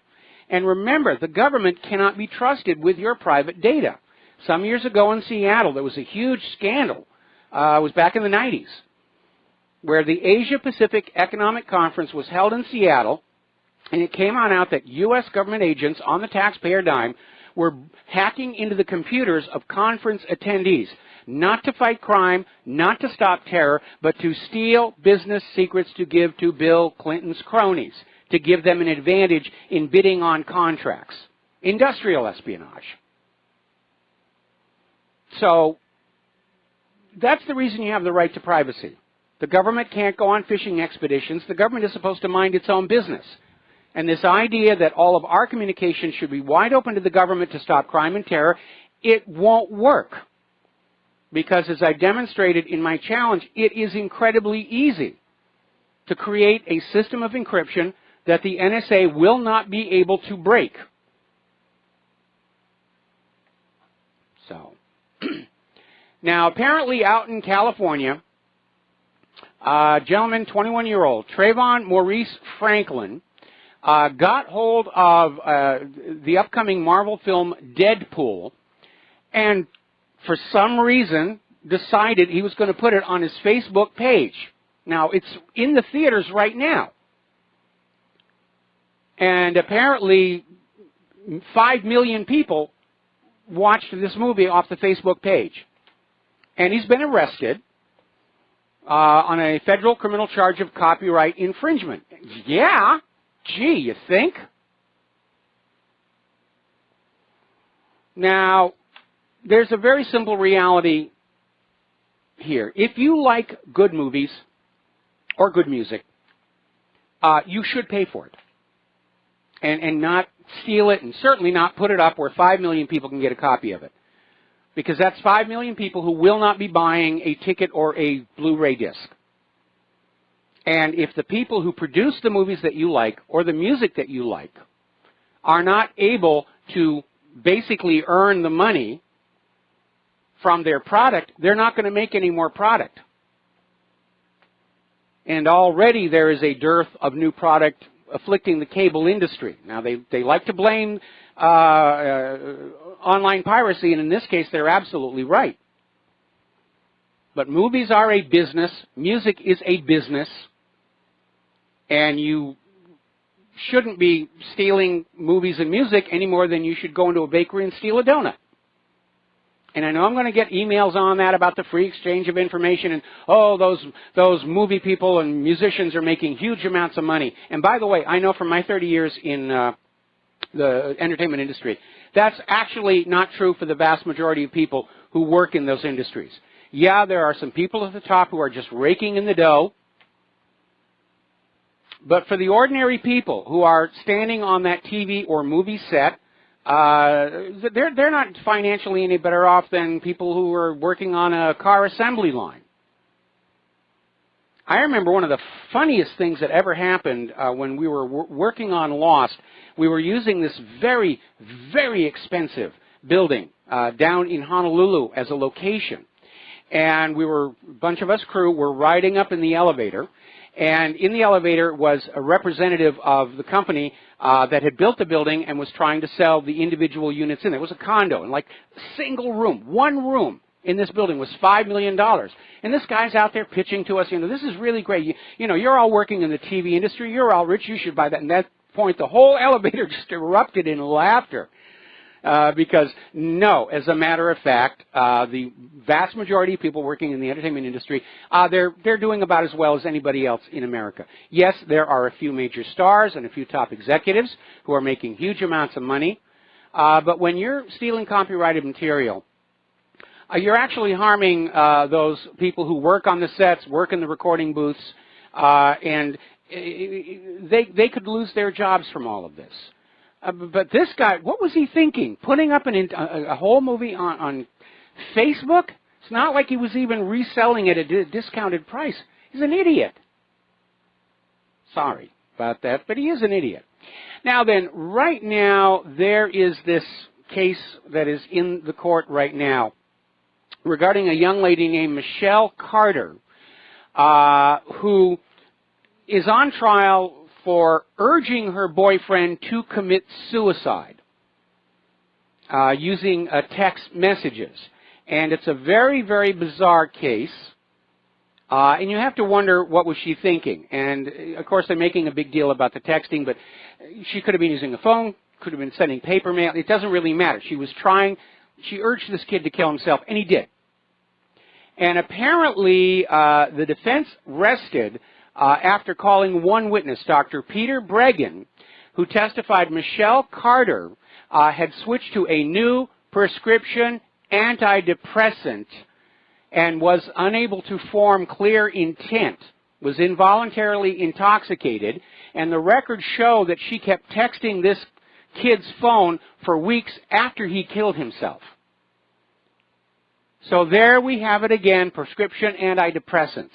And remember, the government cannot be trusted with your private data. Some years ago in Seattle, there was a huge scandal. It was back in the 90s. Where the Asia-Pacific Economic Conference was held in Seattle, and it came on out that U.S. government agents on the taxpayer dime were hacking into the computers of conference attendees, not to fight crime, not to stop terror, but to steal business secrets to give to Bill Clinton's cronies, to give them an advantage in bidding on contracts. Industrial espionage. So that's the reason you have the right to privacy. The government can't go on fishing expeditions. The government is supposed to mind its own business. And this idea that all of our communications should be wide open to the government to stop crime and terror, it won't work. Because as I demonstrated in my challenge, it is incredibly easy to create a system of encryption that the NSA will not be able to break. So, now apparently out in California, Gentleman, 21-year-old, Trayvon Maurice Franklin, got hold of the upcoming Marvel film Deadpool, and for some reason decided he was going to put it on his Facebook page. Now, it's in the theaters right now. And apparently 5 million people watched this movie off the Facebook page. And he's been arrested on a federal criminal charge of copyright infringement. Yeah, gee, you think? Now, there's a very simple reality here. If you like good movies or good music, you should pay for it. And not steal it, and certainly not put it up where 5 million people can get a copy of it. Because that's 5 million people who will not be buying a ticket or a Blu-ray disc. And if the people who produce the movies that you like or the music that you like are not able to basically earn the money from their product, they're not going to make any more product. And already there is a dearth of new product afflicting the cable industry. Now, they like to blame online piracy, and in this case, they're absolutely right. But movies are a business. Music is a business. And you shouldn't be stealing movies and music any more than you should go into a bakery and steal a donut. And I know I'm going to get emails on that about the free exchange of information and, oh, those movie people and musicians are making huge amounts of money. And by the way, I know from my 30 years in the entertainment industry, that's actually not true for the vast majority of people who work in those industries. Yeah, there are some people at the top who are just raking in the dough. But for the ordinary people who are standing on that TV or movie set, they're not financially any better off than people who are working on a car assembly line. I remember one of the funniest things that ever happened when we were working on Lost. We were using this very, very expensive building down in Honolulu as a location. And a bunch of us crew were riding up in the elevator. And in the elevator was a representative of the company that had built the building and was trying to sell the individual units in. It was a condo, and like single room, one room in this building was $5 million. And this guy's out there pitching to us, this is really great. You're all working in the TV industry. You're all rich. You should buy that. And at that point, the whole elevator just erupted in laughter. Because, no, as a matter of fact, the vast majority of people working in the entertainment industry, they're doing about as well as anybody else in America. Yes, there are a few major stars and a few top executives who are making huge amounts of money. But when you're stealing copyrighted material, you're actually harming those people who work on the sets, work in the recording booths, and they could lose their jobs from all of this. But this guy, what was he thinking? Putting up a whole movie on Facebook? It's not like he was even reselling it at a discounted price. He's an idiot. Sorry about that, but he is an idiot. Now then, right now, there is this case that is in the court right now regarding a young lady named Michelle Carter, who is on trial for urging her boyfriend to commit suicide using text messages. And it's a very, very bizarre case. And you have to wonder, what was she thinking? And, of course, they're making a big deal about the texting, but she could have been using a phone, could have been sending paper mail. It doesn't really matter. She urged this kid to kill himself, and he did. And apparently the defense rested after calling one witness, Dr. Peter Bregan, who testified Michelle Carter had switched to a new prescription antidepressant and was unable to form clear intent, was involuntarily intoxicated, and the records show that she kept texting this kid's phone for weeks after he killed himself. So there we have it again, prescription antidepressants.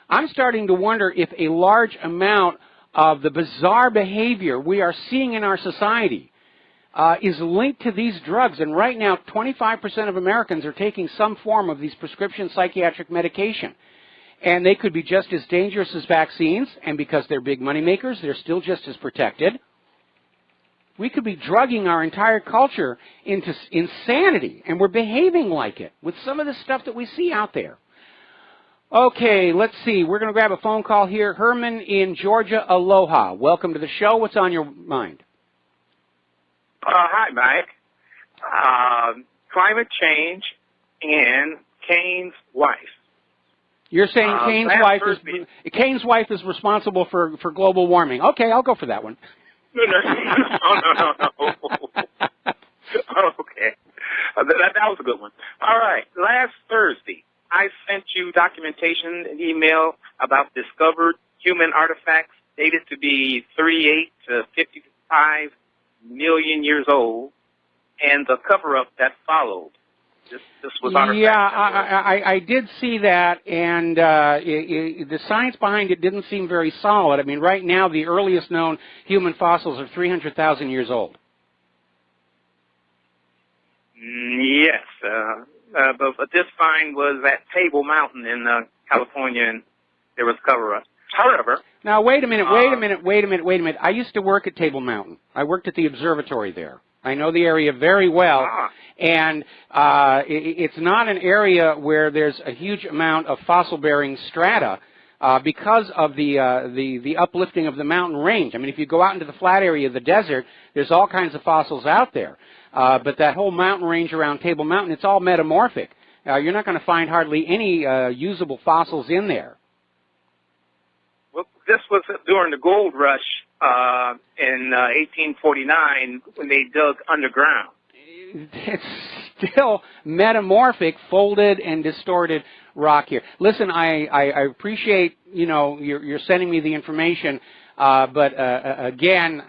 I'm starting to wonder if a large amount of the bizarre behavior we are seeing in our society is linked to these drugs. And right now, 25% of Americans are taking some form of these prescription psychiatric medication. And they could be just as dangerous as vaccines, and because they're big money makers, they're still just as protected. We could be drugging our entire culture into insanity, and we're behaving like it with some of the stuff that we see out there. Okay, let's see. We're going to grab a phone call here. Herman in Georgia, aloha. Welcome to the show. What's on your mind? Hi, Mike. Climate change and Kane's wife. You're saying Kane's wife is responsible for global warming. Okay, I'll go for that one. No. Okay. That was a good one. All right. Last Thursday, I sent you documentation, an email about discovered human artifacts dated to be 38 to 55 million years old, and the cover-up that followed. This was I did see that, and the science behind it didn't seem very solid. I mean, right now, the earliest known human fossils are 300,000 years old. Yes, but this find was at Table Mountain in California, and there was cover-up. However... Now, wait a minute. I used to work at Table Mountain. I worked at the observatory there. I know the area very well, and it's not an area where there's a huge amount of fossil-bearing strata because of the uplifting of the mountain range. I mean, if you go out into the flat area of the desert, there's all kinds of fossils out there. But that whole mountain range around Table Mountain, it's all metamorphic. You're not going to find hardly any usable fossils in there. Well, this was during the gold rush in 1849 when they dug underground. It's still metamorphic, folded and distorted rock here. Listen, I appreciate, you're sending me the information, but again,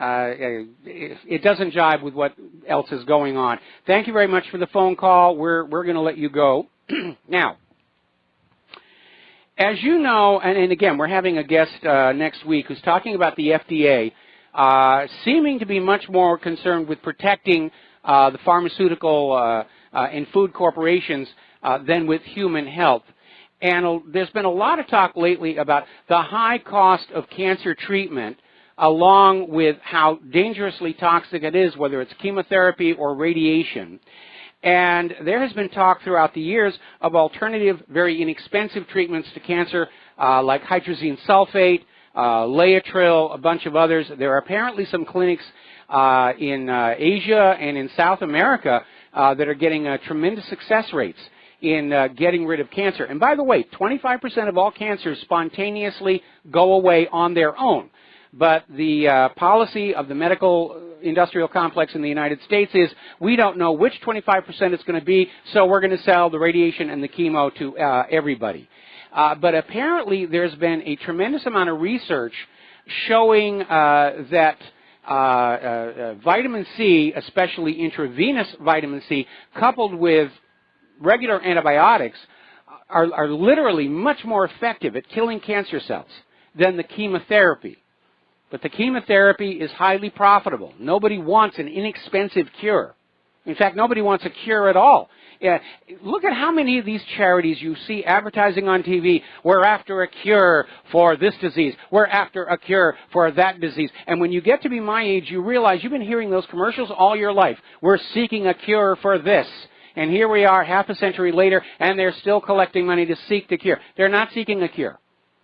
it doesn't jive with what else is going on. Thank you very much for the phone call. We're going to let you go. Now, as you know, and again, we're having a guest next week who's talking about the FDA seeming to be much more concerned with protecting the pharmaceutical and food corporations than with human health. And there's been a lot of talk lately about the high cost of cancer treatment, along with how dangerously toxic it is, whether it's chemotherapy or radiation. And there has been talk throughout the years of alternative, very inexpensive treatments to cancer, like hydrazine sulfate, Laetrile, a bunch of others. There are apparently some clinics in Asia and in South America that are getting tremendous success rates in getting rid of cancer. And by the way, 25% of all cancers spontaneously go away on their own. But the policy of the medical industrial complex in the United States is we don't know which 25% it's going to be, so we're going to sell the radiation and the chemo to everybody. But apparently there's been a tremendous amount of research showing that vitamin C, especially intravenous vitamin C, coupled with regular antibiotics, are literally much more effective at killing cancer cells than the chemotherapy. But the chemotherapy is highly profitable. Nobody wants an inexpensive cure. In fact, nobody wants a cure at all. Look at how many of these charities you see advertising on TV. We're after a cure for this disease. We're after a cure for that disease. And when you get to be my age, you realize you've been hearing those commercials all your life. We're seeking a cure for this. And here we are half a century later, and they're still collecting money to seek the cure. They're not seeking a cure.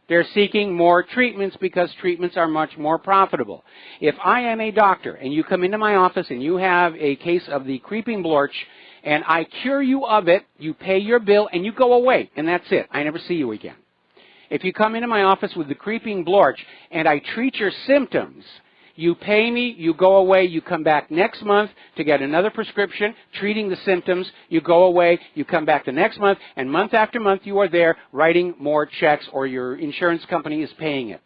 They're seeking more treatments because treatments are much more profitable. If I am a doctor and you come into my office and you have a case of the creeping blorch and I cure you of it, you pay your bill and you go away, and that's it. I never see you again. If you come into my office with the creeping blorch and I treat your symptoms, you pay me, you go away, you come back next month to get another prescription, treating the symptoms, you go away, you come back the next month, and month after month you are there writing more checks or your insurance company is paying it.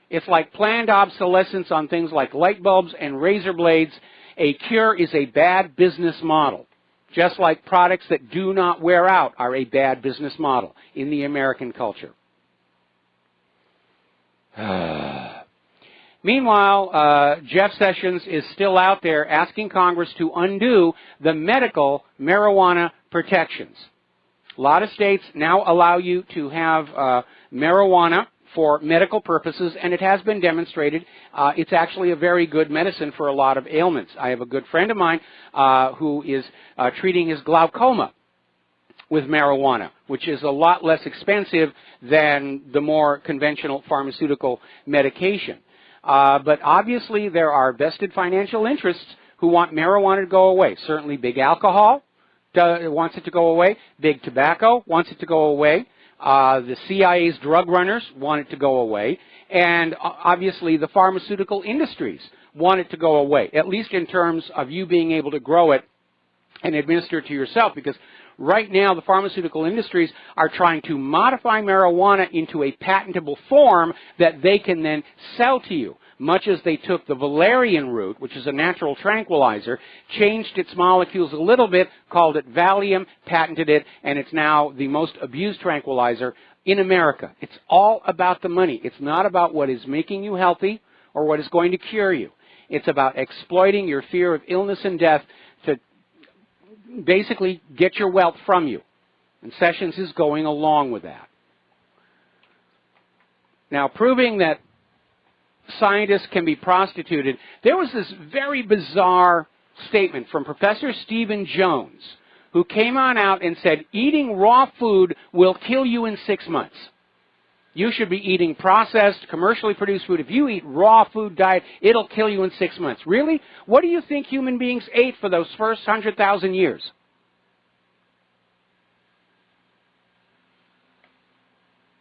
It's like planned obsolescence on things like light bulbs and razor blades. A cure is a bad business model, just like products that do not wear out are a bad business model in the American culture. Meanwhile, Jeff Sessions is still out there asking Congress to undo the medical marijuana protections. A lot of states now allow you to have marijuana for medical purposes, and it has been demonstrated it's actually a very good medicine for a lot of ailments. I have a good friend of mine who is treating his glaucoma with marijuana, which is a lot less expensive than the more conventional pharmaceutical medication. But obviously there are vested financial interests who want marijuana to go away. Certainly big alcohol wants it to go away. Big tobacco wants it to go away. The CIA's drug runners want it to go away. And obviously the pharmaceutical industries want it to go away, at least in terms of you being able to grow it and administer it to yourself, because right now the pharmaceutical industries are trying to modify marijuana into a patentable form that they can then sell to you, much as they took the valerian root, which is a natural tranquilizer, changed its molecules a little bit, called it Valium, patented it, and it's now the most abused tranquilizer in America. It's all about the money. It's not about what is making you healthy or what is going to cure you. It's about exploiting your fear of illness and death to basically get your wealth from you. And Sessions is going along with that. Now, proving that scientists can be prostituted, there was this very bizarre statement from Professor Stephen Jones, who came on out and said, eating raw food will kill you in 6 months. You should be eating processed, commercially produced food. If you eat raw food diet, it'll kill you in 6 months. Really? What do you think human beings ate for those first 100,000 years?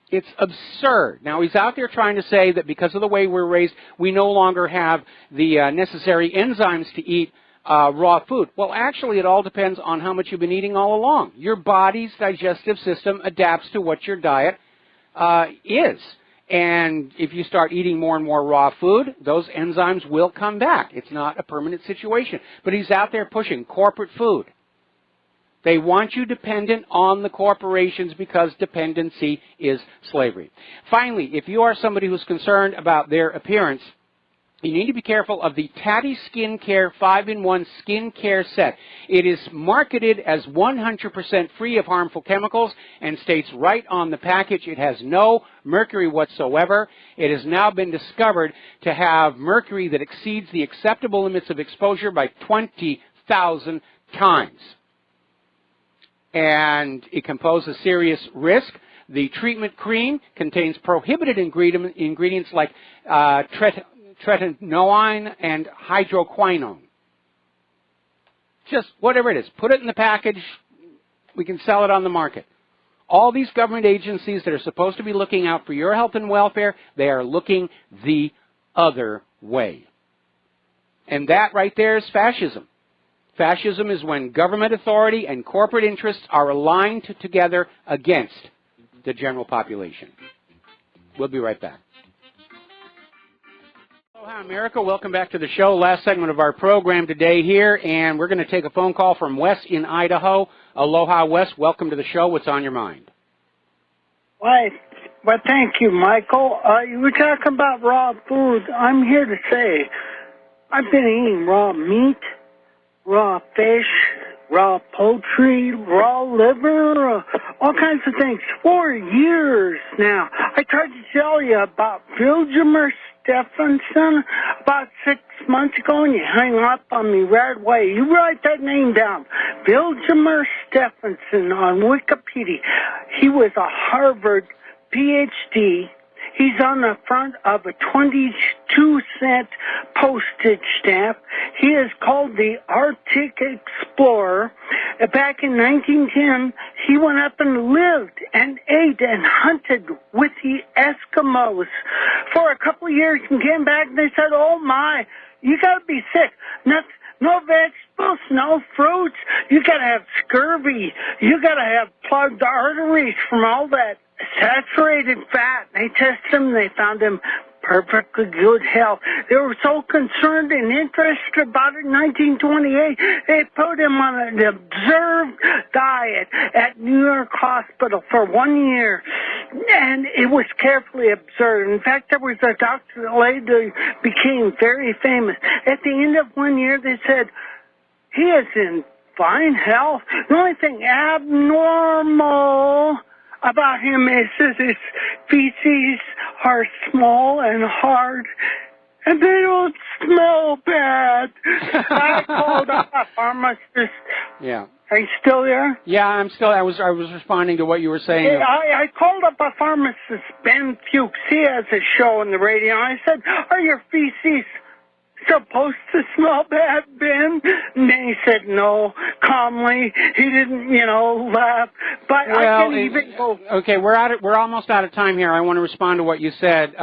It's absurd. Now, he's out there trying to say that because of the way we're raised, we no longer have the necessary enzymes to eat raw food. Well, actually, it all depends on how much you've been eating all along. Your body's digestive system adapts to what your diet is. And if you start eating more and more raw food, those enzymes will come back. It's not a permanent situation. But he's out there pushing corporate food. They want you dependent on the corporations because dependency is slavery. Finally, if you are somebody who's concerned about their appearance, you need to be careful of the Tatty Skincare 5-in-1 Skincare Set. It is marketed as 100% free of harmful chemicals and states right on the package it has no mercury whatsoever. It has now been discovered to have mercury that exceeds the acceptable limits of exposure by 20,000 times. And it can pose a serious risk. The treatment cream contains prohibited ingredients like tretinoin and hydroquinone. Just whatever it is. Put it in the package. We can sell it on the market. All these government agencies that are supposed to be looking out for your health and welfare, they are looking the other way. And that right there is fascism. Fascism is when government authority and corporate interests are aligned together against the general population. We'll be right back. Aloha, America. Welcome back to the show. Last segment of our program today here, and we're going to take a phone call from Wes in Idaho. Aloha, Wes. Welcome to the show. What's on your mind? Why, well, thank you, Michael. You were talking about raw food. I'm here to say I've been eating raw meat, raw fish, raw poultry, raw liver, all kinds of things for years now. I tried to tell you about Viljamer Stephenson about 6 months ago, and you hung up on me right away. You write that name down. Viljamer Stephenson on Wikipedia. He was a Harvard PhD. He's on the front of a 22-cent postage stamp. He is called the Arctic Explorer. Back in 1910, he went up and lived and ate and hunted with the Eskimos for a couple of years and came back and they said, oh my, you gotta be sick. No vegetables, no fruits. You gotta have scurvy. You gotta have plugged arteries from all that saturated fat. They tested him. They found him perfectly good health. They were so concerned and interested about it in 1928, they put him on an observed diet at New York Hospital for 1 year. And it was carefully observed. In fact, there was a doctor that later became very famous. At the end of 1 year, they said, he is in fine health. The only thing abnormal about him is his feces are small and hard, and they don't smell bad. I called up a pharmacist. Yeah. Are you still there? Yeah, I'm still. I was responding to what you were saying. Hey, I called up a pharmacist, Ben Fuchs. He has a show on the radio. I said, "Are your feces supposed to smell bad, Ben?" And then he said no, calmly. He didn't, laugh. But I can even go. Okay, we're almost out of time here. I want to respond to what you said.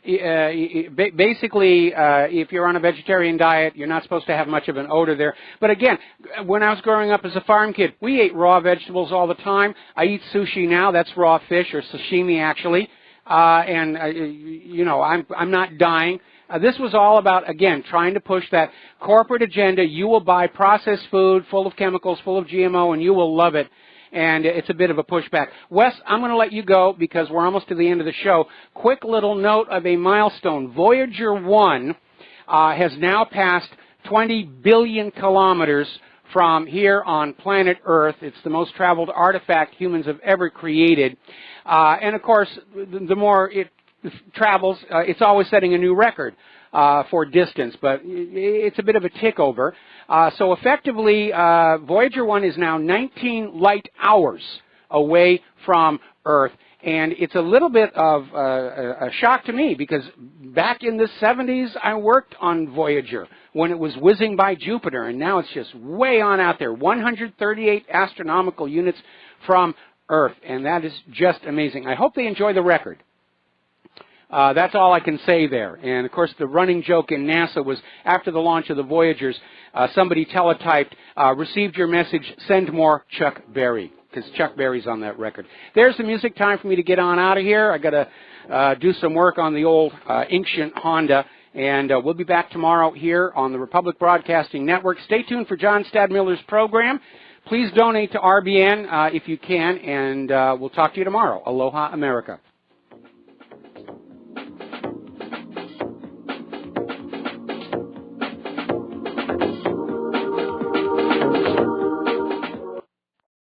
Basically, if you're on a vegetarian diet, you're not supposed to have much of an odor there. But again, when I was growing up as a farm kid, we ate raw vegetables all the time. I eat sushi now. That's raw fish, or sashimi, actually. I'm not dying. This was all about, again, trying to push that corporate agenda. You will buy processed food full of chemicals, full of GMO, and you will love it. And it's a bit of a pushback. Wes, I'm going to let you go because we're almost to the end of the show. Quick little note of a milestone. Voyager 1 has now passed 20 billion kilometers from here on planet Earth. It's the most traveled artifact humans have ever created. And, of course, the more it travels, it's always setting a new record for distance, but it's a bit of a tick over. So effectively, Voyager 1 is now 19 light hours away from Earth. And it's a little bit of a shock to me because back in the 70s, I worked on Voyager when it was whizzing by Jupiter, and now it's just way on out there, 138 astronomical units from Earth, and that is just amazing. I hope they enjoy the record. That's all I can say there. And, of course, the running joke in NASA was after the launch of the Voyagers, somebody teletyped, "Received your message, send more Chuck Berry," because Chuck Berry's on that record. There's the music. Time for me to get on out of here. I got to do some work on the old ancient Honda. And we'll be back tomorrow here on the Republic Broadcasting Network. Stay tuned for John Stadmiller's program. Please donate to RBN if you can, and we'll talk to you tomorrow. Aloha, America.